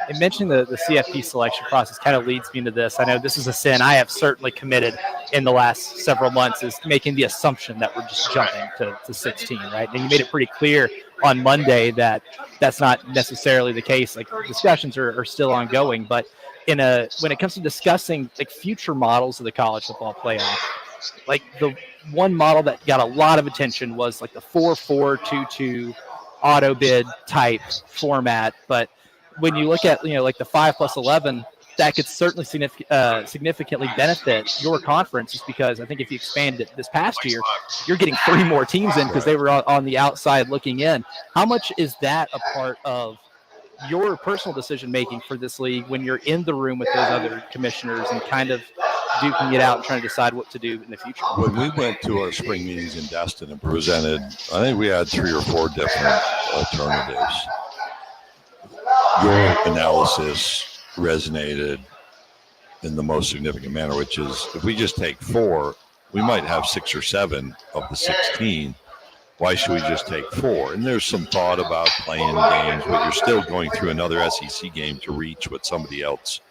And mentioning the CFP selection process kind of leads me into this. I know this is a sin I have certainly committed in the last several months, is making the assumption that we're just jumping to 16, right? And you made it pretty clear on Monday that that's not necessarily the case. Like, discussions are still ongoing, but when it comes to discussing like future models of the college football playoff, like the one model that got a lot of attention was like the 4-4-2-2 auto bid type format. But when you look at, like the 5+11, that could certainly significantly benefit your conference, just because I think if you expanded it this past year, you're getting 3 more teams in because they were on the outside looking in. How much is that a part of your personal decision making for this league when you're in the room with those other commissioners and kind of duking it out and trying to decide what to do in the future? When we went to our spring meetings in Destin and presented, I think we had 3 or 4 different alternatives. Your analysis resonated in the most significant manner, which is if we just take 4, we might have 6 or 7 of the 16. Why should we just take 4? And there's some thought about playing games, but you're still going through another SEC game to reach what somebody else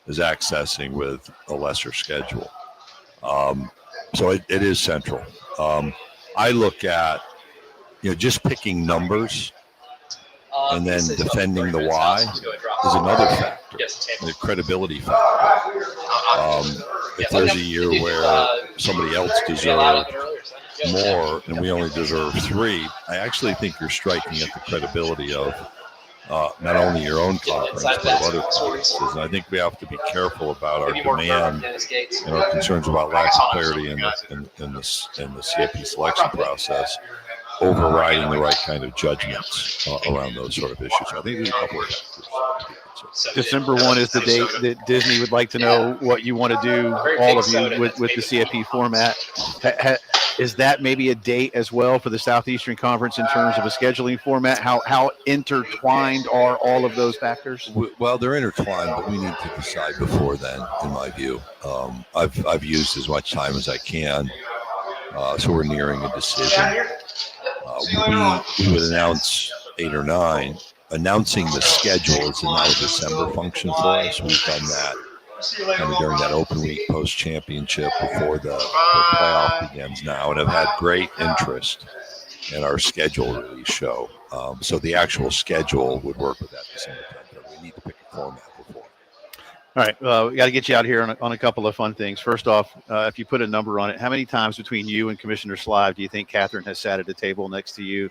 is accessing with a lesser schedule. So it is central. I look at, just picking numbers and then defending the why is another factor, the credibility factor. If there's a year where somebody else deserved more and we only deserve 3, I actually think you're striking at the credibility of not only your own conference, but of other conferences. And I think we have to be careful about our demand and our concerns about lack of clarity in the CFP selection process overriding the right kind of judgments around those sort of issues. So I think there's a couple of factors. December 1 is the date that Disney would like to know what you want to do, all of you, with the CFP format. Is that maybe a date as well for the Southeastern Conference in terms of a scheduling format? How intertwined are all of those factors? Well, they're intertwined, but we need to decide before then, in my view. I've used as much time as I can, so we're nearing a decision. We would announce 8 or 9. Announcing the schedule is now a December function for us. We've done that kind of during that open week post-championship before the playoff begins now, and have had great interest in our schedule release show. So the actual schedule would work with that December 10th. We need to pick a format before. All right, we got to get you out here on a couple of fun things. First off, if you put a number on it, how many times between you and Commissioner Slive do you think Catherine has sat at a table next to you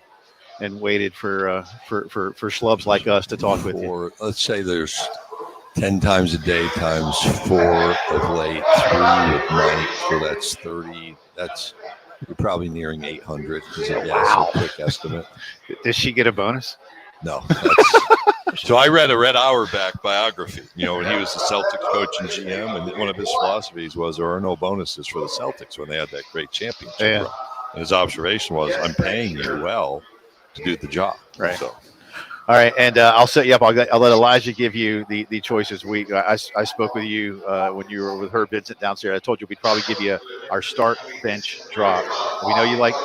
and waited for schlubs like us to talk with you? Let's say there's 10 times a day times 4 of late, 3 with Mike, so that's 30. You're probably nearing 800. Is a quick estimate. Does she get a bonus? No. So I read a Red Auerbach biography, when he was the Celtics coach and GM, and one of his philosophies was there are no bonuses for the Celtics when they had that great championship run. And his observation was, I'm paying you well to do the job. Right. So. All right, and I'll set you up. I'll let Elijah give you the choices. I spoke with you when you were with Herb Vincent downstairs. I told you we'd probably give you our start bench drop. We know you like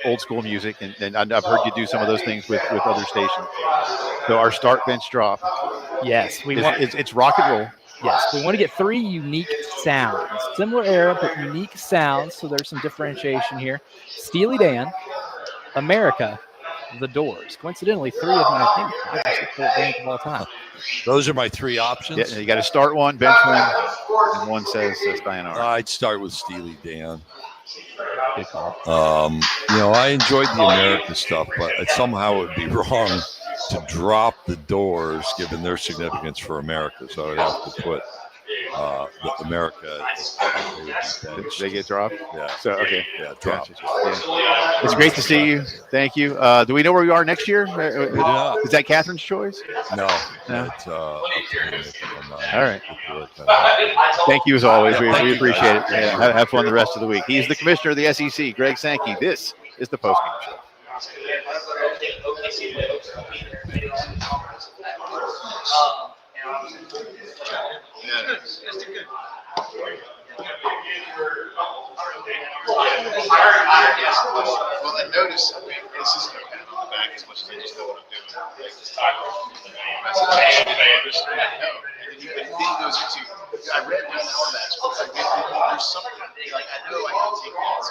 old school music, and I've heard you do some of those things with other stations. So our start bench drop. Yes, it's rock and roll. Yes, we want to get 3 unique sounds, similar era but unique sounds. So there's some differentiation here. Steely Dan, America, The Doors. Coincidentally, 3 of my favorite bands of all time. Those are my 3 options. Yeah, you got to start one, bench one, and one says Sayonara. I'd start with Steely Dan. I enjoyed the American stuff, but somehow it would be wrong to drop the Doors given their significance for America. So I'd have to put America. They get dropped? Yeah. So, okay. Yeah, dropped. Yeah. It's great to see you. Thank you. Do we know where we are next year? Is that Catherine's choice? No. No? It's, all right. Thank you as always. We appreciate it. Yeah, have fun the rest of the week. He's the commissioner of the SEC, Greg Sankey. This is the postgame show. Well, and notice, this isn't a pat on the back as much as I just know what I'm doing. And then he goes into, I read one of that. There's something, like, I know I can take that.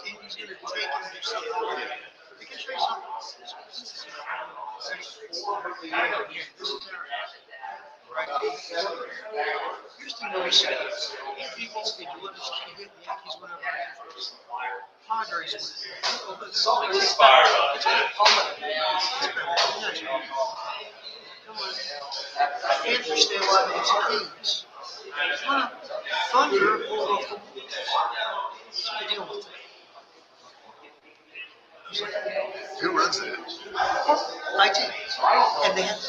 He's going to take it and do something with it. He can show you something. Here's the notice. People, if you let us hit the Yankees whenever Padres something expired. It's been I can't understand why these teams. Thunder will go. What's the deal with it? Who runs that? 19. And they had the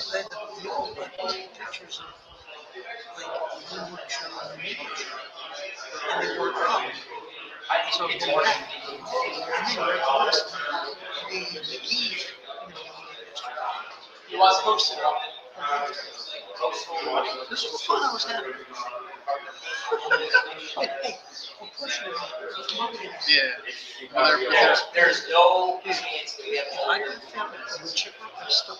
pictures of like one work show and the media show. And they work out. So it's back. And then right first, the McGee. He was posted up. This was fun I was having. Hey, we're pushing it. Yeah. Well, There's no chance to get I could found it in the chipper and stuff.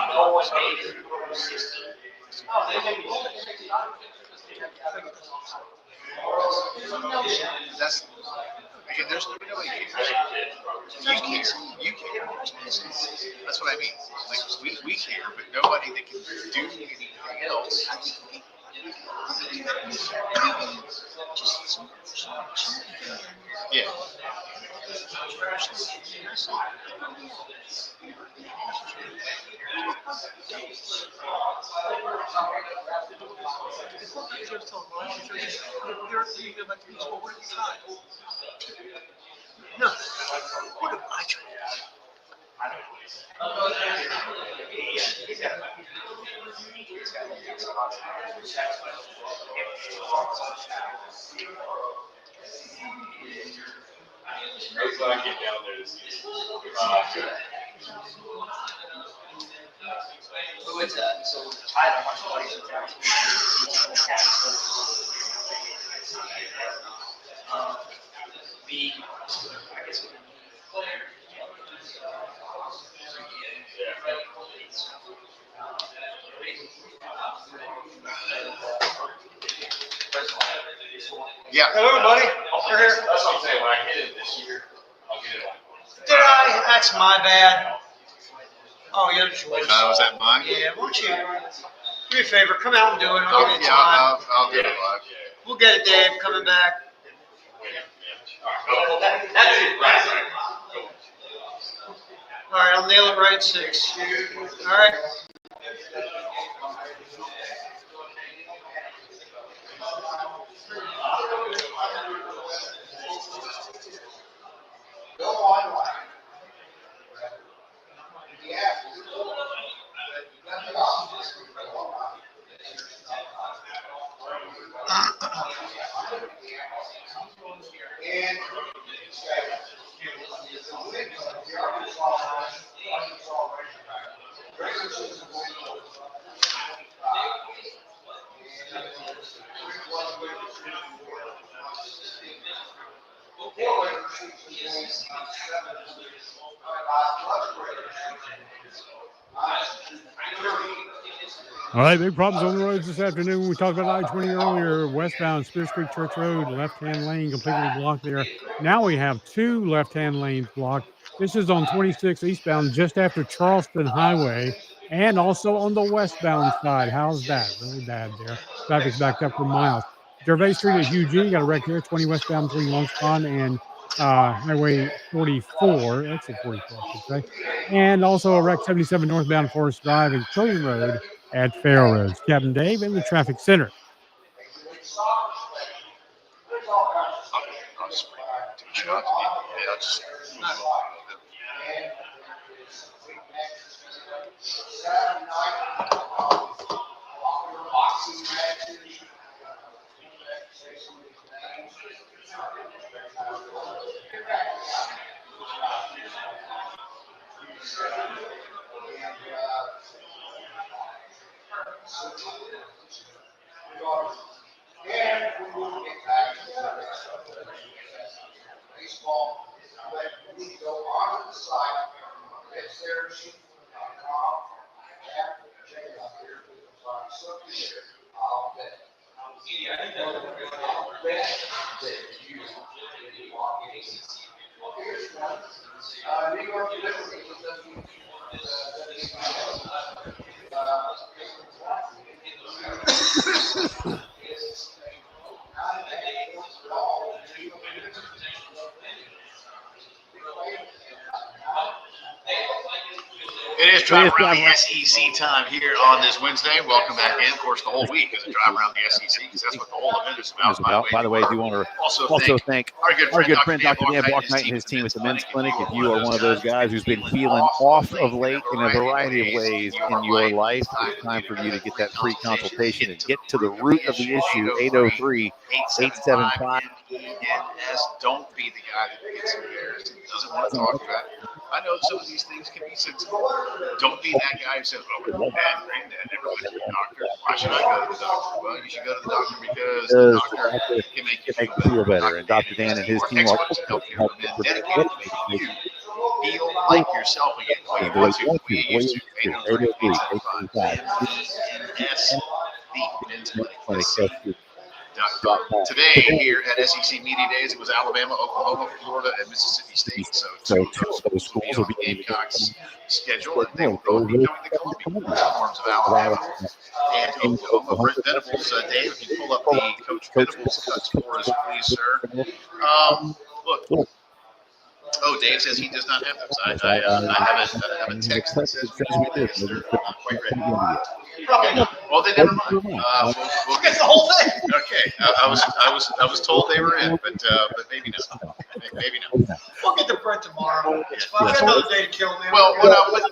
no one made it. That's again. There's nobody cares. You care. That's what I mean. Like we care, but nobody that can do anything else. Yeah. No. What have I tried? So tied on one place. I guess. Yeah. Hello, everybody. We're here. That's what I'm saying. When I hit it this year, I'll get it on. Did I? That's my bad. Oh, yeah. Was that mine? Yeah, why don't you do me a favor? Come out and do it. I'll give you Yeah, time. I'll do it live. We'll get it, Dave. Coming back. That's it, right? All right, I'll nail it right at 6. All right. All right, big problems on the roads this afternoon. We talked about I-20 earlier. Westbound Spears Creek Church Road, left-hand lane completely blocked there. Now we have 2 left-hand lanes blocked. This is on 26 eastbound just after Charleston Highway and also on the westbound side. How's that? Really bad there. Traffic's backed up for miles. Gervais Street at Eugene, got a wreck there, 20 westbound between Lungs Pond and Highway 44, exit 44, I should say. And also a wreck 77 northbound Forest Drive and Killian Road at Fair Roads. Captain Dave in the traffic center. I'll just take a shot. Yeah, I'll just move along with it. Baseball, we go onto the site, it's there, check out here, I'll bet. I'll bet that you walk in. Here's one. New York Liberty It is drive around the SEC time here on this Wednesday. Welcome back in. Of course, the whole week is a drive around the SEC because that's what the whole event is about. By the way, I do want to also thank our good friend Dr. Dan Block Knight and his team at the Men's Clinic. If you are one of those guys who's been feeling off of late in a variety of ways in your life, it's time for you to get that free consultation and get to the root of the issue. 803-875. Don't be the guy that gets embarrassed and doesn't want to talk about it. I know some of these things can be sensitive. Don't be that guy who says, "Oh, my dad, granddad never went to the doctor. Why should I go to the doctor?" Well, you should go to the doctor because the doctor can make you feel better. And Dr. Dan and his team are help you have been dedicated to making you feel like yourself again. Want to? We used to 803-875 Men's Clinic. Today here at SEC Media Days, it was Alabama, Oklahoma, Florida, and Mississippi State. So two of those schools will be Gamecocks' schedule, and they will both be coming to Columbia uniforms of Alabama and Oklahoma. Brent Venables, Dave, if you pull up the Coach Venables cuts for us, please, sir. Look. Oh, Dave says he does not have those. I have a text that says they're not quite ready. Probably not. Well, then never mind. We'll get the whole thing. Okay, I was told they were in, but maybe not. Maybe not. We'll get to Brent tomorrow. It's fine. Another day to kill him. Well,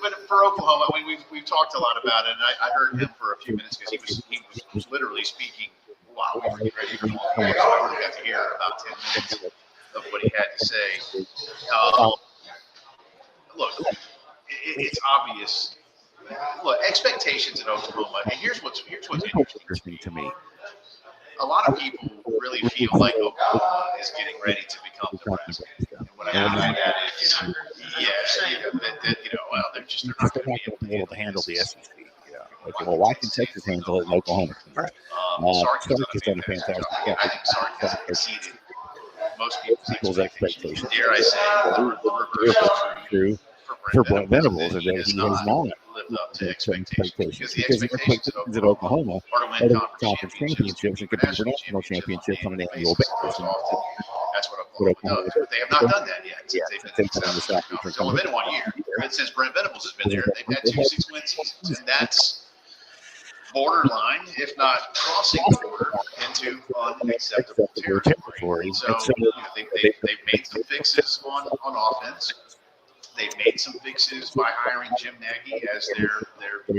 but for Oklahoma, we've talked a lot about it, and I heard him for a few minutes because he was literally speaking while we were ready to come on. So I only got to hear about 10 minutes of what he had to say. Look, it's obvious. Look, expectations in Oklahoma, and here's what's interesting to me. A lot of people really feel like Oklahoma is getting ready to become Nebraska. And what I mean by that is, well, they're not going to be able to handle the SEC. Okay, well, why can Texas handle it in Oklahoma? Right. Sark has done a fantastic job. I think Sark has exceeded most people's expectations. Dare I say, true for Brent Venables, and that he has not lived up to expectations. Because the expectations at Oklahoma are to win conference championships and compete for national championships on an annual basis. That's what Oklahoma does. But they have not done that yet. It's only been 1 year. And since Brent Venables has been there, they've had 2 6-win seasons. And that's borderline, if not crossing the border, into unacceptable territory. So they've made some fixes on offense. They've made some fixes by hiring Jim Nagy as their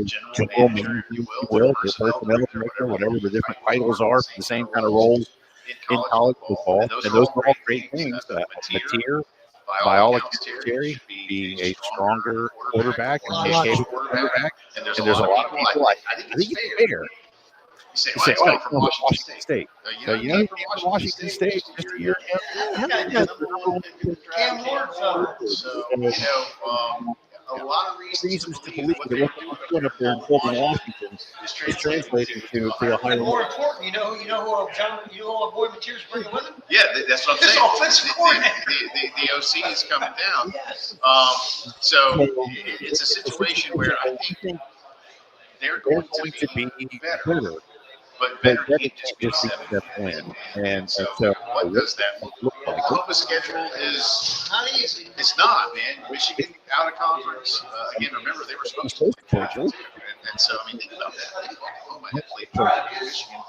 general manager, if you will, their personnel director, whatever the different titles are, the same kind of roles in college football. And those are all great things. Mateer, by all accounts, Terry, being a stronger quarterback and a capable quarterback. And there's a lot of people like, I think it's fair. You say, well, from Washington State. So, you know, from Washington State just a year ago. Cam Ward, so, a lot of reasons to believe that what they're doing up there in Washington is translating to a higher level. More important, you know who our boy Mateer's bringing with him? Yeah, that's what I'm saying. Offensive coordinator. The OC is coming down. Yes. So it's a situation where I think they're going to be better. But better than just step win. And so what does that look like? Oklahoma's schedule is not easy. It's not, man. Michigan out of conference. Again, remember, they were supposed to play Georgia. And so, I mean, think about that. Oklahoma had played Georgia and Michigan.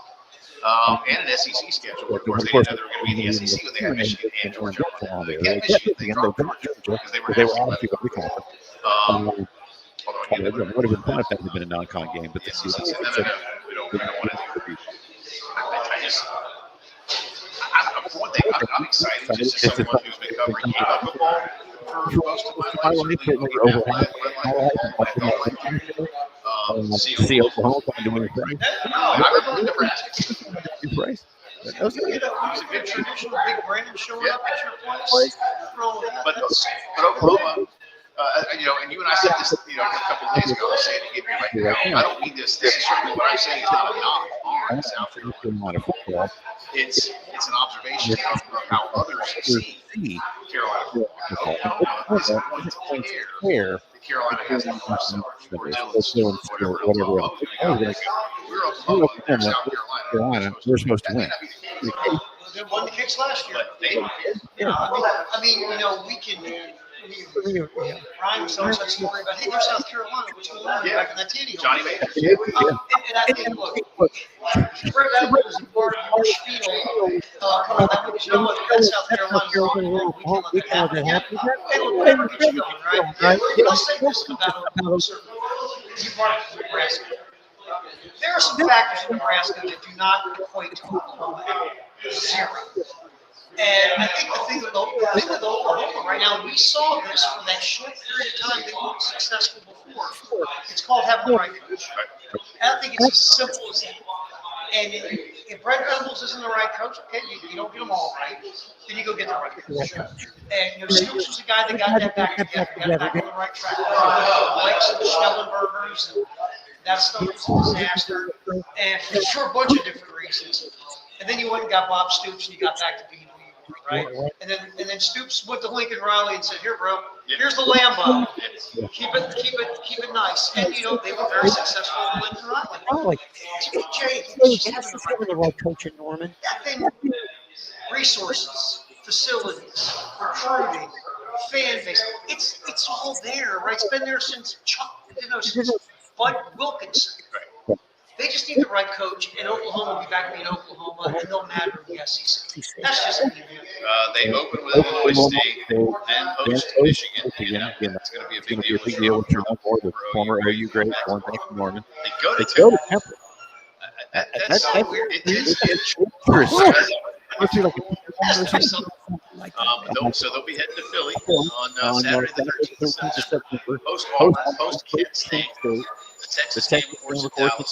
And an SEC schedule. Of course, they didn't know they were going to be in the SEC, but they had Michigan and Georgia. They had Michigan. They dropped Georgia because they were actually out of conference. It would have been fun if that had been a non-con game, but this is we don't want to do it. For one thing, I'm excited just as someone who's been covering football for most of my life. See Oklahoma trying to win the prize. I remember Nebraska. It was a good traditional big Brandon showing up at your place. But Oklahoma, and you and I said this, a couple of days ago. I'll say it again right now. I don't mean this. This is certainly what I'm saying is not a knock on South Carolina football. It's an observation of how others see Carolina football. Oklahoma isn't going to care that Carolina has a more sellers or Dillon's or whatever else. We're Oklahoma, South Carolina. We're supposed to win. They won the kicks last year. But they I mean, we can. Ryan was telling us that story about, hey, there's South Carolina, what's going on back in that Tandy. Johnny Mason. And I think, look, Brett Venables is part of your spiel coming back with, you know what, that's South Carolina. We can't let that happen. They will never get you going, right? I'll say this about certain. You brought up Nebraska. There are some factors in Nebraska that do not equate to Oklahoma. Zero. And I think the thing with Oklahoma right now, we saw this for that short period of time they weren't successful before. It's called having the right coach. I think it's as simple as that. And if Brett Venables isn't the right coach, okay, you don't get them all right, then you go get the right coach. And Stoops was a guy that got that back together, got back on the right track. Likes and Schnellenbergers and that stuff was a disaster, and for a bunch of different reasons. And then you went and got Bob Stoops, and you got back to being who you were, right? And then Stoops went to Lincoln Riley and said, "Here, bro, here's the Lambo. Keep it nice." And they were very successful in Lincoln Riley. Jay, Having the right coach in Norman. that thing, resources, facilities, recruiting, fan base, it's all there, right? It's been there since since Bud Wilkinson. They just need the right coach, and Oklahoma will be back being Oklahoma, and they'll matter in the SEC. That's just me. They open with Illinois State, then host Michigan. Again, that's going to be a big deal. with your the former OU great, going back to Norman. They go to Temple. Temple. That's so weird. It's So they'll be heading to Philly on Saturday the 13th of September. Host Kent State. The Texas game, of course, Dallas.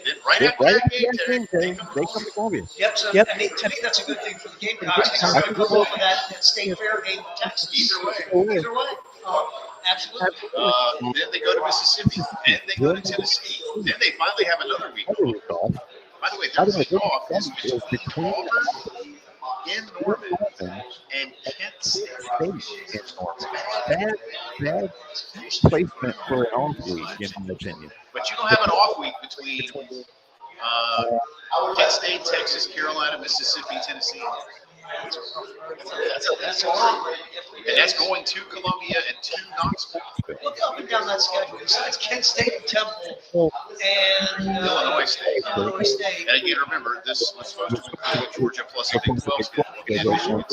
Then right after that game, they come to Columbia. Yep. So I mean, to me, that's a good thing for the Gamecocks. They're going to go over that state fair game with Texas. Either way. Absolutely. Then they go to Mississippi. Then they go to Tennessee. Then they finally have another week off. By the way, their week off is between Auburn in Norman and Kent State in Norman. Bad placement for an off week, in my opinion. But you don't have an off week between Kent State, Texas, Carolina, Mississippi, Tennessee. That's a lot. And that's going to Columbia and to Knoxville. Look up and down that schedule. Besides Kent State and Temple and Illinois State. And again, remember, this was supposed to include Georgia plus a Big 12 schedule and Michigan.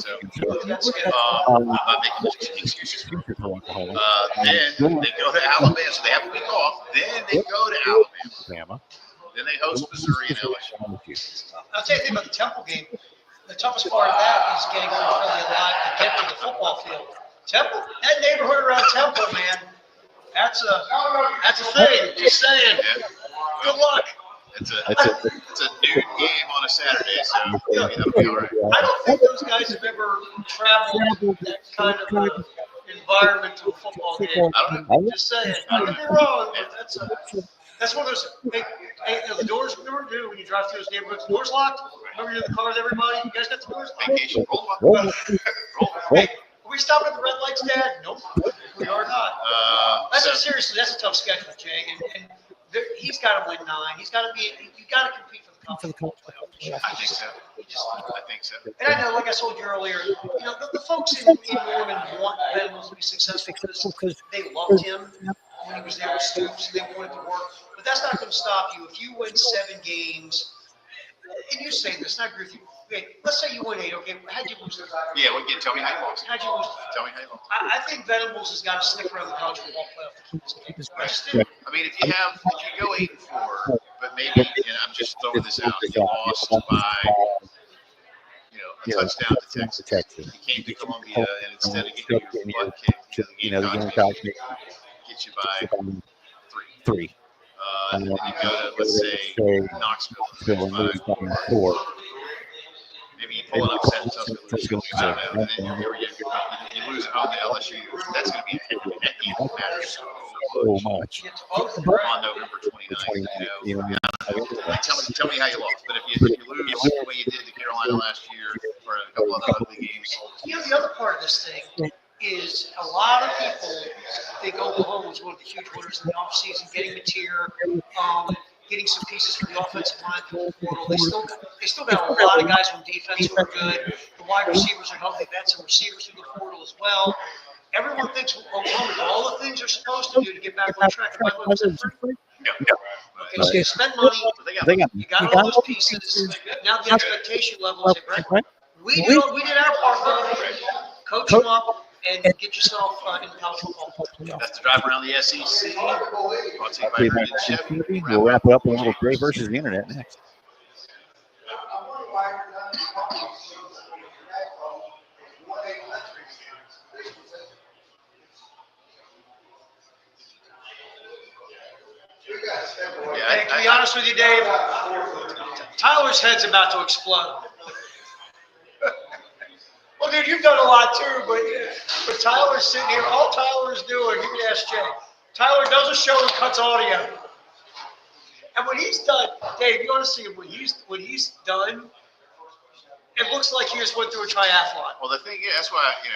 So I'm not making excuses. Then they go to Alabama. So they have a week off. Then they go to Alabama. Then they host Missouri and LSU. I'll tell you the thing about the Temple game. The toughest part of that is getting over Philly alive to get to the football field. Temple, that neighborhood around Temple, man, that's a thing. Just saying. Good luck. It's a noon game on a Saturday, so that'll be all right. I don't think those guys have ever traveled that kind of environment to a football game. I'm just saying. Don't get me wrong, but that's one of those. The doors. Remember when you drive through those neighborhoods, the doors locked. Remember you're in the car with everybody. You guys got the doors locked. Vacation. Roll up. Hey, are we stopping at the red lights, Dad? Nope, we are not. Seriously, that's a tough schedule, Jay. And he's got to win 9. He's got to be. You got to compete for the conference playoffs. I think so. And I know, like I told you earlier, the folks in Norman want Venables to be successful because they loved him when he was there with Stoops and they wanted to work. But that's not going to stop you. If you win 7 games, and you say this, and I agree with you. Okay, let's say you win 8. Okay, how'd you lose? Yeah, tell me how you lost. How'd you lose? Tell me how you lost. I think Venables has got to stick around the college football playoff. I just do. I mean, if you go 8-4, but maybe, I'm just throwing this out, you lost by, a touchdown to Texas. You came to Columbia, and instead of getting your butt kicked, the Gamecocks get you by 3. And then you go to, let's say, Knoxville, and lose by 4. Maybe you pull an upset in Tuscaloosa, and then you lose at home to LSU. That's going to be a hit. That game matters so much. On November 29th. Tell me how you lost. But if you lose the way you did to Carolina last year, or a couple other ugly games. The other part of this thing is a lot of people think Oklahoma was one of the huge winners in the offseason, getting Mateer, getting some pieces for the offensive line through the portal. They still got a lot of guys on defense who are good. The wide receivers are healthy. They've had some receivers through the portal as well. everyone thinks Oklahoma did all the things they're supposed to do to get back on track. By the way, was that free? Okay, so you spend money, you got all those pieces. Now the expectation level is right. We did our part, brother. Coach them up and get yourself in the college football. That's the drive around the SEC. Brought to you by Okay, Herndon Chevy. we'll wrap it up with a little Dre versus the internet next. Hey, to be honest with you, Dave, Tyler's head's about to explode. Well, dude, you've done a lot too, but Tyler's sitting here. All Tyler's doing, you can ask Jay. Tyler does a show and cuts audio. And when he's done, Dave, you want to see him when he's done. It looks like he just went through a triathlon. Well, the thing is, that's why, he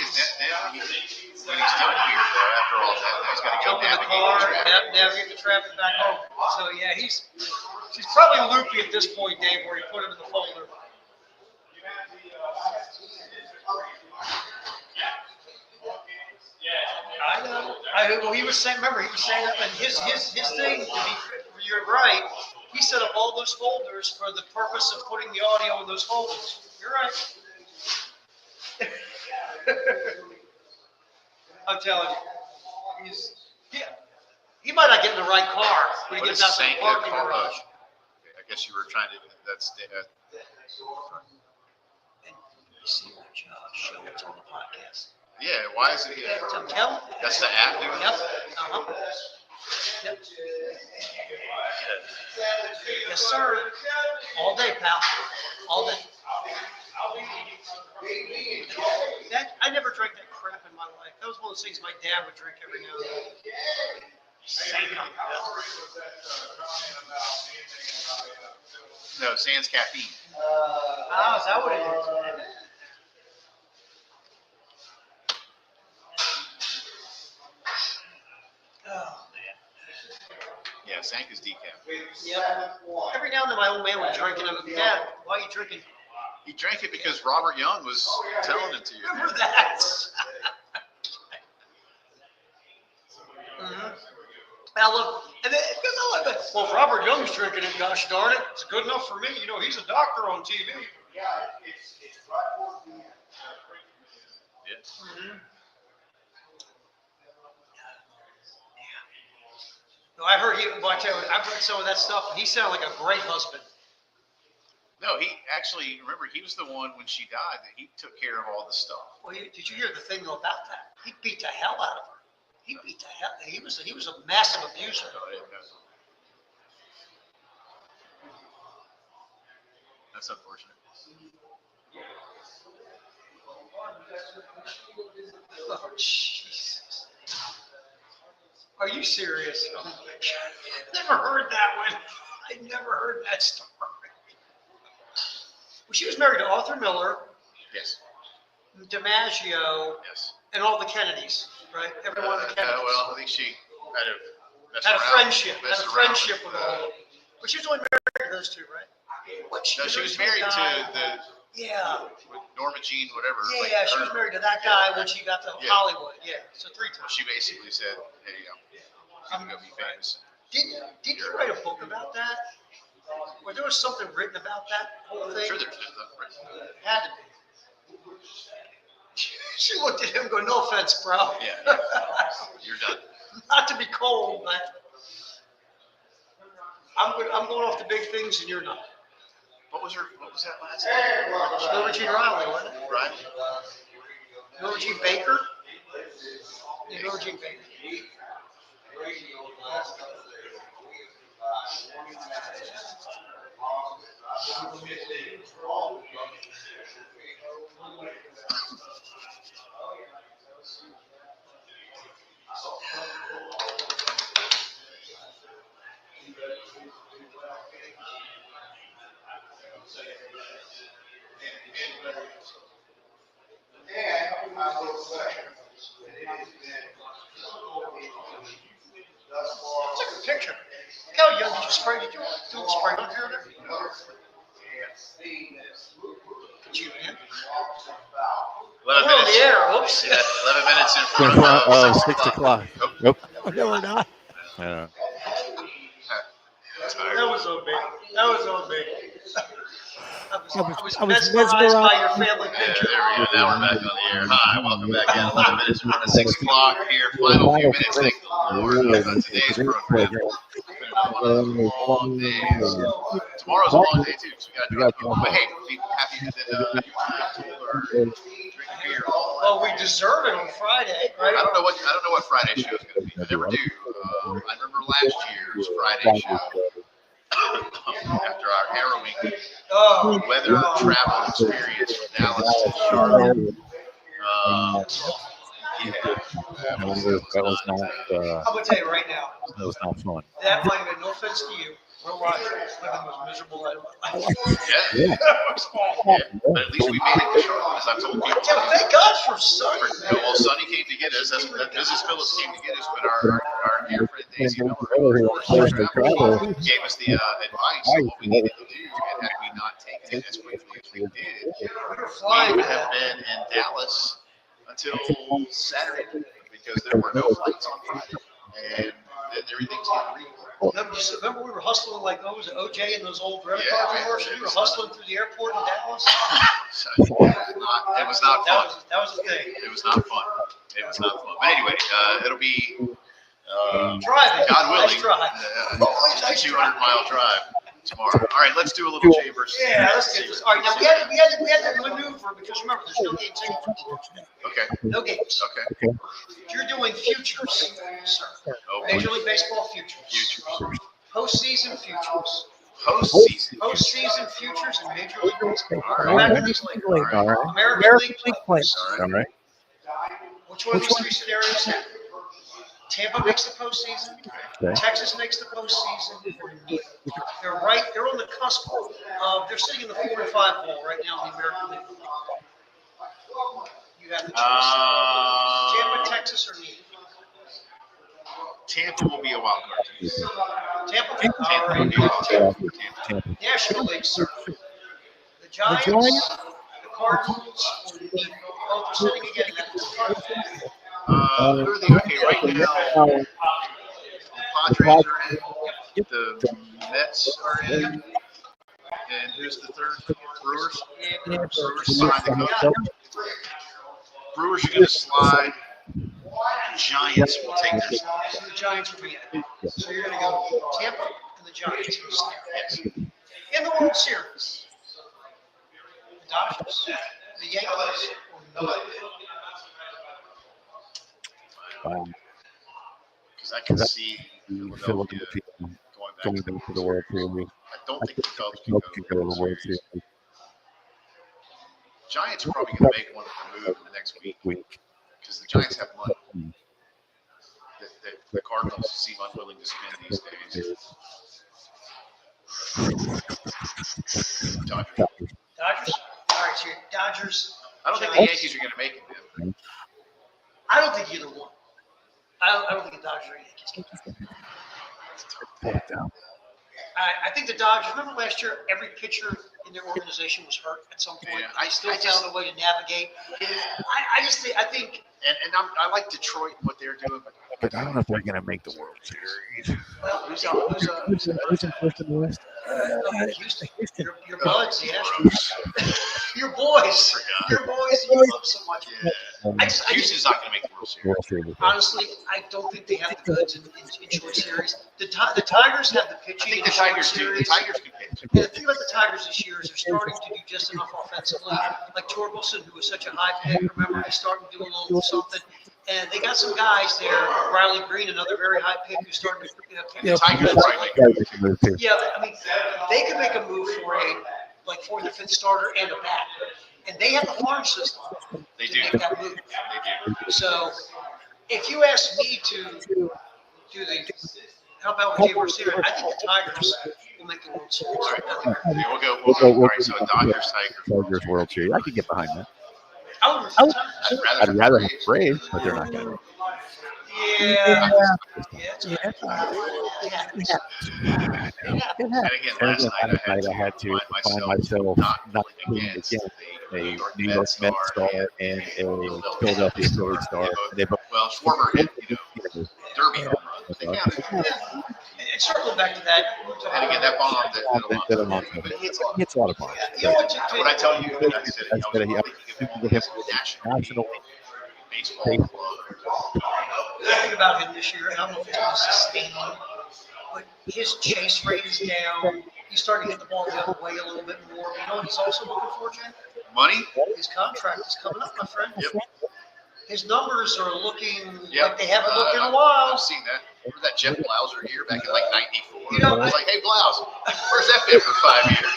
is now when he's done here, though, after all that, now he's got to go Jump in the navigate car, the traffic. navigate the traffic back home. So yeah, he's probably loopy at this point, Dave, where he put him in the folder. I know. Well, he was saying. Remember, he was saying that, and his thing. You're right. He set up all those folders for the purpose of putting the audio in those folders. You're right. I'm telling you, he might not get in the right car when he What gets is out to the Sanka parking car? garage. I guess you were trying to. That's And you see what show it's on the podcast. yeah. Why is it here? So tell. That's the app doing Yep. it? Yep. Yes, sir. All day, pal. All day. I never drank that crap in my life. That was one of those things my dad would drink every now and then. No, sans caffeine. Oh, is that what it is? Oh, Yeah, Sanka's decaf. yep. Every now and then my old man would drink it. I'm like, Dad, why are you drinking? He drank it because Robert Young was telling it to you. Remember that? Mm-hmm. I love, and then, because I like that. Well, if Robert Young's drinking it, gosh darn it, it's good enough for me. You know, he's a doctor on TV. Yeah, it's right towards the end. Yes. Mm-hmm. No, I heard I've read some of that stuff, and he sounded like a great husband. No, he actually, remember, he was the one when she died that he took care of all the stuff. Well, did you hear the thing though about that? He beat the hell out of her. He beat the hell. He was a massive abuser. No, I didn't know. That's unfortunate. Oh, Jesus. Are you serious? Oh, my God. Never heard that one. I never heard that story. Well, she was married to Arthur Miller, Yes. DiMaggio, Yes. and all the Kennedys, right? Every one of the Kennedys. Well, I think she had a friendship messed with around all. But she was only married to those two, right? No, she was married to Yeah. Norma Jean, whatever. Yeah, she was married to that guy when she got to Yeah. Hollywood. Yeah, so 3 times. She basically said, "Hey, I'm gonna go be famous." Did you write a book about that? Or there was something written about that whole thing? Sure, there's nothing. Had to be. She looked at him and go, "No offense, bro." Yeah, you're done. Not to be cold, but I'm going off the big things and you're not. What was that last name? Norma Jean Riley, wasn't it? Right. Norma Jean Baker? Yeah, Norma Jean Baker. Take a picture. Look how young did you spray? Did you do a spray on here? You, man. 11 We're on minutes. the air. Whoops. Yeah, 11 minutes in In front front of of 6 o'clock. Nope. No, we're not. Yeah. That was on me. That was on me. I was mesmerized. mesmerized by your family Yeah, picture. there we go. Now we're back on the air. Hi, welcome back in. 11 minutes in front of 6 o'clock here. Final few minutes. Thank the Lord of today's program. It's been one long day. Tomorrow's a long day, too. So we got to drive home. But hey, be happy that you were able to drink beer. Well, we deserve it on Friday, right? I don't know what Friday show is going to be. I never do. I remember last year's Friday show. After our harrowing weather travel experience from Dallas to Charlotte. That was not. I'm gonna tell you right now, That was not fun. that might have been no offense to you. We're watching. It's like the most miserable night of my life. Yeah. But at least we made it to Charlotte, as I've told people. Yeah, thank God for Sunny. Well, Sonny came to get us. That's Mrs. Phillips came to get us, but our dear friend Daisy Miller, gave us the advice of what we needed to do, and had we not taken it as quickly as we did, we would have been in Dallas until Saturday because there were no flights on Friday, and then everything's getting real. Remember we were hustling like those OJ and those old credit card commercials? We were hustling through the airport in Dallas. It was not fun. That was the thing. It was not fun. It was not fun. But anyway, it'll be driving. God willing, Nice drive. a 200-mile drive tomorrow. All right, let's do a little Jay versus. Yeah, let's get this. All right, now we had to maneuver because remember there's no game taken from the Okay. No games. Okay. You're doing futures, sir. Major League Baseball futures. Postseason futures. Postseason futures in Major League Baseball. American League. All right. American League players. All right. Which one of these three scenarios happen? Tampa makes the postseason. Okay. Texas makes the postseason. Or neither. They're on the cusp of. They're sitting in the 4 and 5 ball right now in the American League. You have the choice. Tampa, Texas, or neither. Tampa will be a wild card team. Tampa. All right. Tampa. National League, sir. The Giants, the Cardinals, or neither. Both are sitting again in that 4 and 5. Who are they? Okay, right now, the Padres are in. The Mets are in. And who's the third? Brewers. Brewers signed the cup. Brewers are going to slide. Giants will take their spot. So the Giants will be in. So you're going to go Tampa and the Giants. Yes. In the World Series, the Dodgers, the Yankees, or no. Because I can see Philadelphia going back to the World Series. I don't think the Cubs Cubs can can go go to the World Series Giants are probably going to make one move in the next week because the Giants have money that the Cardinals seem unwilling to spend these days. Dodgers. All right, so your Dodgers. I don't think the Giants. Yankees are going to make it, man. I don't think either one. I don't think the Dodgers or Yankees can. Pull it down. I think the Dodgers. Remember last year, every pitcher in their organization was hurt at some point. Yeah, I still found a way to navigate. I think. And I like Detroit and what they're doing, But I don't know if they're going to make the World Series. Well, Who's in first in the West? Houston. Your buds, the Astros. Your boys. Your boys you love so much. Yeah. Houston's not going to make the World Series. Honestly, I don't think they have the goods in short series. The Tigers have the pitching. I think in the Tigers do. series. The Tigers can pitch. And the thing about the Tigers this year is they're starting to do just enough offensively. Like Torkelson, who was such a high pick, remember, he's starting to do a little something. And they got some guys there. Riley Green, another very high pick, who's starting to The Tigers probably make a move. Yeah, I mean, they could make a move for a 4th or 5th starter and a bat. And they have the farm system to make that move. They do. So if you ask me to do help out with Jay Garcia, I think the Tigers will make the World Series. All right. Okay, we'll go. All right, so Dodgers, Tigers World Series. I could get behind that. I'd rather have Braves, but they're not going to. Yeah. It happens. And again, last night I had to find myself not playing against a New York Mets star and a Philadelphia Phillies star. They both, Well, Schwarber hit, derby home run. They counted. And circling back to that, And again, that bomb but he hits a lot of bombs. you know what? What I tell you, and I said it, I was He- hoping to give him national baseball. The thing about him this year, and I don't know if it's going to sustain him, but his chase rate is down. He's starting to hit the ball the other way a little bit more. But you know what he's also looking for, Jen? Money? His contract is coming up, my friend. Yep. His numbers are looking Yep. like they haven't looked in a while. I've seen that. Remember that Jeff Blauser year back in like '94? You know, I was like, hey, Blouse, where's that been for 5 years?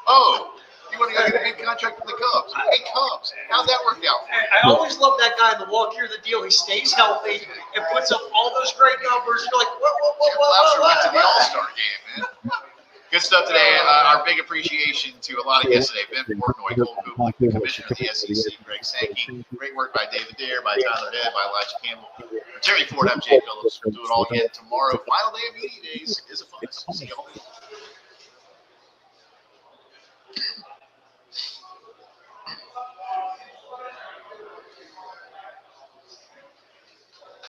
Oh, you want to go get a big contract with the Cubs? Hey, Cubs, how'd that work out for you? I always love that guy in the walk here, the deal. He stays healthy and puts up all those great numbers. You're like, Jeff Blauser went to the All-Star game, man. Good stuff today. Our big appreciation to a lot of guests today. Ben Portnoy, Cole Cooper, Commissioner of the SEC, Greg Sankey. Great work by David Dare, by Tyler Head, by Elijah Campbell. For Terry Ford, I'm Jay Phillips. We'll do it all again tomorrow. Final day of media days is a fun. See you all.